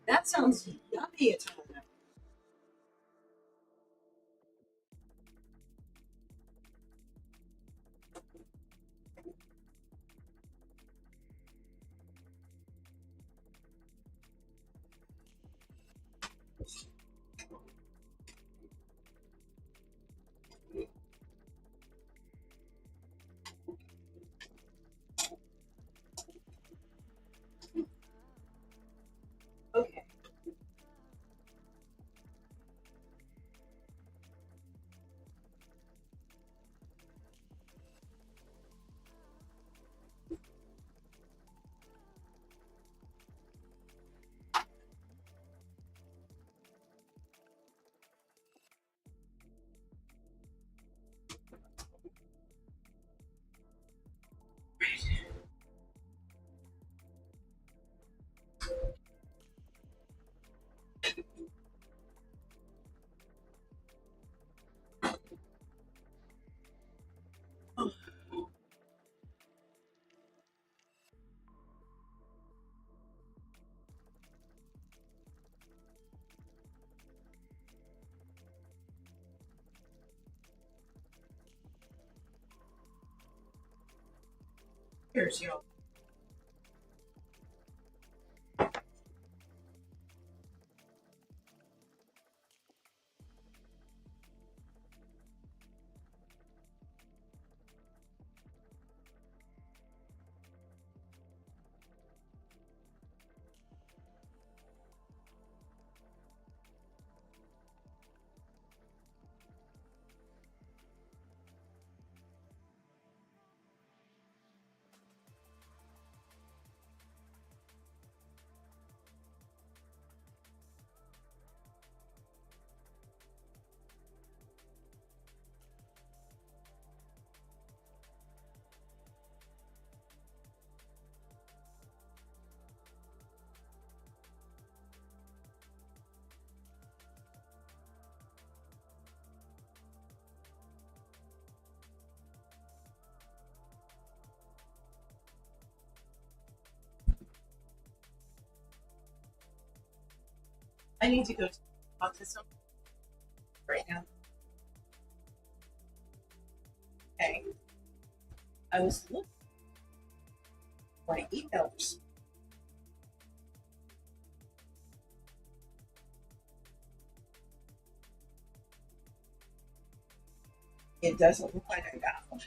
[SPEAKER 3] That sounds yummy, Italian. Okay. Oh, here's your. I need to go to autism right now. Okay. I was looking for my emails. It doesn't look like I got one.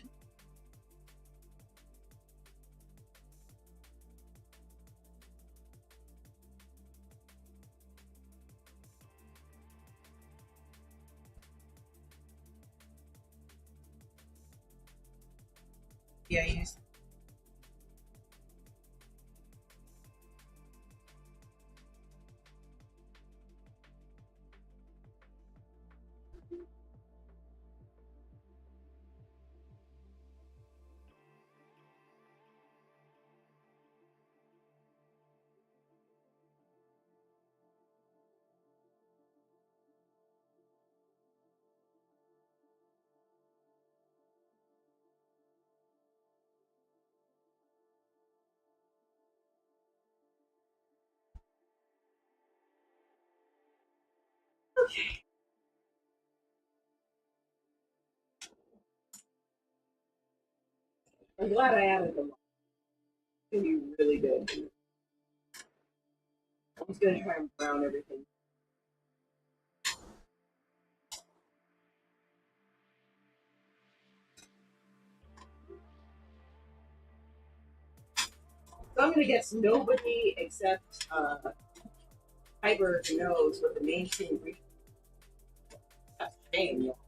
[SPEAKER 3] Yeah, use. Okay. I'm glad I added them. It's gonna be really good. I'm just gonna try and brown everything. So I'm gonna guess nobody except Piper knows what the main thing. That's a shame, y'all.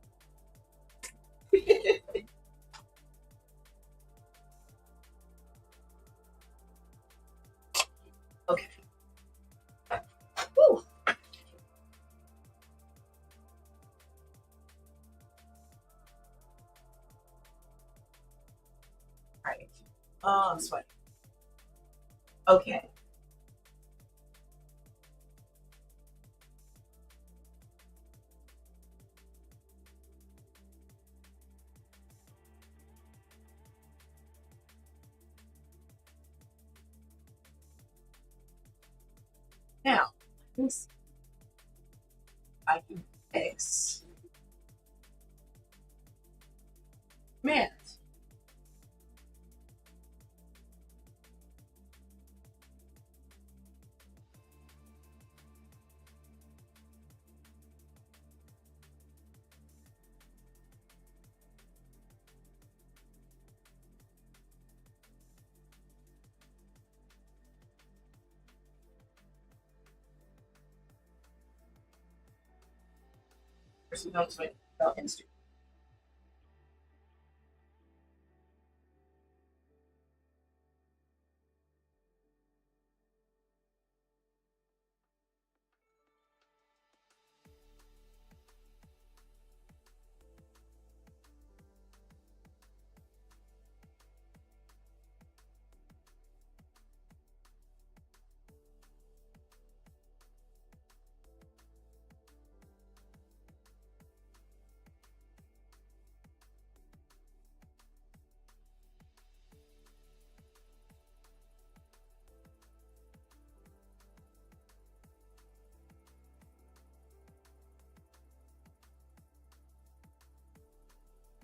[SPEAKER 3] Okay. Whew. Right. Oh, I'm sweating. Okay. Now, this I can fix. Man. Person knows what about Instagram.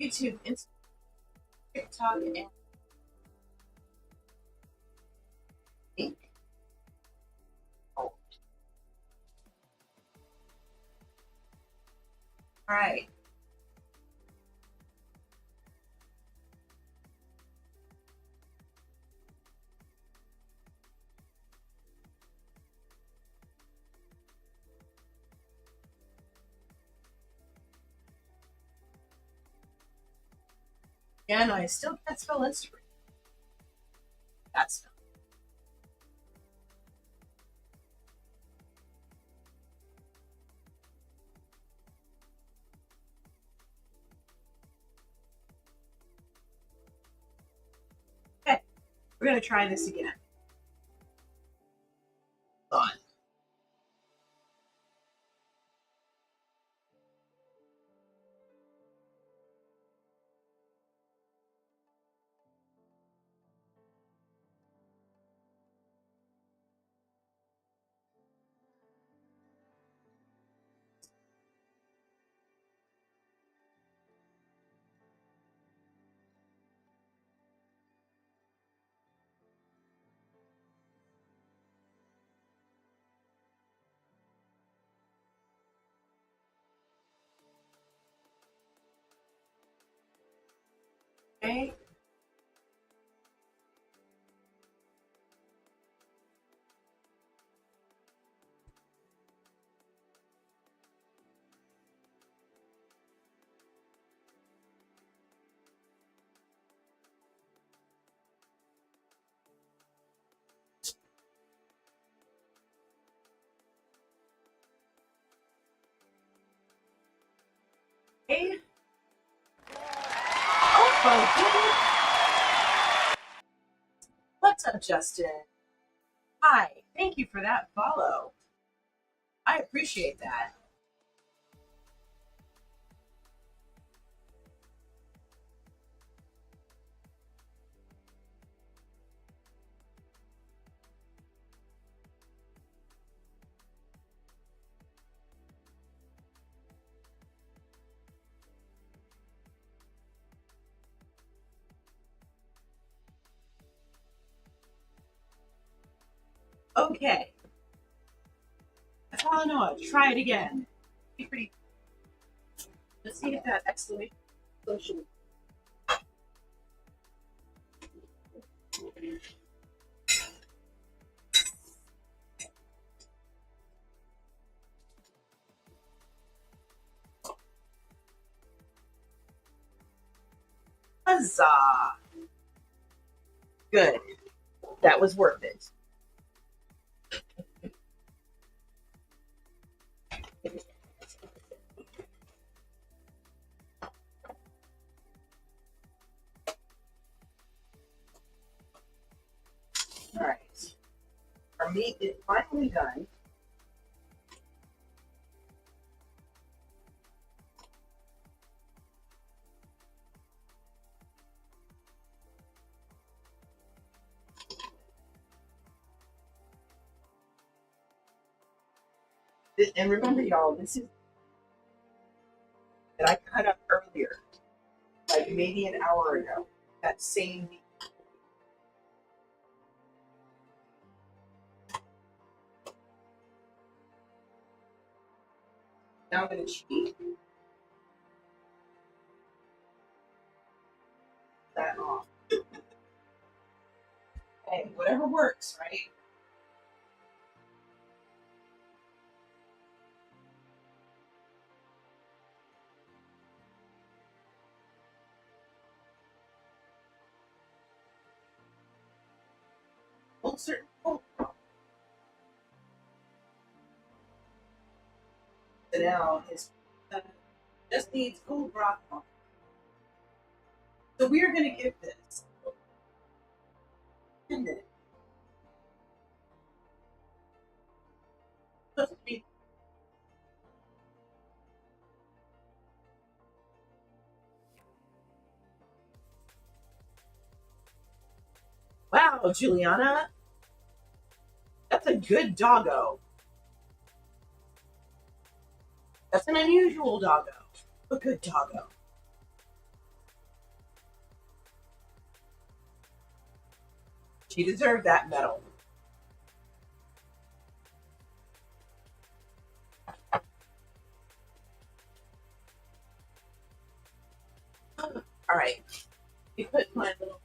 [SPEAKER 3] YouTube, Instagram, TikTok, and Ink. Oh. All right. Yeah, no, I still can't spell Instagram. That's okay. We're gonna try this again. On. What's up, Justin? Hi, thank you for that follow. I appreciate that. Okay. That's all I know. Try it again. Be pretty. Let's see if that exclamation social. Huzzah! Good. That was worth it. All right. Our meat is finally done. And remember, y'all, this is that I cut up earlier, like maybe an hour ago. That same meat. Now I'm going to cheat that off. Hey, whatever works, right? Well, certain. Oh. So now it's just needs cold broth. So we are going to give this 10 minutes. Supposed to be. Wow, Juliana, that's a good doggo. That's an unusual doggo, a good doggo. She deserved that medal. All right, you put my little.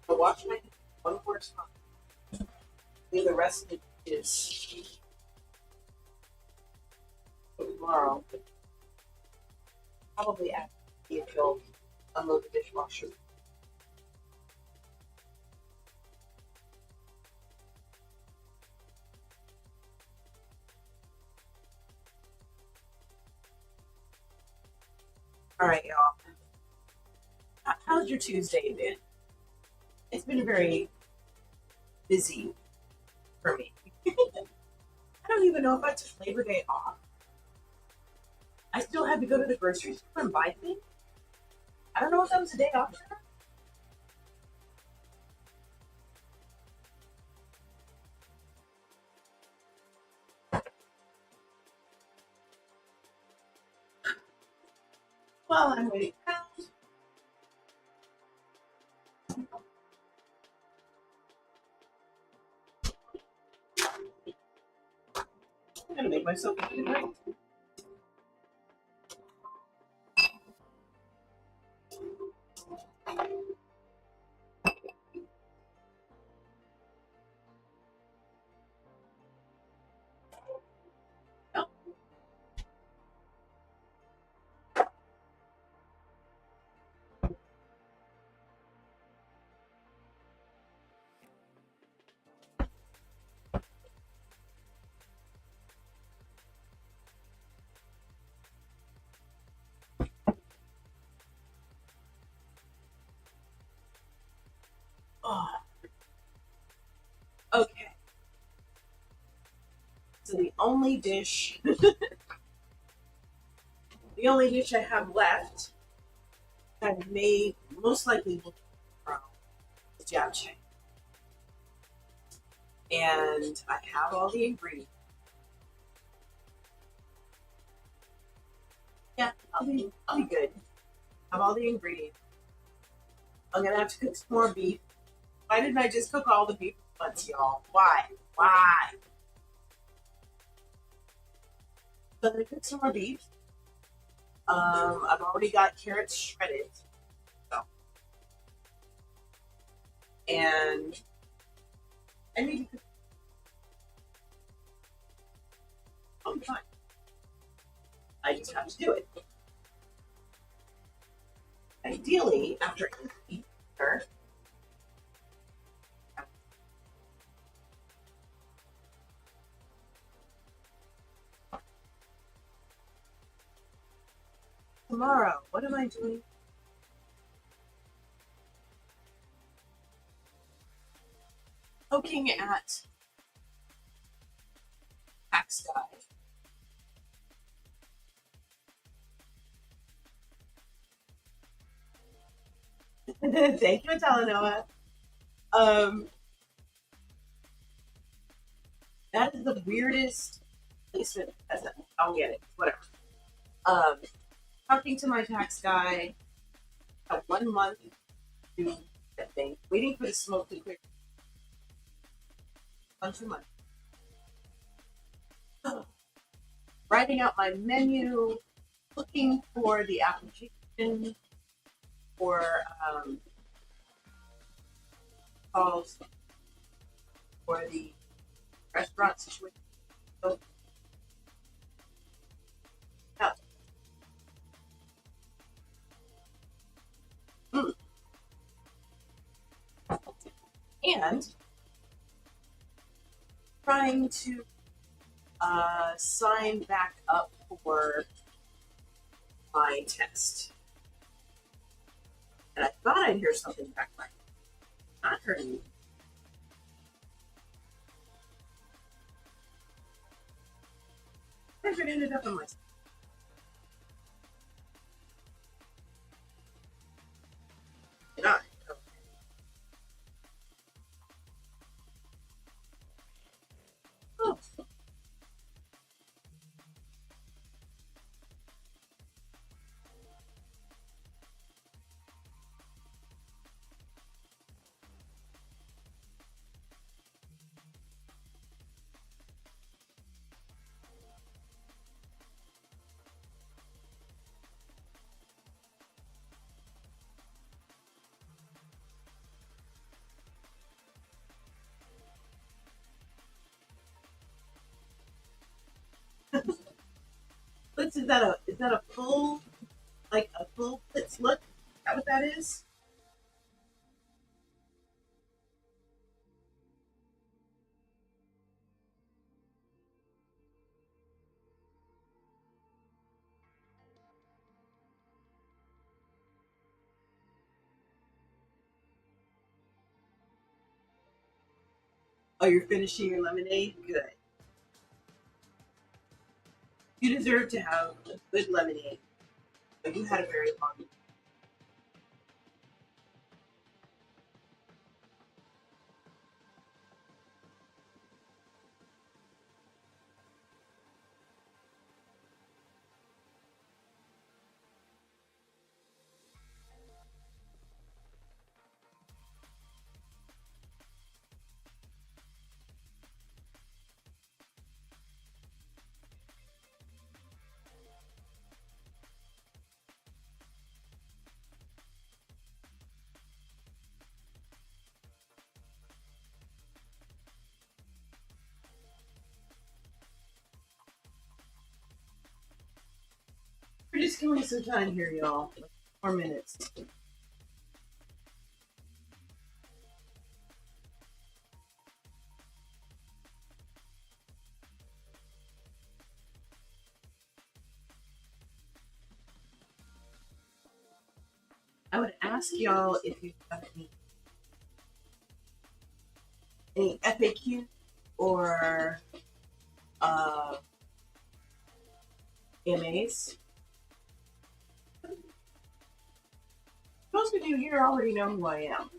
[SPEAKER 3] I'll wash my one more time. Leave the rest of it is tomorrow. Probably after if you'll unload the dishwasher. All right, y'all. How's your Tuesday been? It's been very busy for me. I don't even know if I took Labor Day off. I still had to go to the grocery store and buy things. I don't know if that was a day off or not. While I'm waiting around. I'm gonna make myself a good night. Okay. So the only dish, I have left that I made most likely will be from the japchae, and I have all the ingredients. Yeah, I'll be good. I have all the ingredients. I'm gonna have to cook some more beef. Why didn't I just cook all the beef at once, y'all? Why? Why? So I'm gonna cook some more beef. I've already got carrots shredded, so, and I need to cook. I'll be fine. I just have to do it. Ideally, after Easter, tomorrow, what am I doing? Looking at tax guide. Thank you, Talanoa. That is the weirdest placement. I'll get it. Whatever. Talking to my tax guy. Got 1 month to do that thing. Waiting for the smoke to clear. 2 months. Writing out my menu. Looking for the application for calls for the restaurant situation. So, yeah. And trying to sign back up for my test. And I thought I'd hear something back by not heard anything. I it ended up on my. Not. Oh. Blitz, is that a full, like a full Blitz look? Is that what that is? Oh, you're finishing your lemonade? Good. You deserve to have a good lemonade. But you had a very long. We're just killing some time here, y'all. 4 minutes. I would ask y'all if you have any any FAQ or AMAs. Most of you here already know who I am.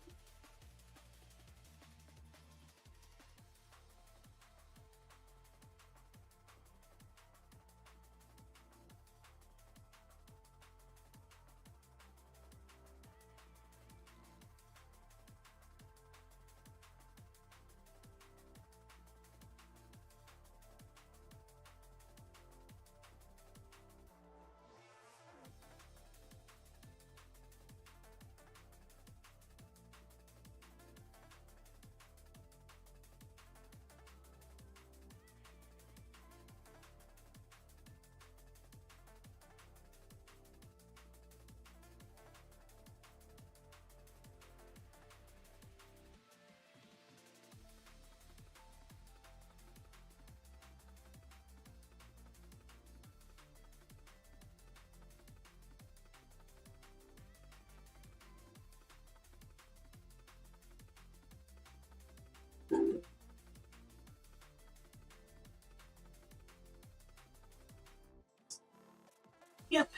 [SPEAKER 3] Yep.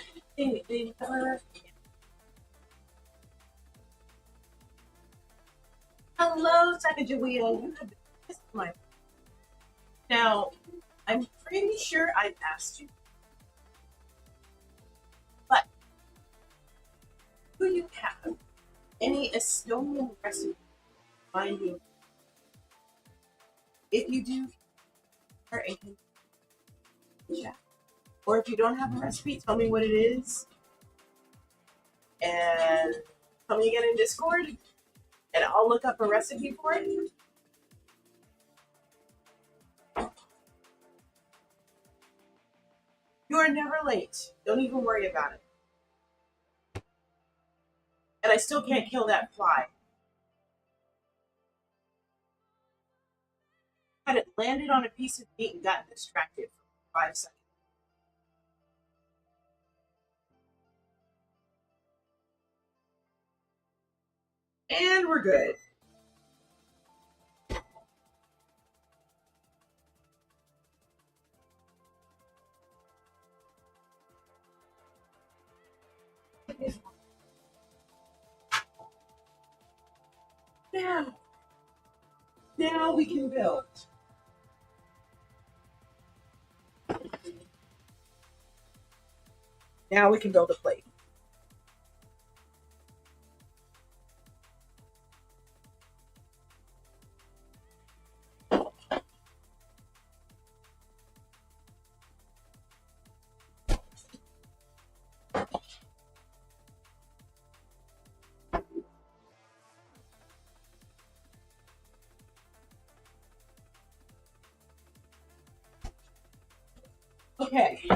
[SPEAKER 3] Hello, Sacagawea. You have missed my. Now, I'm pretty sure I've asked you, but do you have any Estonian recipe behind you? If you do, or a chat. Or if you don't have a recipe, tell me what it is. And tell me again in Discord. And I'll look up a recipe for it. You are never late. Don't even worry about it. And I still can't kill that fly. Had it landed on a piece of meat and got distracted for 5 seconds. And we're good. Now we can build. Now we can build a plate. Okay.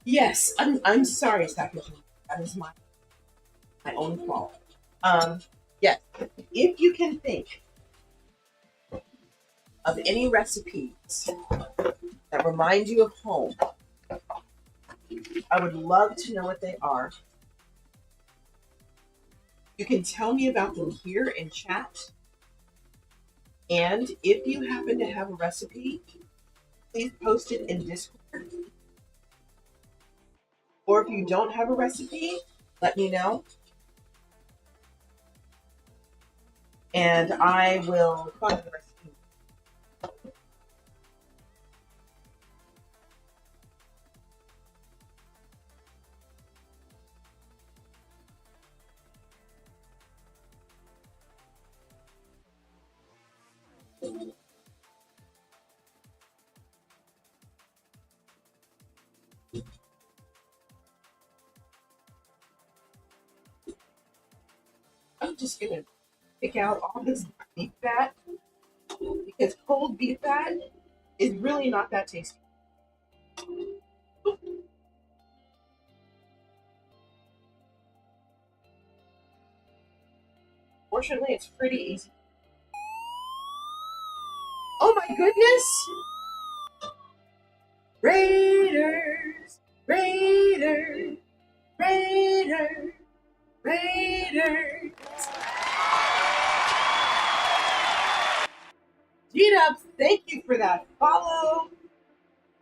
[SPEAKER 3] Yes, I'm sorry, Sakaji. That is my own fault. Yes, if you can think of any recipes that remind you of home, I would love to know what they are. You can tell me about them here in chat. And if you happen to have a recipe, please post it in Discord. Or if you don't have a recipe, let me know. And I will find the recipe. I'm just going to pick out all this beef fat because cold beef fat is really not that tasty. Fortunately, it's pretty easy. Oh my goodness! Raiders! Raiders! Raiders! Raiders! G-Dubs, thank you for that follow.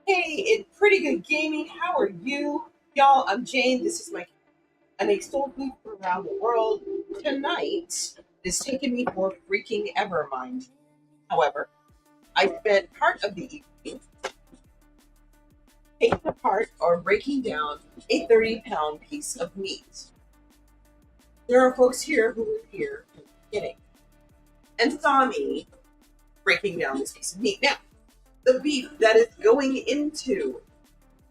[SPEAKER 3] Hey, it's Pretty Good Gaming. How are you? Y'all, I'm Jane. This is my I make soul food from around the world. Tonight is taking me for freaking ever, mind. However, I spent part of the evening taking apart or breaking down a 30-pound piece of meat. There are folks here who were here in the beginning and saw me breaking down this piece of meat. Now, the beef that is going into.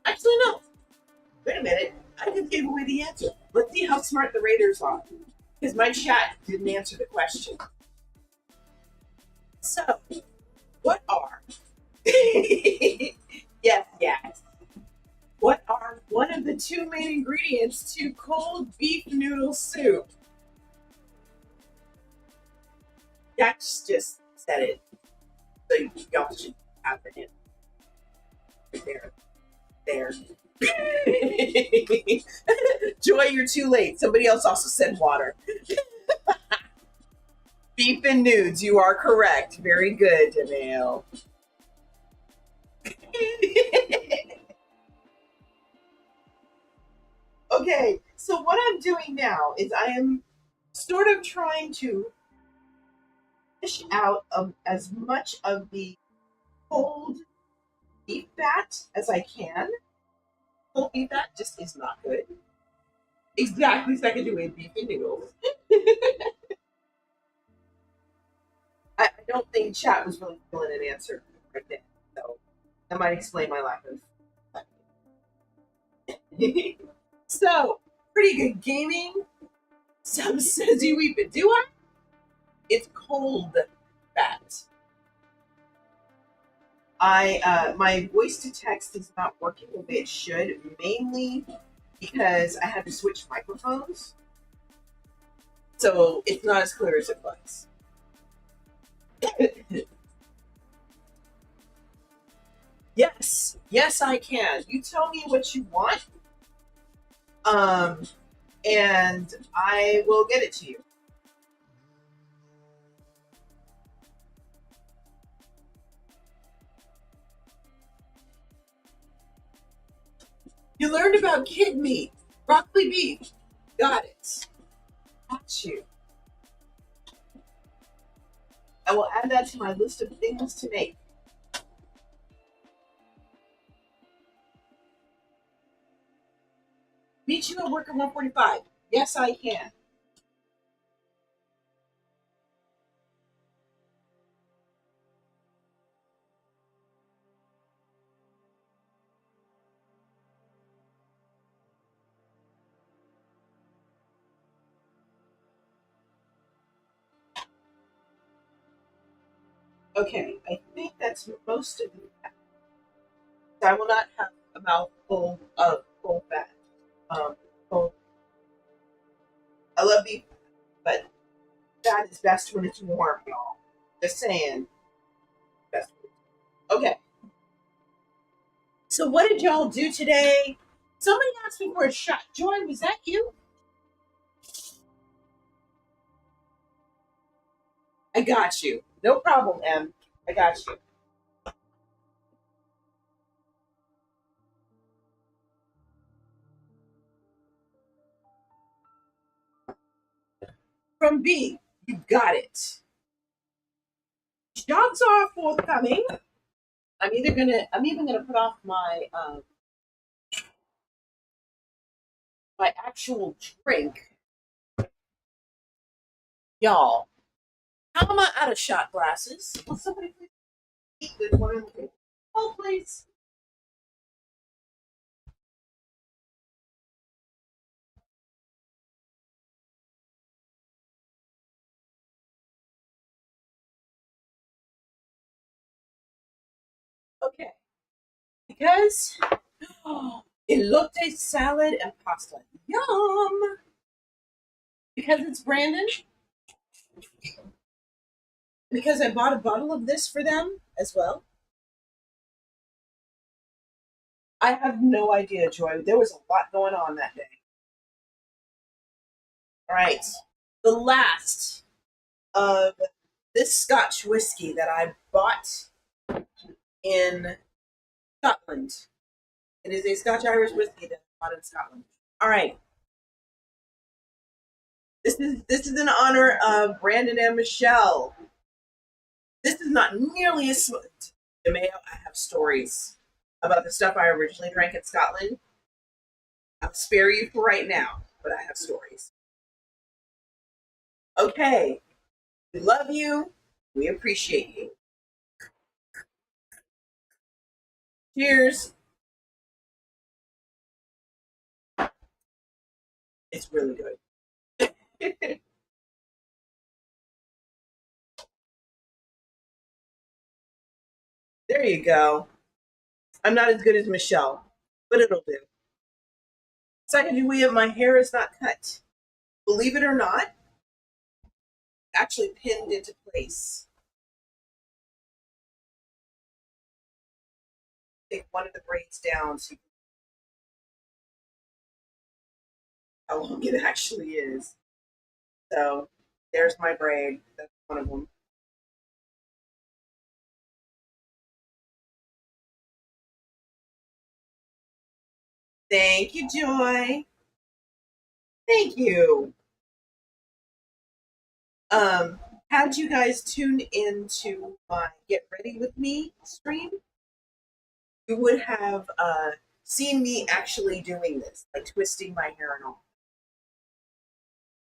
[SPEAKER 3] Actually, no. Wait a minute. I just gave away the answer. Let's see how smart the Raiders are. Because my chat didn't answer the question. So, what are. Yes, yes. What are one of the two main ingredients to cold beef noodle soup? Dax just said it. So y'all should have the hint. There. Joy, you're too late. Somebody else also said water. Beef and nudes, you are correct. Very good, Danielle. Okay, so what I'm doing now is I am sort of trying to fish out as much of the cold beef fat as I can. Cold beef fat just is not good. Exactly, so I can do with beef and noodles. I don't think chat was really feeling an answer right then, so that might explain my lack of. So, Pretty Good Gaming. Some says you even do it. It's cold fat. My voice to text is not working the way it should, mainly because I had to switch microphones. So it's not as clear as it was. Yes, I can. You tell me what you want, and I will get it to you. You learned about kid meat, broccoli beef. Got it. Got you. I will add that to my list of things to make. Meet you at work at 1:45. Yes, I can. Okay, I think that's most of it. I will not have a mouthful of full fat. Full. I love beef, but fat is best when it's warm, y'all. Just saying. Best. Okay. So what did y'all do today? Somebody asked me for a shot. Joy, was that you? I got you. No problem, Em. I got you. From B, you got it. Shots are forthcoming. I'm even gonna put off my actual drink. Y'all, how am I out of shot glasses? Will somebody please eat this one? Oh, please. Okay. Because elote salad and pasta. Yum! Because it's Brandon. Because I bought a bottle of this for them as well. I have no idea, Joy. There was a lot going on that day. All right. The last of this Scotch whiskey that I bought in Scotland. It is a Scotch Irish whiskey that I bought in Scotland. All right. This is in honor of Brandon and Michelle. This is not nearly as smooth. DeMeo, I have stories about the stuff I originally drank in Scotland. I'll spare you for right now, but I have stories. Okay. We love you. We appreciate you. Cheers. It's really good. There you go. I'm not as good as Michelle, but it'll do. Sacagawea, my hair is not cut. Believe it or not, actually pinned into place. Take one of the braids down so you can see how long it actually is. So there's my braid. That's one of them. Thank you, Joy. Thank you. Had you guys tune into my Get Ready With Me stream, you would have seen me actually doing this, like twisting my hair and all.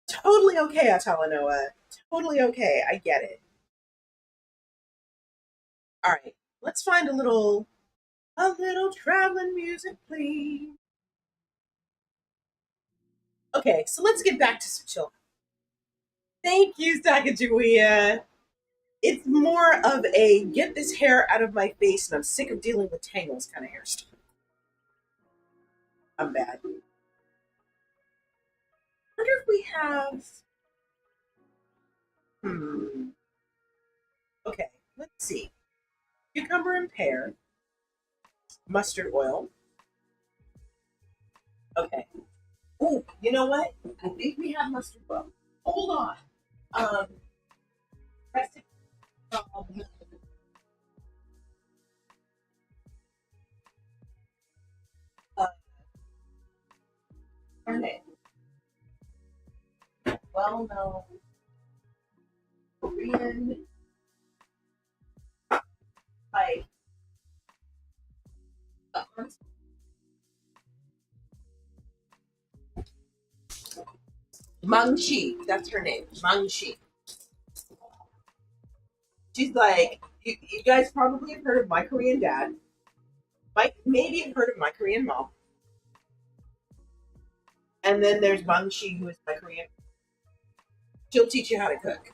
[SPEAKER 3] Totally okay, Atalanoa. Totally okay. I get it. All right, let's find a little traveling music, please. Okay, so let's get back to some chill. Thank you, Sacagawea. It's more of a get this hair out of my face and I'm sick of dealing with tangles kind of hairstyle. I'm bad. I wonder if we have. Okay, let's see. Cucumber and pear, mustard oil. Okay. Ooh, you know what? I think we have mustard oil. Hold on. Recipe. Darn it. Well known Korean like Mangchi, that's her name. Mangchi. She's like, you guys probably have heard of my Korean dad. Maybe have heard of my Korean mom. And then there's Mangchi, who is my Korean. She'll teach you how to cook.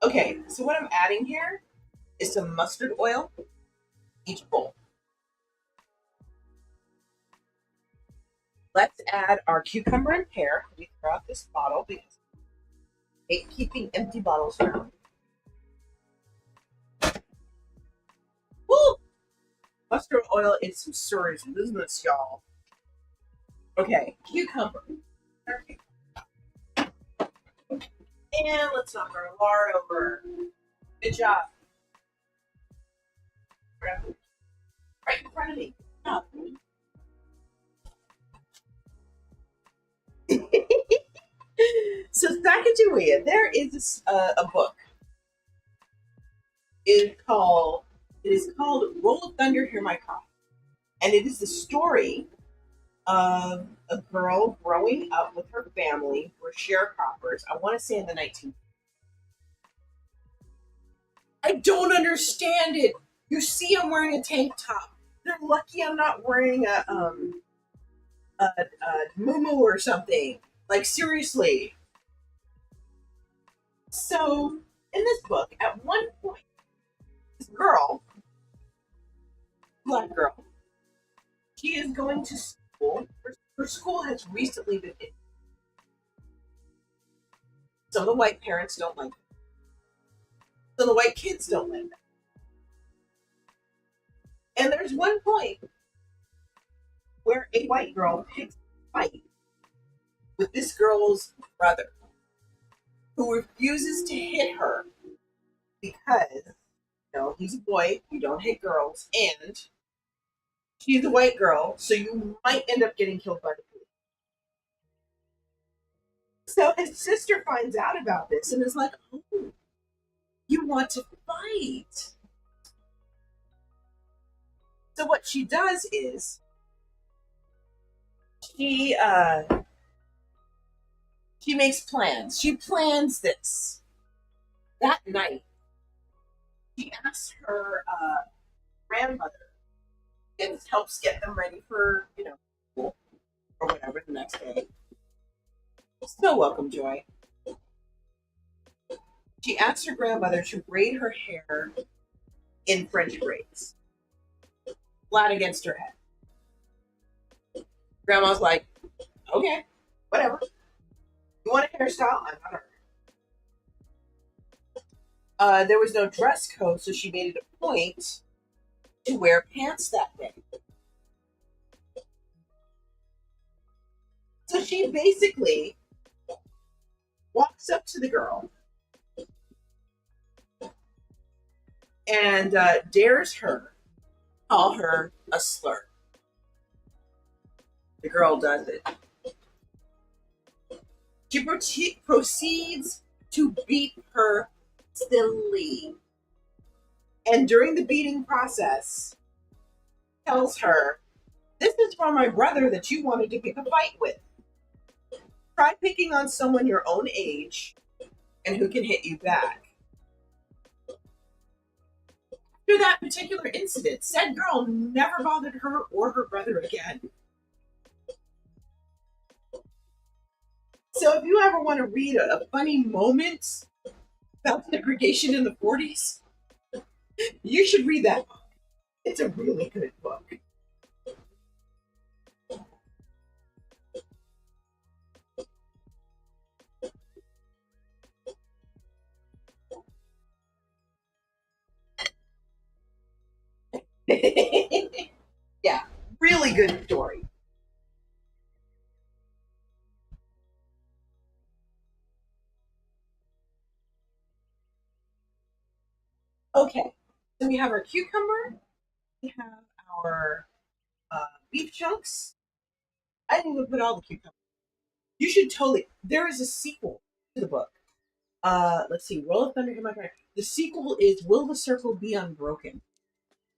[SPEAKER 3] Okay, so what I'm adding here is some mustard oil, each bowl. Let's add our cucumber and pear. Let me throw out this bottle because I hate keeping empty bottles around. Woo! Mustard oil is some serious business, y'all. Okay, cucumber. And let's knock our lard over. Good job. Right in front of me. Oh. So Sacagawea, there is a book. It is called Roll of Thunder, Hear My Cry. And it is the story of a girl growing up with her family who were sharecroppers. I want to say in the 19th. I don't understand it. You see I'm wearing a tank top. They're lucky I'm not wearing a muumuu or something. Like, seriously. So, in this book, at one point, this girl, black girl, she is going to school. Her school has recently been in. Some of the white parents don't like it. Some of the white kids don't like it. And there's one point where a white girl picks a fight with this girl's brother. who refuses to hit her because, he's a boy, you don't hit girls, and she's a white girl, so you might end up getting killed by the police. So his sister finds out about this and is like, oh, you want to fight. So what she does is she makes plans. She plans this. That night, she asks her grandmother and helps get them ready for, school or whatever the next day. So welcome, Joy. She asked her grandmother to braid her hair in French braids, flat against her head. Grandma's like, okay, whatever. You want a hairstyle? I'm not her. There was no dress code, so she made it a point to wear pants that day. So she basically walks up to the girl and dares her, call her a slur. The girl does it. She proceeds to beat her silly. And during the beating process, tells her, this is for my brother that you wanted to pick a fight with. Try picking on someone your own age and who can hit you back. After that particular incident, said girl never bothered her or her brother again. So if you ever want to read a funny moment about segregation in the 40s, you should read that book. It's a really good book. Yeah, really good story. Okay, so we have our cucumber, we have our beef chunks. I didn't even put all the cucumber. You should totally. There is a sequel to the book. Let's see. Roll of Thunder, Hit My Cry. The sequel is Will the Circle Be Unbroken?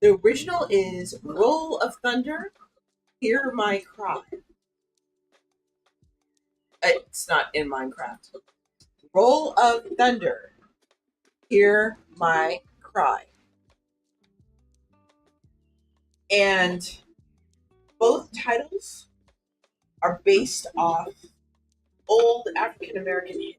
[SPEAKER 3] The original is Roll of Thunder, Hear My Cry. It's not in Minecraft. Roll of Thunder, Hear My Cry. And both titles are based off old African American hymns.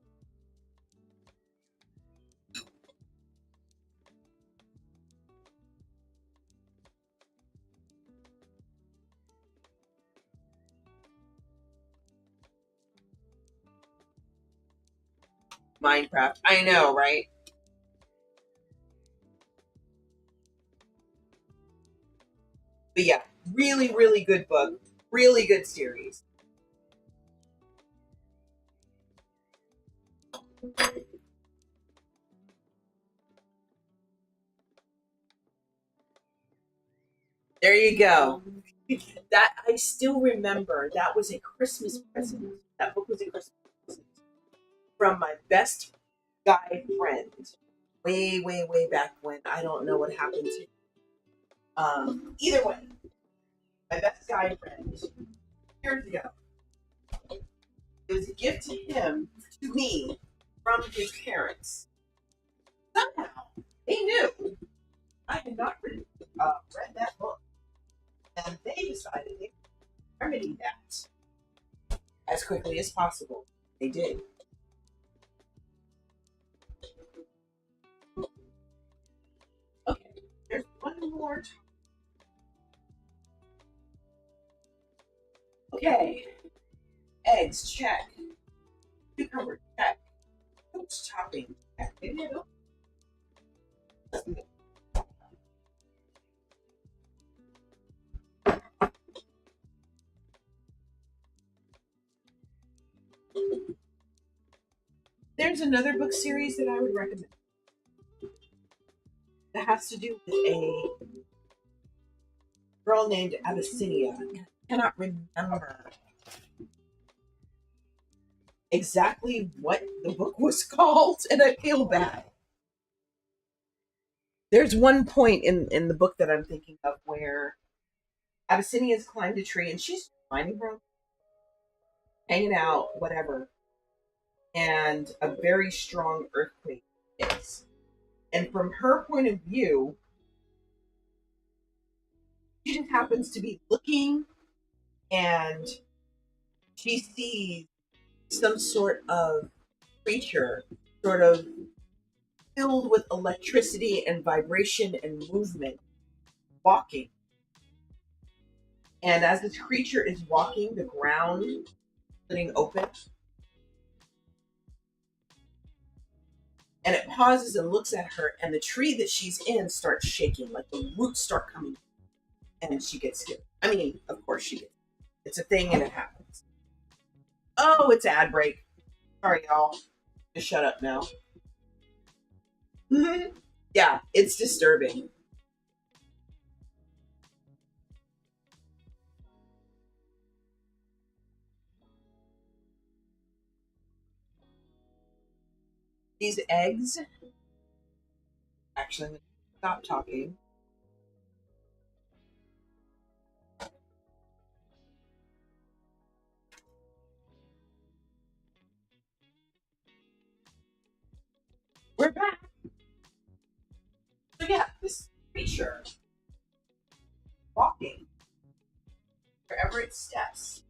[SPEAKER 3] Minecraft. I know, right? But yeah, really, really good book. Really good series. There you go. That I still remember. That was a Christmas present. That book was a Christmas present from my best guy friend. Way, way, way back when. I don't know what happened to. Either way, my best guy friend years ago. It was a gift to him, to me, from his parents. Somehow they knew I had not read that book, and they decided they would remedy that as quickly as possible. They did. Okay, there's one more. Okay, eggs, check. Cucumber, check. Oops, topping, check. Maybe I don't. There's Here's another book series that I would recommend. That has to do with a girl named Abyssinia. I cannot remember exactly what the book was called, and I feel bad. There's one point in the book that I'm thinking of where Abyssinia's climbed a tree and she's finding her, hanging out, whatever, and a very strong earthquake hits. And from her point of view, she just happens to be looking and she sees some sort of creature, sort of filled with electricity and vibration and movement, walking. And as this creature is walking, the ground splitting open. And it pauses and looks at her, and the tree that she's in starts shaking, like the roots start coming. And she gets scared. I mean, of course she gets. It's a thing and it happens. Oh, it's ad break. Sorry, y'all. Just shut up now. Yeah, it's disturbing. These eggs. Actually, I'm going to stop talking. We're back. So yeah, this creature walking wherever it steps.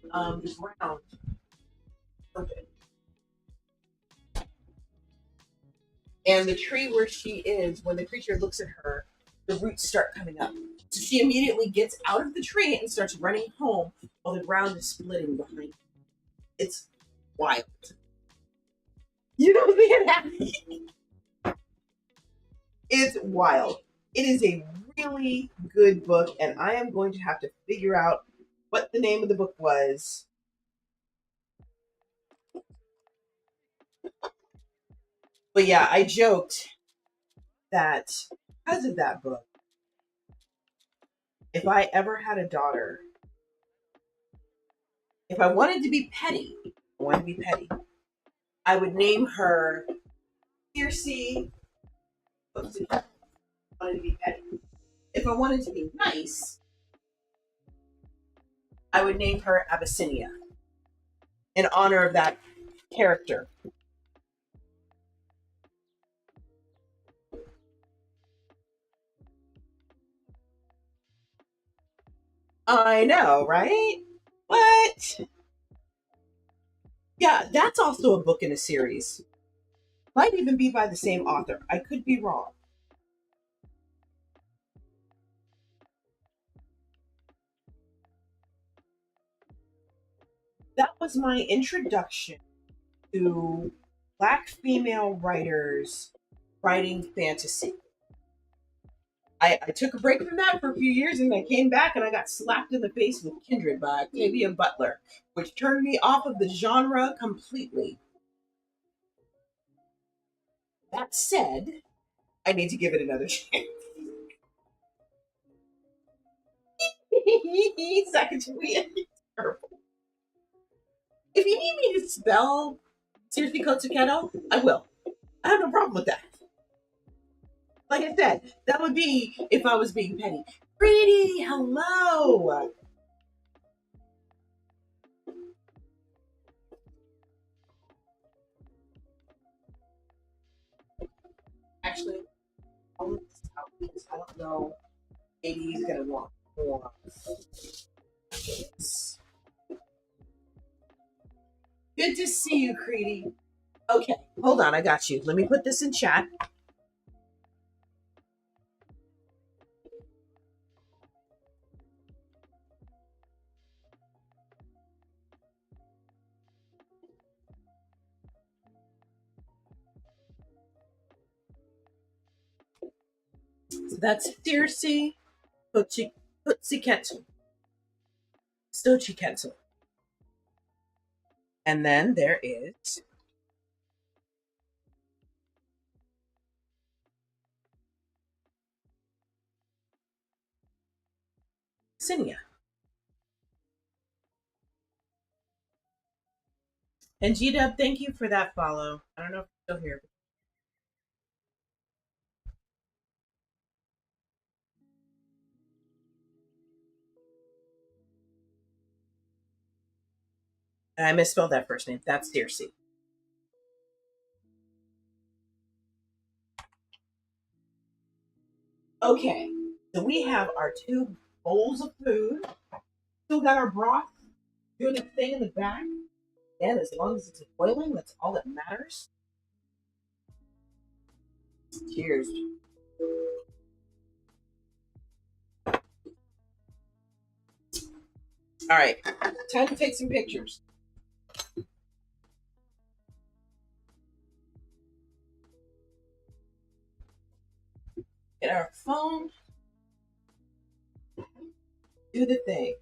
[SPEAKER 3] The ground open. And the tree where she is, when the creature looks at her, the roots start coming up. So she immediately gets out of the tree and starts running home while the ground is splitting behind her. It's wild. You don't see it happening. It's wild. It is a really good book, and I am going to have to figure out what the name of the book was. But yeah, I joked that because of that book, if I ever had a daughter, if I wanted to be petty, I would name her Circe. If I wanted to be petty. If I wanted to be nice, I would name her Abyssinia in honor of that character. I know, right? What? Yeah, that's also a book in a series. Might even be by the same author. I could be wrong. That was my introduction to Black female writers writing fantasy. I took a break from that for a few years and I came back and I got slapped in the face with Kindred by Octavia Butler, which turned me off of the genre completely. That said, I need to give it another chance. Sacagawea is terrible. If you need me to spell Circe Kotsuketo, I will. I have no problem with that. Like I said, that would be if I was being petty. Pretty, hello. Actually, I don't know. Maybe he's gonna want more. Good to see you, Creedy. Okay, hold on, I got you. Let me put this in chat. So that's Circe Kotsuketo. Stochiketsu. And then there is Cinia. And G-Dub, thank you for that follow. I don't know if you're still here. I misspelled that first name. That's Circe. Okay, so we have our 2 bowls of food. Still got our broth doing its thing in the back. And as long as it's boiling, that's all that matters. Cheers. All right, time to take some pictures. Get our phone. Do the thing.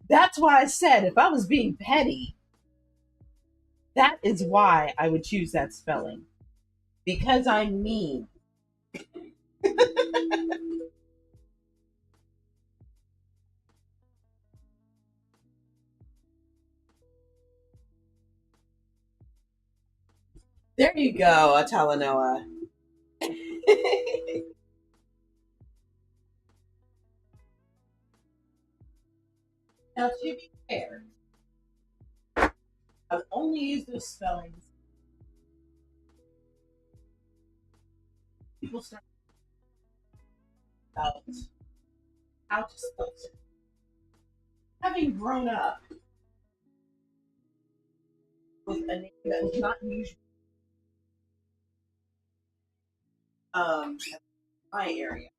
[SPEAKER 3] That's why I said if I was being petty, that is why I would choose that spelling. Because I'm mean. There you go, Atalanoa. Now, to be fair, I've only used those spellings. People start about how to spell it. Having grown up with a name that was not usual my area.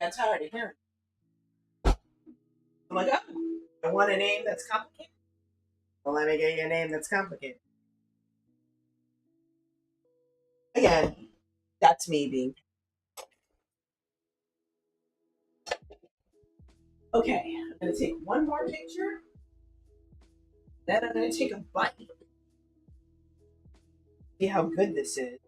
[SPEAKER 3] That's hard to hear. I'm like, oh, I want a name that's complicated. Well, let me get you a name that's complicated. Again, that's me being. Okay, I'm going to take one more picture. Then I'm going to take a bite. See how good this is.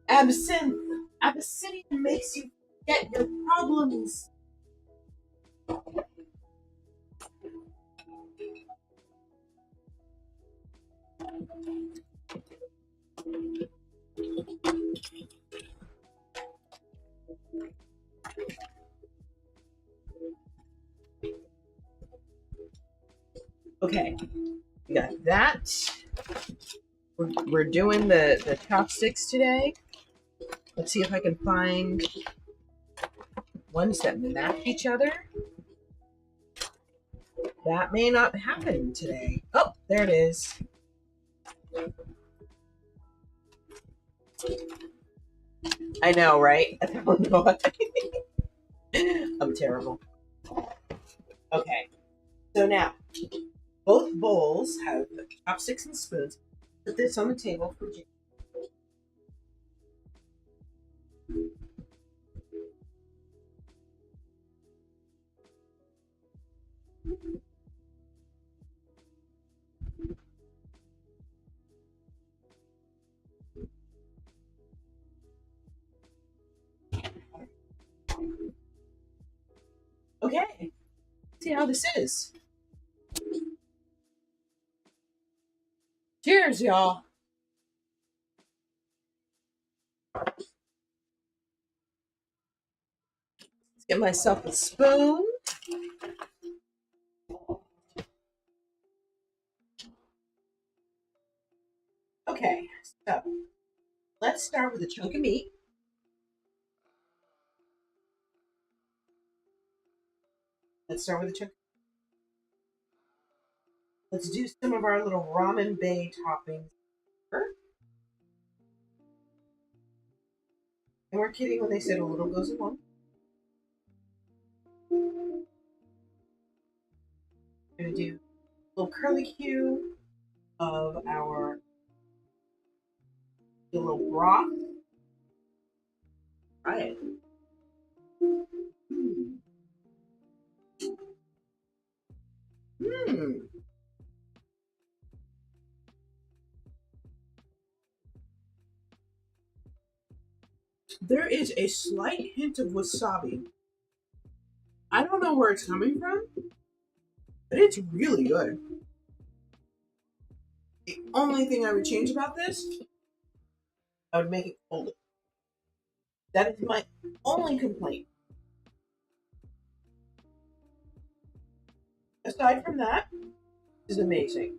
[SPEAKER 3] Absinthe. Abyssinia makes you forget your problems. Okay, we got that. We're doing the chopsticks today. Let's see if I can find ones that match each other. That may not happen today. Oh, there it is. I know, right? I don't know. I'm terrible. Okay, so now both bowls have chopsticks and spoons. Put this on the table for Jim. Okay, let's see how this is. Cheers, y'all. Get myself a spoon. Okay, so let's start with a chunk of meat. Let's start with a chunk. Let's do some of our little ramen bay toppings. And we're kidding when they said a little goes a long. We're going to do a little curlicue of our little broth. Try it. Mmm. There is a slight hint of wasabi. I don't know where it's coming from, but it's really good. The only thing I would change about this, I would make it colder. That is my only complaint. Aside from that, this is amazing.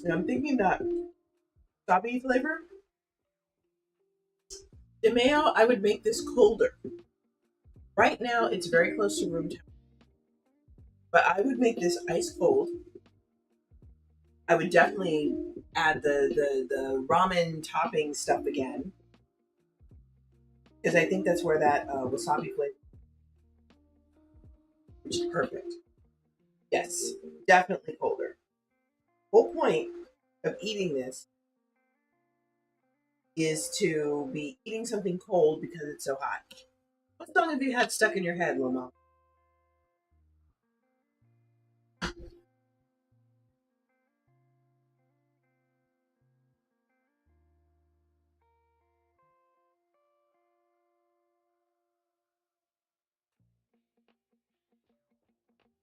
[SPEAKER 3] And I'm thinking that wasabi flavor, the mayo, I would make this colder. Right now, it's very close to room temperature, but I would make this ice cold. I would definitely add the ramen topping stuff again, because I think that's where that wasabi flavor, which is perfect. Yes, definitely colder. Whole point of eating this is to be eating something cold because it's so hot. What song have you had stuck in your head, Loma?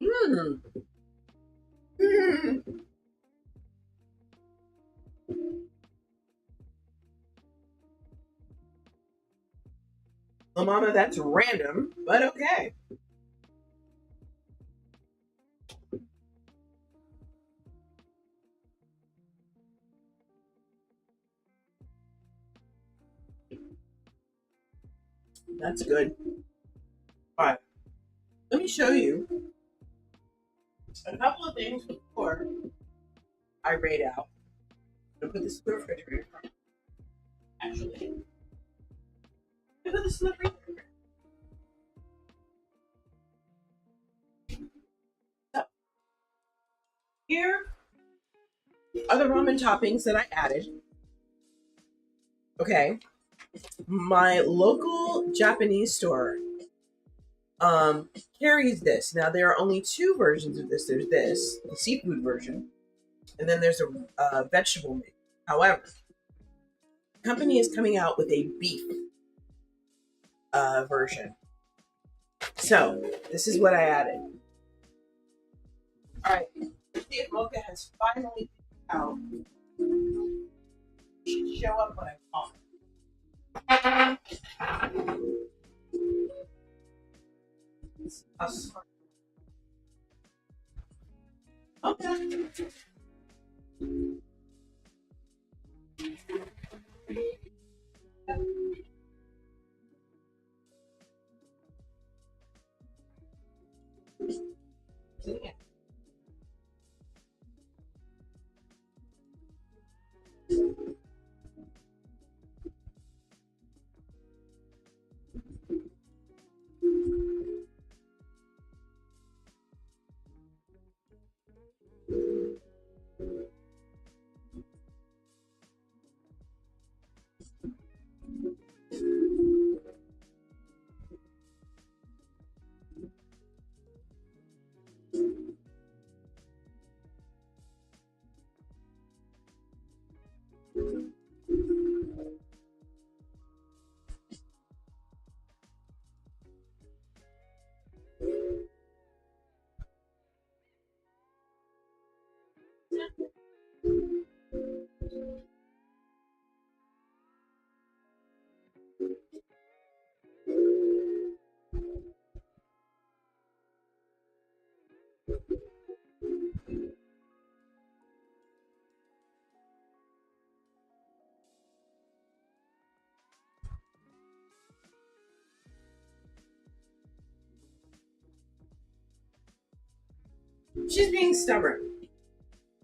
[SPEAKER 3] Mm. Mm. Well, Mama, that's random, but okay. That's good. All right, let me show you a couple of things before I rate out. I'm gonna put this in the refrigerator. Actually, I put this in the refrigerator. So, here are the ramen toppings that I added. Okay, my local Japanese store carries this. Now there are only two versions of this. There's this, the seafood version, and then there's a vegetable mix. However, the company is coming out with a beef version. So this is what I added. All right, let's see if Mocha has finally figured out. She should show up when I call. Okay. Yeah. She's being stubborn.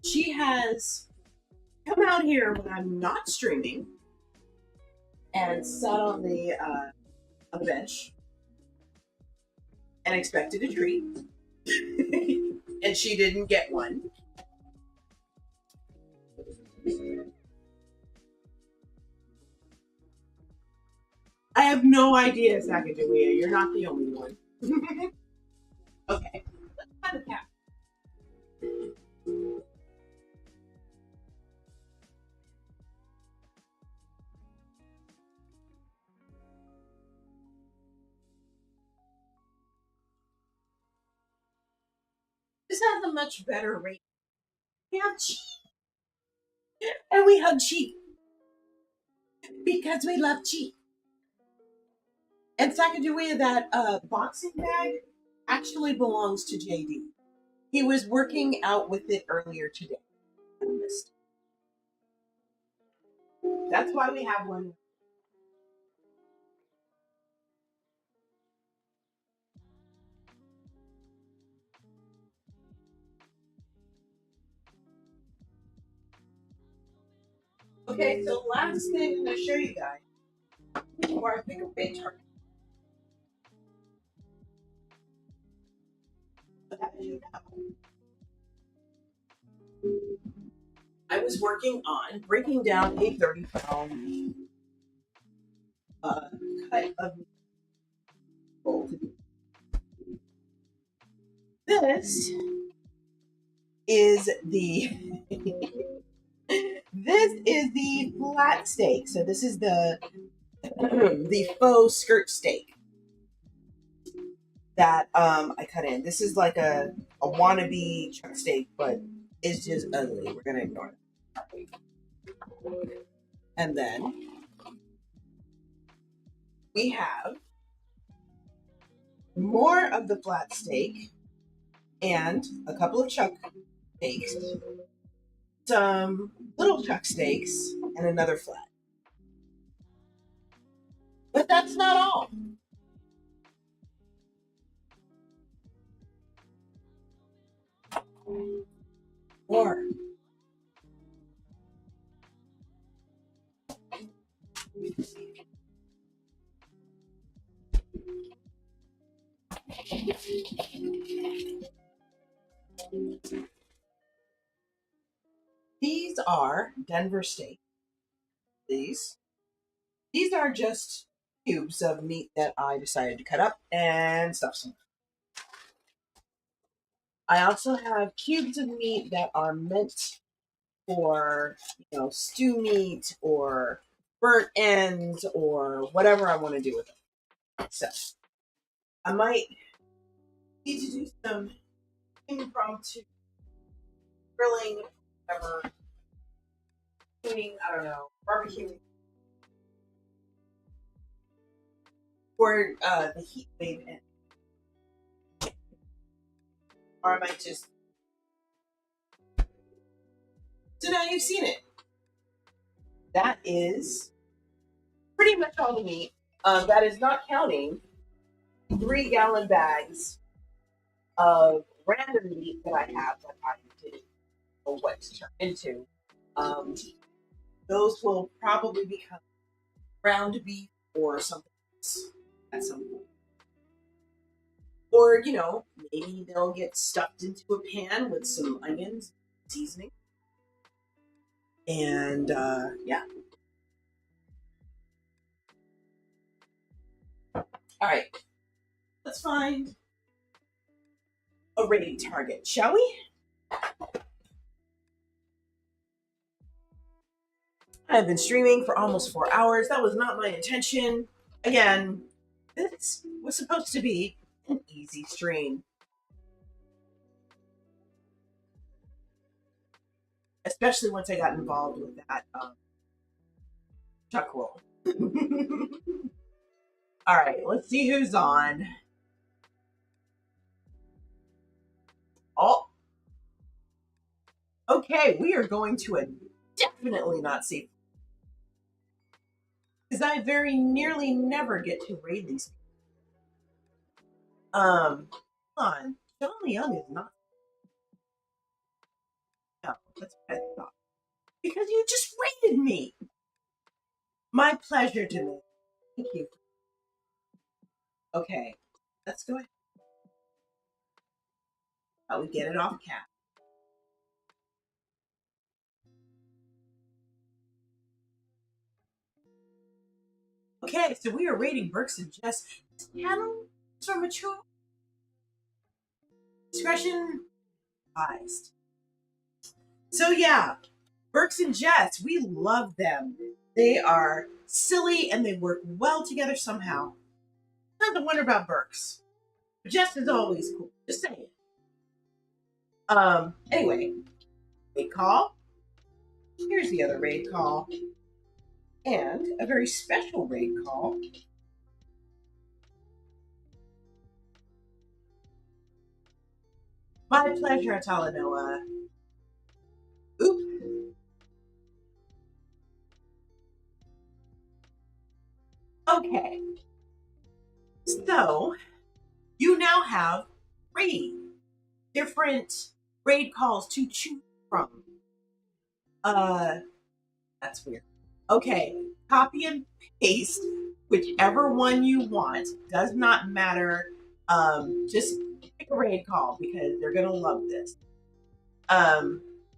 [SPEAKER 3] She has come out here when I'm not streaming and sat on the bench and expected a treat. And she didn't get one. I have no idea, Sacagawea. You're not the only one. Okay, let's find the cat. This has a much better rate. We have cheap. And we hug cheap. Because we love cheap. And Sacagawea, that boxing bag actually belongs to JD. He was working out with it earlier today. I missed. That's why we have one. Okay, so last thing I'm going to show you guys before I pick a bait target. But as you know, I was working on breaking down a 30-pound cut of gold. This is the this is the flat steak. So this is the the faux skirt steak that I cut in. This is like a wannabe chuck steak, but it's just ugly. We're gonna ignore it. And then we have more of the flat steak and a couple of chuck steaks, some little chuck steaks, and another flat. But that's not all. More. These are Denver steak. These are just cubes of meat that I decided to cut up and stuff some. I also have cubes of meat that are meant for, stew meat or burnt ends or whatever I want to do with them. So I might need to do some impromptu grilling, whatever, I don't know, barbecuing. Or the heat wave end. Or I might just. So now you've seen it. That is pretty much all the meat. That is not counting 3-gallon bags of random meat that I have that I didn't know what to turn into. Those will probably become ground beef or something else at some point. Or, maybe they'll get stuffed into a pan with some onions, seasoning. And, yeah. All right. Let's find a raid target, shall we? I've been streaming for almost 4 hours. That was not my intention. Again, this was supposed to be an easy stream. Especially once I got involved with that chuck roll. All right, let's see who's on. Oh. Okay, we are going to a definitely not safe. Because I very nearly never get to raid these people. Hold on. John Young is not. No, that's what I thought. Because you just rated me. My pleasure, Denise. Thank you. Okay, let's go ahead. How we get it off cap. Okay, so we are rating Burks and Jess. This channel is for mature. Discretion advised. So yeah, Burks and Jess, we love them. They are silly and they work well together somehow. Not to wonder about Burks. Jess is always cool. Just saying. Anyway, raid call. Here's the other raid call. And a very special raid call. My pleasure, Talanoa. Oop. Okay. So, you now have 3 different raid calls to choose from. That's weird. Okay, copy and paste whichever one you want. Does not matter. Just pick a raid call because they're gonna love this.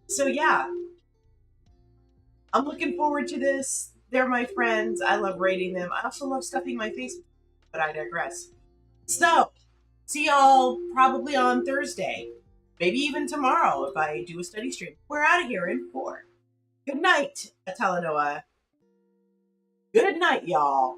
[SPEAKER 3] So yeah, I'm looking forward to this. They're my friends. I love rating them. I also love stuffing my face, but I digress. So, see y'all probably on Thursday. Maybe even tomorrow if I do a study stream. We're out of here in 4. Good night, Talanoa. Good night, y'all.